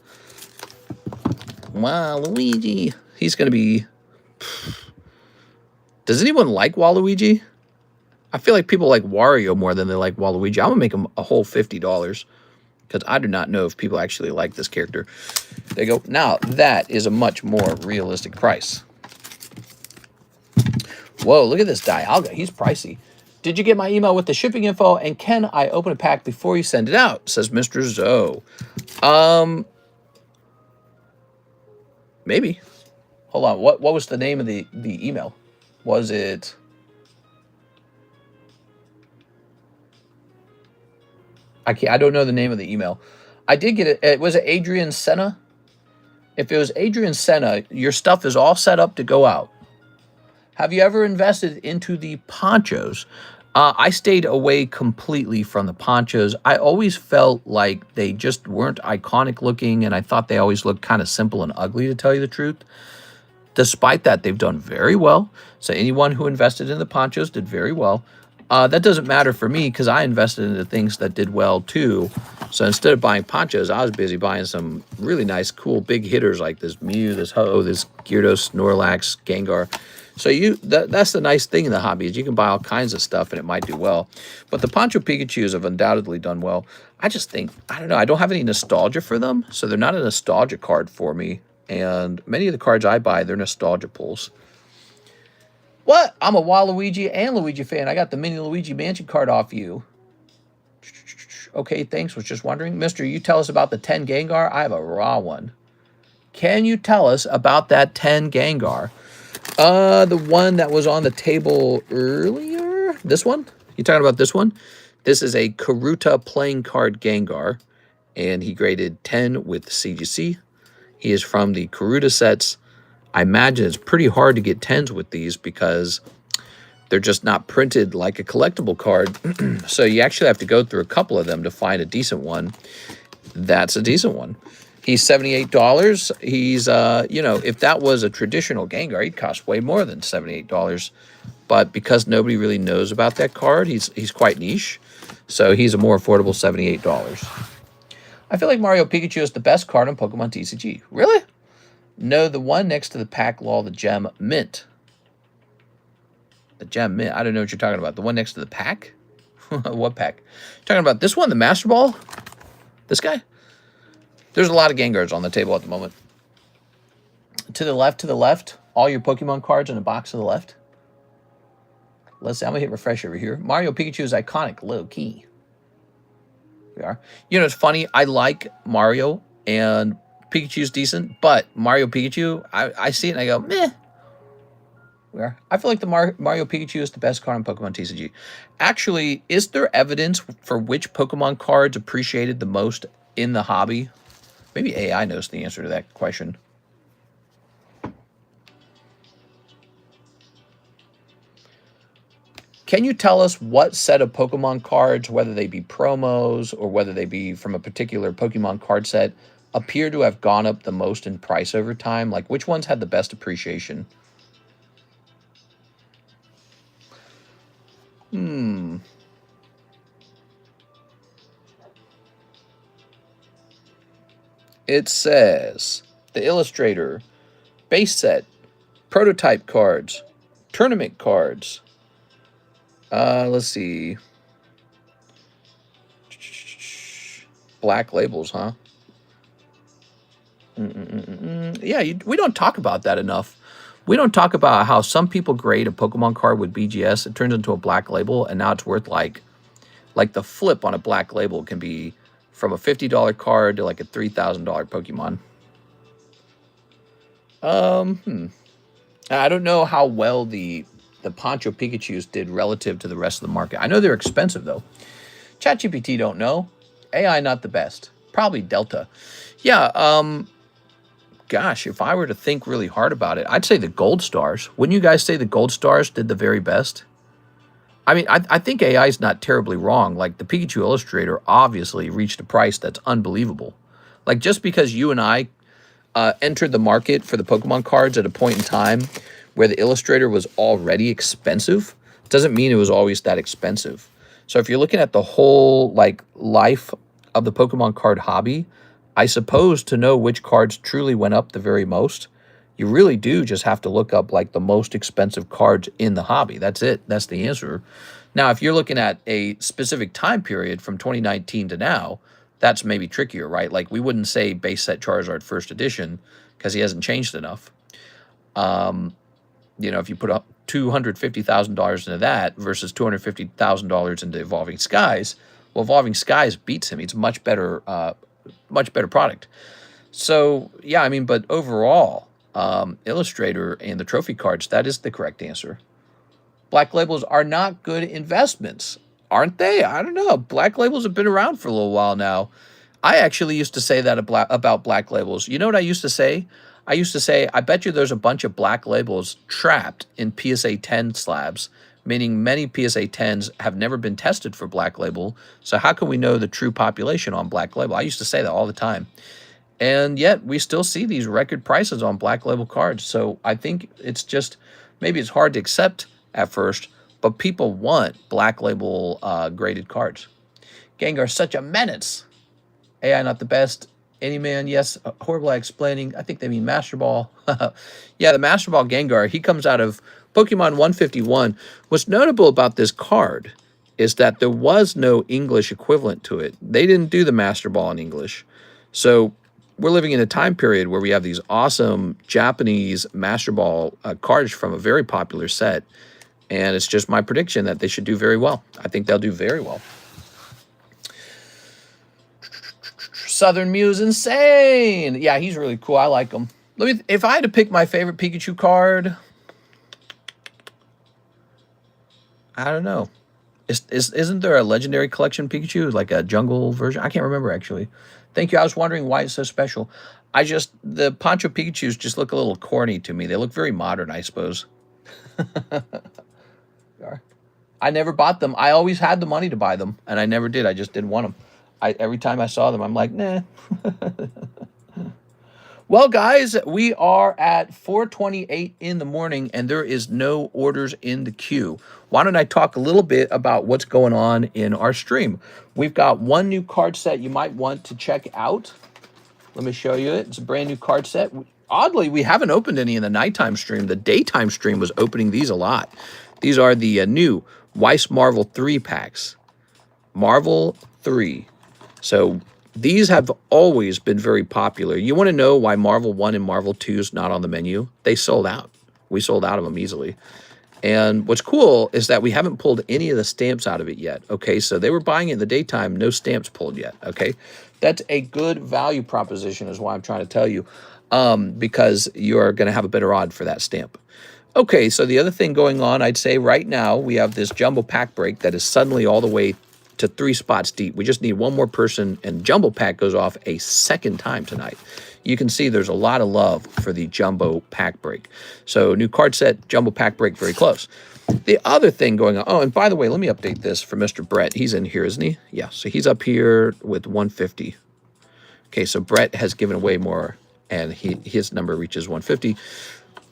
Wow, Luigi. He's going to be... Does anyone like Waluigi? I feel like people like Wario more than they like Waluigi. I'm going to make him a whole $50 because I do not know if people actually like this character. There you go. Now, that is a much more realistic price. Whoa, look at this Dialga. He's pricey. Did you get my email with the shipping info? And can I open a pack before you send it out? Says Mr. Zoe. Maybe. Hold on. What was the name of the email? Was it... I don't know the name of the email. I did get it. Was it Adrian Senna? If it was Adrian Senna, your stuff is all set up to go out. Have you ever invested into the ponchos? I stayed away completely from the ponchos. I always felt like they just weren't iconic looking, and I thought they always looked kind of simple and ugly, to tell you the truth. Despite that, they've done very well. So anyone who invested in the ponchos did very well. That doesn't matter for me because I invested into things that did well too. So instead of buying ponchos, I was busy buying some really nice, cool, big hitters like this Mew, this Ho, this Gyarados, Snorlax, Gengar. So that's the nice thing in the hobby is you can buy all kinds of stuff and it might do well. But the Poncho Pikachus have undoubtedly done well. I just think, I don't know, I don't have any nostalgia for them. So they're not a nostalgia card for me. And many of the cards I buy, they're nostalgia pulls. What? I'm a Waluigi and Luigi fan. I got the mini Luigi Mansion card off you. Okay, thanks. Was just wondering. Mister, you tell us about the 10 Gengar. I have a raw one. Can you tell us about that 10 Gengar? The one that was on the table earlier? This one? You talking about this one? This is a Karuta playing card Gengar. And he graded 10 with CGC. He is from the Karuta sets. I imagine it's pretty hard to get 10s with these because they're just not printed like a collectible card. So you actually have to go through a couple of them to find a decent one. That's a decent one. He's $78. He's, you know, if that was a traditional Gengar, he'd cost way more than $78. But because nobody really knows about that card, he's quite niche. So he's a more affordable $78. I feel like Mario Pikachu is the best card on Pokemon TCG. Really? No, the one next to the pack law, the Gem Mint. The Gem Mint. I don't know what you're talking about. The one next to the pack? What pack? You're talking about this one, the Master Ball? This guy? There's a lot of Gengars on the table at the moment. To the left. All your Pokemon cards in a box to the left. Let's see. I'm going to hit refresh over here. Mario Pikachu is iconic, low key. We are. You know, it's funny. I like Mario and Pikachu's decent, but Mario Pikachu, I see it and I go, meh. We are. I feel like the Mario Pikachu is the best card on Pokemon TCG. Actually, is there evidence for which Pokemon cards appreciated the most in the hobby? Maybe AI knows the answer to that question. Can you tell us what set of Pokemon cards, whether they be promos or whether they be from a particular Pokemon card set, appear to have gone up the most in price over time? Like, which ones had the best appreciation? It says the Illustrator, base set, prototype cards, tournament cards. Let's see. Black labels, huh? Yeah, we don't talk about that enough. We don't talk about how some people grade a Pokemon card with BGS. It turns into a black label, and now it's worth like the flip on a black label can be from a $50 card to like a $3,000 Pokemon. I don't know how well the Poncho Pikachus did relative to the rest of the market. I know they're expensive, though. ChatGPT don't know. AI not the best. Probably Delta. Yeah, gosh, if I were to think really hard about it, I'd say the Gold Stars. Wouldn't you guys say the Gold Stars did the very best? I mean, I think AI is not terribly wrong. Like, the Pikachu Illustrator obviously reached a price that's unbelievable. Like, just because you and I entered the market for the Pokemon cards at a point in time where the Illustrator was already expensive, doesn't mean it was always that expensive. So if you're looking at the whole, like, life of the Pokemon card hobby, I suppose to know which cards truly went up the very most, you really do just have to look up, like, the most expensive cards in the hobby. That's it. That's the answer. Now, if you're looking at a specific time period from 2019 to now, that's maybe trickier, right? Like, we wouldn't say base set Charizard first edition because he hasn't changed enough. You know, if you put up $250,000 into that versus $250,000 into Evolving Skies, well, Evolving Skies beats him. He's a much better product. So, yeah, I mean, but overall, Illustrator and the trophy cards, that is the correct answer. Black labels are not good investments, aren't they? I don't know. Black labels have been around for a little while now. I actually used to say that about black labels. You know what I used to say? I used to say, I bet you there's a bunch of black labels trapped in PSA 10 slabs, meaning many PSA 10s have never been tested for black label. So how can we know the true population on black label? I used to say that all the time. And yet we still see these record prices on black label cards. So I think it's just, maybe it's hard to accept at first, but people want black label graded cards. Gengar's such a menace. AI not the best. Any man, yes. Horrible at explaining. I think they mean Master Ball. Yeah, the Master Ball Gengar, he comes out of Pokemon 151. What's notable about this card is that there was no English equivalent to it. They didn't do the Master Ball in English. So we're living in a time period where we have these awesome Japanese Master Ball cards from a very popular set. And it's just my prediction that they should do very well. I think they'll do very well. Southern Mew's insane. Yeah, he's really cool. I like him. If I had to pick my favorite Pikachu card, I don't know. Isn't there a legendary collection Pikachu, like a jungle version? I can't remember, actually. Thank you. I was wondering why it's so special. The Poncho Pikachus just look a little corny to me. They look very modern, I suppose. I never bought them. I always had the money to buy them, and I never did. I just didn't want them. Every time I saw them, I'm like, nah. Well, guys, we are at 4:28 in the morning, and there is no orders in the queue. Why don't I talk a little bit about what's going on in our stream? We've got one new card set you might want to check out. Let me show you it. It's a brand new card set. Oddly, we haven't opened any in the nighttime stream. The daytime stream was opening these a lot. These are the new Weiss Marvel 3 packs. Marvel 3. So these have always been very popular. You want to know why Marvel 1 and Marvel 2 is not on the menu? They sold out. We sold out of them easily. And what's cool is that we haven't pulled any of the stamps out of it yet. Okay, so they were buying it in the daytime, no stamps pulled yet. Okay, that's a good value proposition is why I'm trying to tell you, because you're going to have a better odd for that stamp. Okay, so the other thing going on, I'd say right now, we have this jumbo pack break that is suddenly all the way to 3 spots deep. We just need one more person, and jumbo pack goes off a second time tonight. You can see there's a lot of love for the jumbo pack break. So new card set, jumbo pack break, very close. The other thing going on, oh, and by the way, let me update this for Mr. Brett. He's in here, isn't he? Yeah, so he's up here with 150. Okay, so Brett has given away more, and his number reaches 150.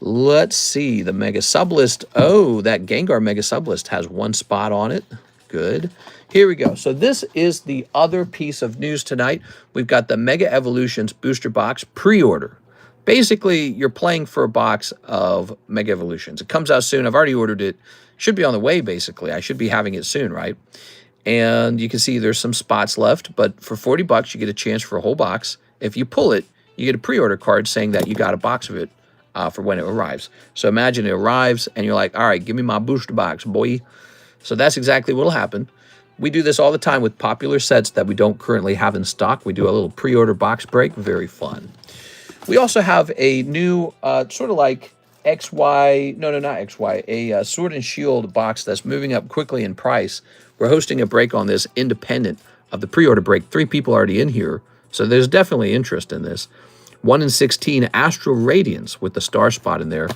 Let's see, the Mega Sublist. Oh, that Gengar Mega Sublist has 1 spot on it. Good. Here we go. So this is the other piece of news tonight. We've got the Mega Evolutions booster box pre-order. Basically, you're playing for a box of Mega Evolutions. It comes out soon. I've already ordered it. Should be on the way, basically. I should be having it soon, right? And you can see there's some spots left, but for 40 bucks, you get a chance for a whole box. If you pull it, you get a pre-order card saying that you got a box of it for when it arrives. So imagine it arrives, and you're like, all right, give me my booster box, boy. So that's exactly what will happen. We do this all the time with popular sets that we don't currently have in stock. We do a little pre-order box break. Very fun. We also have a new sort of like XY, no, not XY, a Sword and Shield box that's moving up quickly in price. We're hosting a break on this independent of the pre-order break. 3 people already in here, so there's definitely interest in this. 1 in 16 Astral Radiance with the star spot in there.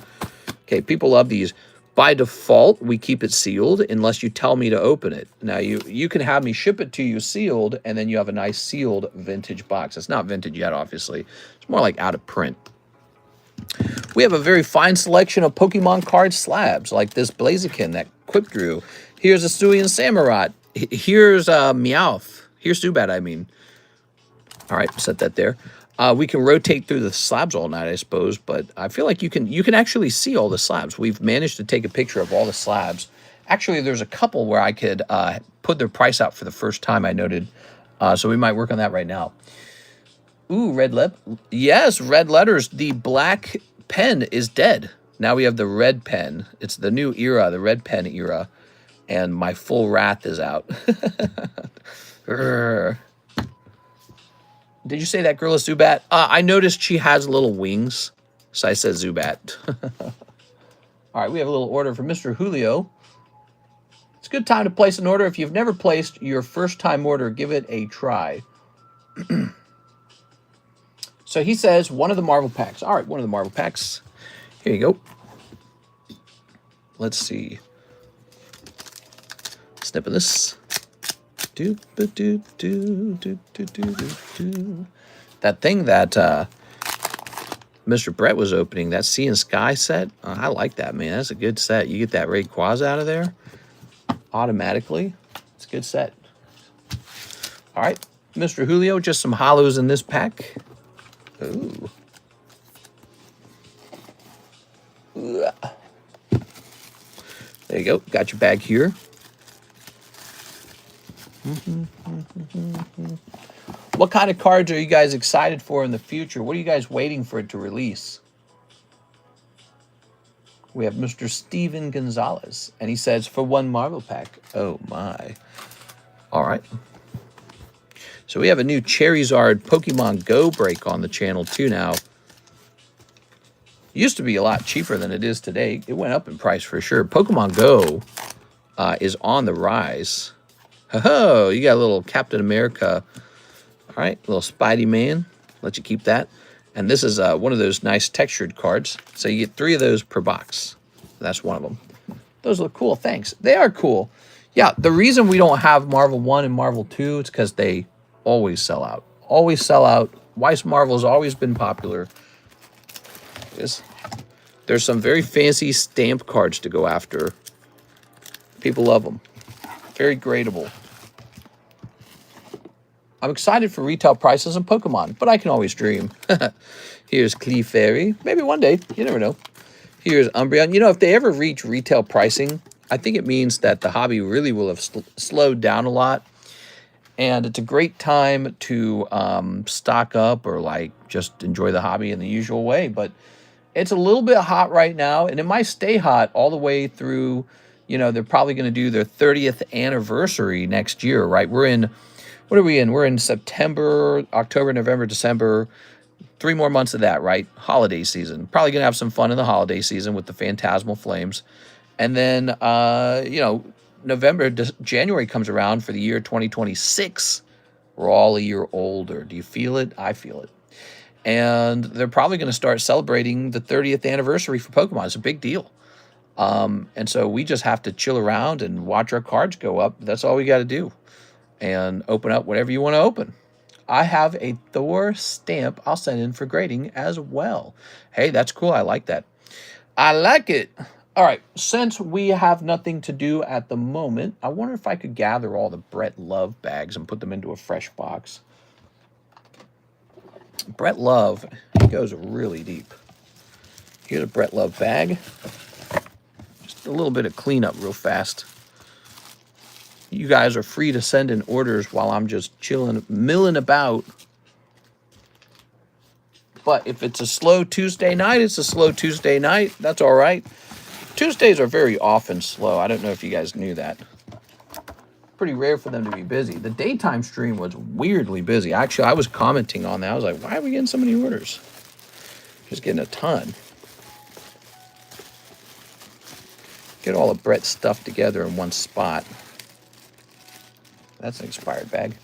Okay, people love these. By default, we keep it sealed unless you tell me to open it. Now, you can have me ship it to you sealed, and then you have a nice sealed vintage box. It's not vintage yet, obviously. It's more like out of print. We have a very fine selection of Pokemon card slabs, like this Blaziken that Quip drew. Here's a Suian Samurott. Here's Meowth. Here's Zubat, I mean. All right, set that there. We can rotate through the slabs all night, I suppose, but I feel like you can actually see all the slabs. We've managed to take a picture of all the slabs. Actually, there's a couple where I could put their price out for the first time, I noted. So we might work on that right now. Ooh, yes, red letters. The black pen is dead. Now we have the red pen. It's the new era, the red pen era. And my full wrath is out. Did you say that girl is Zubat? I noticed she has little wings, so I said Zubat. All right, we have a little order for Mr. Julio. It's a good time to place an order. If you've never placed your first-time order, give it a try. So he says one of the Marvel packs. All right, one of the Marvel packs. Here you go. Let's see. Snipping this. That thing that Mr. Brett was opening, that Sea and Sky set, I like that, man. That's a good set. You get that Rayquaza out of there. automatically. It's a good set. All right, Mr. Julio, just some hollows in this pack. Ooh. Ooh. There you go. Got your bag here. What kind of cards are you guys excited for in the future? What are you guys waiting for it to release? We have Mr. Steven Gonzalez, and he says, for one Marvel pack. Oh, my. All right. So we have a new Charizard Pokemon Go break on the channel, too, now. Used to be a lot cheaper than it is today. It went up in price for sure. Pokemon Go is on the rise. Ho-ho! You got a little Captain America. All right, little Spidey Man. Let you keep that. And this is one of those nice textured cards. So you get 3 of those per box. That's one of them. Those look cool. Thanks. They are cool. Yeah, the reason we don't have Marvel 1 and Marvel 2 is because they always sell out. Always sell out. Weiss Marvel has always been popular. There's some very fancy stamp cards to go after. People love them. Very gradable. I'm excited for retail prices on Pokemon, but I can always dream. Here's Clefairy. Maybe one day. You never know. Here's Umbreon. You know, if they ever reach retail pricing, I think it means that the hobby really will have slowed down a lot. And it's a great time to stock up or, like, just enjoy the hobby in the usual way. But it's a little bit hot right now, and it might stay hot all the way through, you know, they're probably going to do their 30th anniversary next year, right? We're in... What are we in? We're in September, October, November, December. 3 more months of that, right? Holiday season. Probably going to have some fun in the holiday season with the Phantasmal Flames. And then, you know, January comes around for the year 2026. We're all a year older. Do you feel it? I feel it. And they're probably going to start celebrating the 30th anniversary for Pokemon. It's a big deal. And so we just have to chill around and watch our cards go up. That's all we got to do. And open up whatever you want to open. I have a Thor stamp I'll send in for grading as well. Hey, that's cool. I like that. I like it. All right. Since we have nothing to do at the moment, I wonder if I could gather all the Brett Love bags and put them into a fresh box. Brett Love goes really deep. Here's a Brett Love bag. Just a little bit of cleanup real fast. You guys are free to send in orders while I'm just chilling, milling about. But if it's a slow Tuesday night, it's a slow Tuesday night. That's all right. Tuesdays are very often slow. I don't know if you guys knew that. Pretty rare for them to be busy. The daytime stream was weirdly busy. Actually, I was commenting on that. I was like, why are we getting so many orders? Just getting a ton. Get all of Brett's stuff together in one spot. That's an expired bag.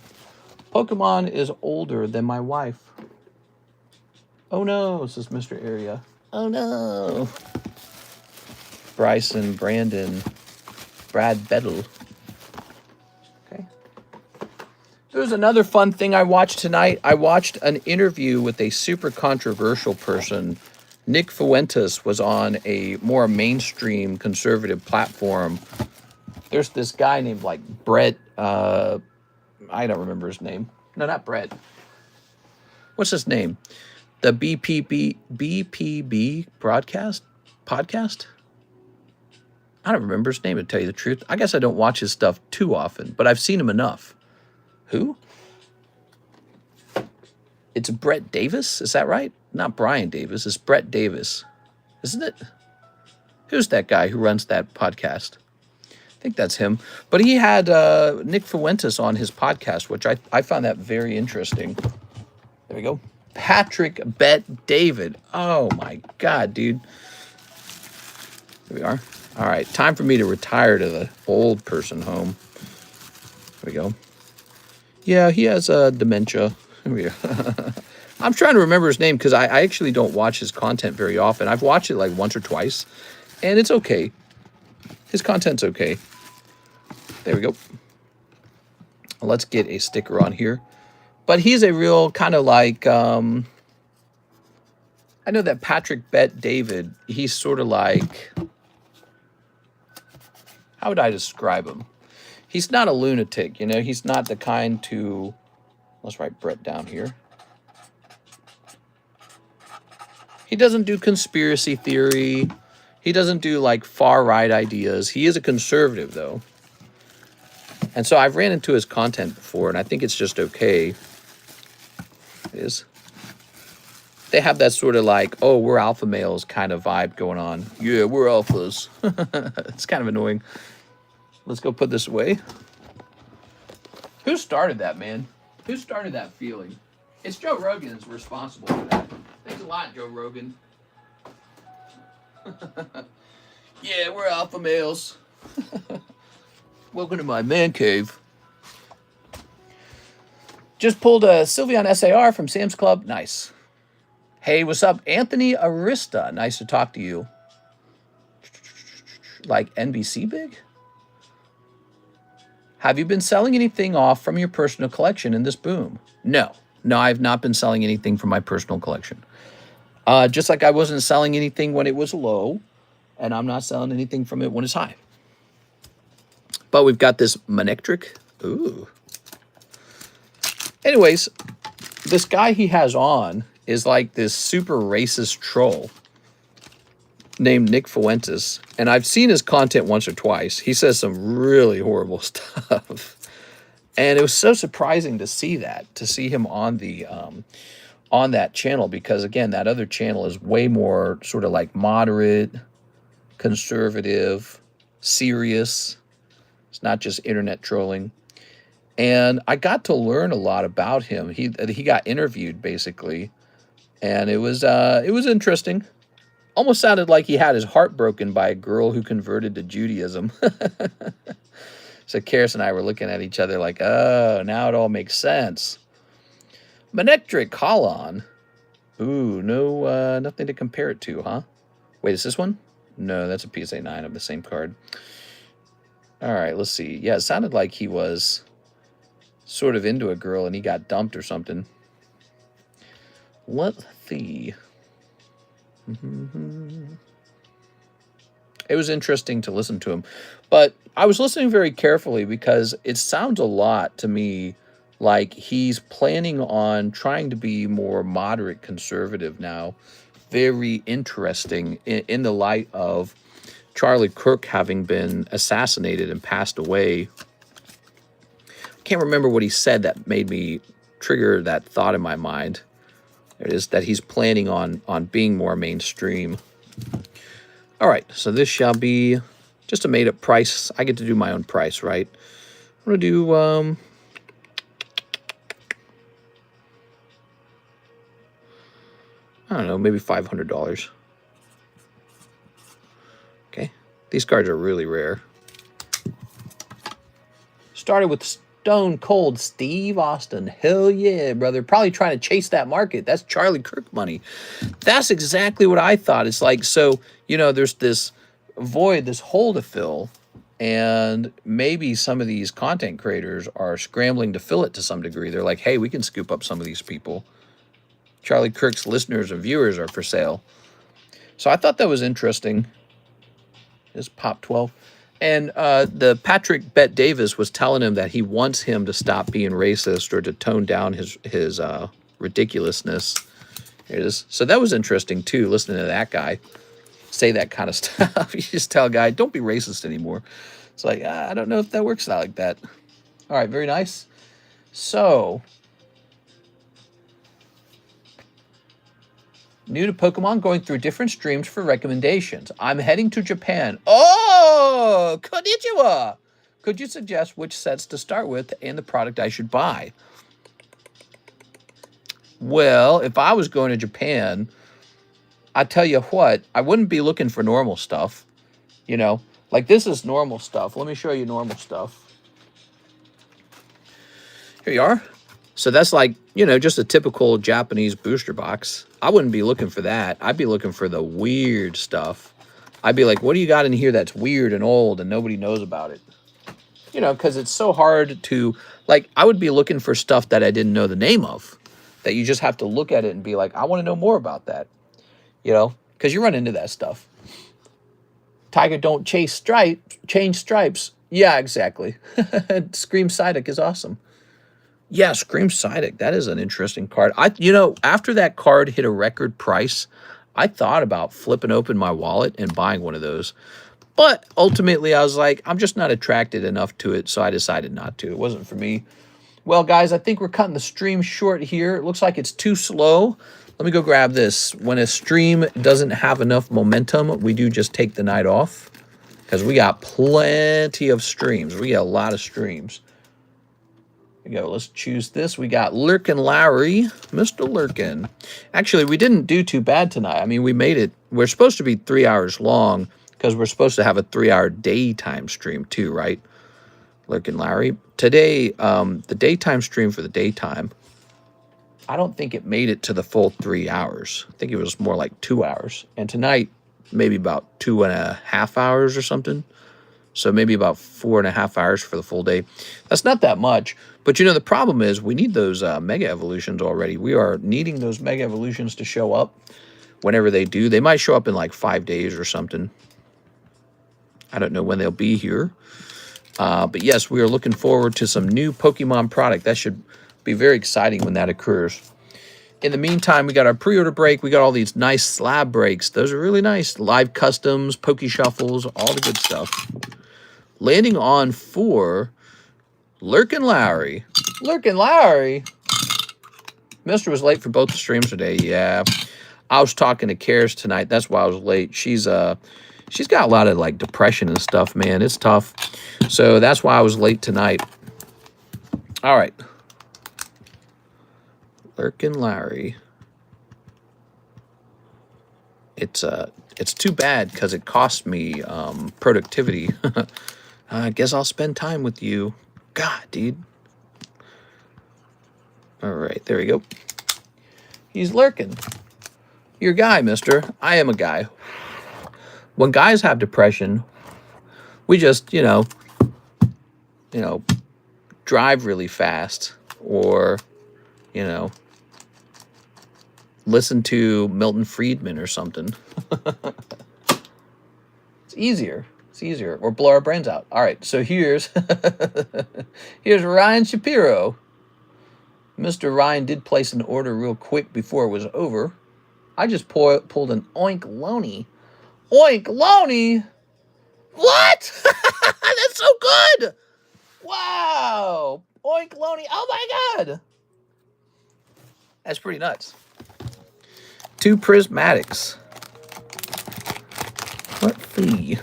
Pokemon is older than my wife. Oh no, says Mr. Area. Oh no. Bryson, Brandon, Brad Bettle. Okay. There's another fun thing I watched tonight. I watched an interview with a super controversial person. Nick Fuentes was on a more mainstream conservative platform. There's this guy named like Brett, I don't remember his name. No, not Brett. What's his name? The BPB podcast? I don't remember his name, to tell you the truth. I guess I don't watch his stuff too often, but I've seen him enough. Who? It's Brett Davis, is that right? Not Brian Davis, it's Brett Davis. Isn't it? Who's that guy who runs that podcast? I think that's him. But he had Nick Fuentes on his podcast, which I found that very interesting. There we go. Patrick Bet David. Oh, my God, dude. Here we are. All right, time for me to retire to the old person home. There we go. Yeah, he has dementia. Here we go. I'm trying to remember his name because I actually don't watch his content very often. I've watched it like once or twice, and it's okay. His content's okay. There we go. Let's get a sticker on here. But he's a real kind of like, I know that Patrick Bet David, he's sort of like, how would I describe him? He's not a lunatic, you know. He's not the kind to... Let's write Brett down here. He doesn't do conspiracy theory. He doesn't do, like, far-right ideas. He is a conservative, though. And so I've ran into his content before, and I think it's just okay. It is. They have that sort of like, oh, we're alpha males kind of vibe going on. Yeah, we're alphas. It's kind of annoying. Let's go put this away. Who started that, man? Who started that feeling? It's Joe Rogan's responsible for that. Thanks a lot, Joe Rogan. Yeah, we're alpha males. Welcome to my man cave. Just pulled a Sylveon SAR from Sam's Club. Nice. Hey, what's up? Anthony Arista. Nice to talk to you. Like NBC big? Have you been selling anything off from your personal collection in this boom? No. No, I've not been selling anything from my personal collection. Just like I wasn't selling anything when it was low, and I'm not selling anything from it when it's high. But we've got this Manectric. Ooh. Anyways, this guy he has on is like this super racist troll named Nick Fuentes. And I've seen his content once or twice. He says some really horrible stuff. And it was so surprising to see that, to see him on the on that channel, because again, that other channel is way more sort of like moderate, conservative, serious. It's not just internet trolling. And I got to learn a lot about him. He got interviewed basically, and it was interesting. Almost sounded like he had his heart broken by a girl who converted to Judaism. So Karis and I were looking at each other like, oh, now it all makes sense. Manectric Holon. Ooh, no, nothing to compare it to, huh? Wait, is this one? No, that's a PSA 9 of the same card. All right, let's see. Yeah, it sounded like he was sort of into a girl and he got dumped or something. Let's see. It was interesting to listen to him, but I was listening very carefully because it sounds a lot to me like he's planning on trying to be more moderate conservative now. Very interesting in the light of Charlie Kirk having been assassinated and passed away. I can't remember what he said that made me trigger that thought in my mind. There it is, that he's planning on being more mainstream. All right, so this shall be just a made-up price. I get to do my own price, right? I'm going to do... I don't know, maybe $500. Okay, these cards are really rare. Started with Stone Cold Steve Austin. Hell yeah, brother. Probably trying to chase that market. That's Charlie Kirk money. That's exactly what I thought. It's like, so, you know, there's this void, this hole to fill, and maybe some of these content creators are scrambling to fill it to some degree. They're like, hey, we can scoop up some of these people. Charlie Kirk's listeners and viewers are for sale. So I thought that was interesting. This Pop 12. And the Patrick Bet Davis was telling him that he wants him to stop being racist or to tone down his ridiculousness. Here it is. So that was interesting, too, listening to that guy say that kind of stuff. You just tell a guy, don't be racist anymore. It's like, I don't know if that works out like that. All right, very nice. So... new to Pokemon, going through different streams for recommendations. I'm heading to Japan. Oh, konnichiwa! Could you suggest which sets to start with and the product I should buy? Well, if I was going to Japan, I tell you what, I wouldn't be looking for normal stuff. You know, like this is normal stuff. Let me show you normal stuff. Here you are. So that's like, you know, just a typical Japanese booster box. I wouldn't be looking for that. I'd be looking for the weird stuff. I'd be like, what do you got in here that's weird and old and nobody knows about it? You know, because it's so hard to, like, I would be looking for stuff that I didn't know the name of, that you just have to look at it and be like, I want to know more about that. You know, because you run into that stuff. Tiger don't change stripes. Yeah, exactly. Scream Psyduck is awesome. Yeah, Scream Psyduck. That is an interesting card. You know, after that card hit a record price, I thought about flipping open my wallet and buying one of those. But ultimately, I was like, I'm just not attracted enough to it, so I decided not to. It wasn't for me. Well, guys, I think we're cutting the stream short here. It looks like it's too slow. Let me go grab this. When a stream doesn't have enough momentum, we do just take the night off because we got plenty of streams. We got a lot of streams. Here we go. Let's choose this. We got Lurkin Lowry, Mr. Lurkin. Actually, we didn't do too bad tonight. I mean, we made it. We're supposed to be 3 hours long because we're supposed to have a 3-hour daytime stream too, right? Lurkin Larry. Today, the daytime stream for the daytime, I don't think it made it to the full 3 hours. I think it was more like 2 hours. And tonight, maybe about 2.5 hours or something. So maybe about 4.5 hours for the full day. That's not that much. But you know, the problem is we need those mega evolutions already. We are needing those mega evolutions to show up whenever they do. They might show up in like 5 days or something. I don't know when they'll be here. But yes, we are looking forward to some new Pokemon product. That should be very exciting when that occurs. In the meantime, we got our pre-order break. We got all these nice slab breaks. Those are really nice. Live customs, Poke Shuffles, all the good stuff. Landing on for Lurkin Lowry. Lurkin Lowry? Mister was late for both the streams today. Yeah. I was talking to Karis tonight. That's why I was late. She's got a lot of like depression and stuff, man. It's tough. So that's why I was late tonight. All right. Lurkin Larry. It's too bad because it cost me productivity. I guess I'll spend time with you. God, dude. All right, there we go. He's lurking. You're a guy, mister. I am a guy. When guys have depression, we just, you know, drive really fast or, you know, listen to Milton Friedman or something. It's easier. It's easier. Or blow our brains out. All right, so here's here's Ryan Shapiro. Mr. Ryan did place an order real quick before it was over. I just pulled an Oink Loney. Oink Loney? What? That's so good! Wow! Oink Loney. Oh my god! That's pretty nuts. 2 prismatics. What fee?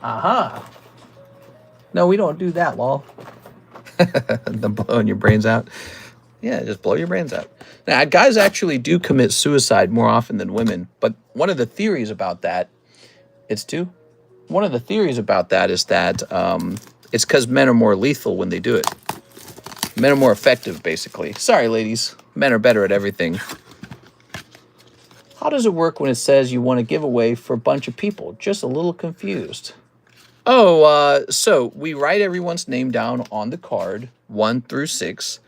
Aha. No, we don't do that, lol. The blowing your brains out. Yeah, just blow your brains out. Now, guys actually do commit suicide more often than women, but one of the theories about that, one of the theories about that is that it's because men are more lethal when they do it. Men are more effective, basically. Sorry, ladies. Men are better at everything. How does it work when it says you want to give away for a bunch of people? Just a little confused. Oh, so we write everyone's name down on the card, 1 through 6,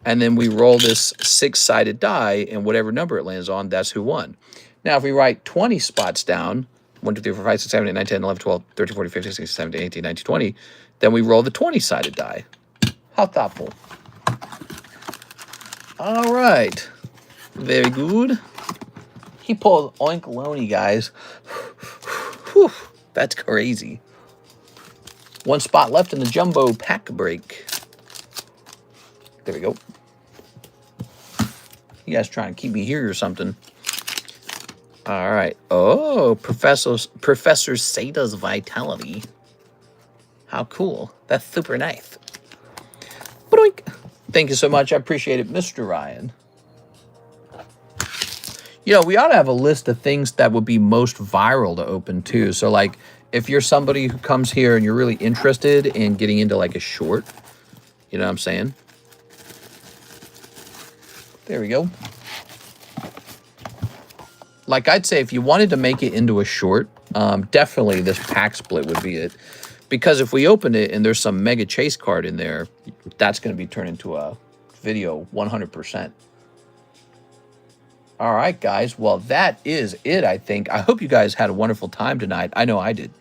and then we roll this 6-sided die, and whatever number it lands on, that's who won. Now, if we write 20 spots down, 1, 2, 3, 4, 5, 6, 7, 8, 9, 10, 11, 12, 13, 14, 15, 16, 17, 18, 19, 20, then we roll the 20-sided die. How thoughtful. All right. Very good. He pulled Oink Loney, guys. Whew, that's crazy. 1 spot left in the jumbo pack break. There we go. You guys trying to keep me here or something? All right. Oh, Professor Sada's Vitality. How cool. That's super nice. Boink. Thank you so much. I appreciate it, Mr. Ryan. You know, we ought to have a list of things that would be most viral to open, too. So, like, if you're somebody who comes here and you're really interested in getting into, like, a short, you know what I'm saying? There we go. Like, I'd say if you wanted to make it into a short, definitely this pack split would be it. Because if we open it and there's some mega chase card in there, that's going to be turned into a video 100%. All right, guys. Well, that is it, I think. I hope you guys had a wonderful time tonight. I know I did.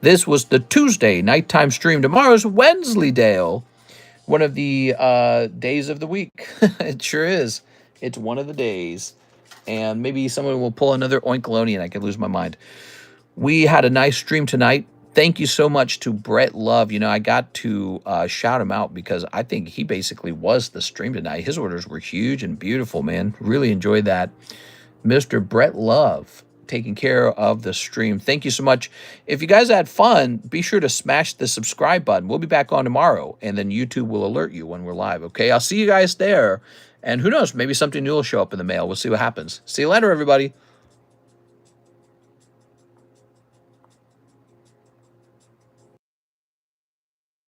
This was the Tuesday nighttime stream. Tomorrow's Wednesdaydale, one of the days of the week. It sure is. It's one of the days. And maybe someone will pull another Oinkaloni and I could lose my mind. We had a nice stream tonight. Thank you so much to Brett Love. You know, I got to shout him out because I think he basically was the stream tonight. His orders were huge and beautiful, man. Really enjoyed that. Mr. Brett Love taking care of the stream. Thank you so much. If you guys had fun, be sure to smash the subscribe button. We'll be back on tomorrow, and then YouTube will alert you when we're live, okay? I'll see you guys there, and who knows, maybe something new will show up in the mail. We'll see what happens. See you later, everybody.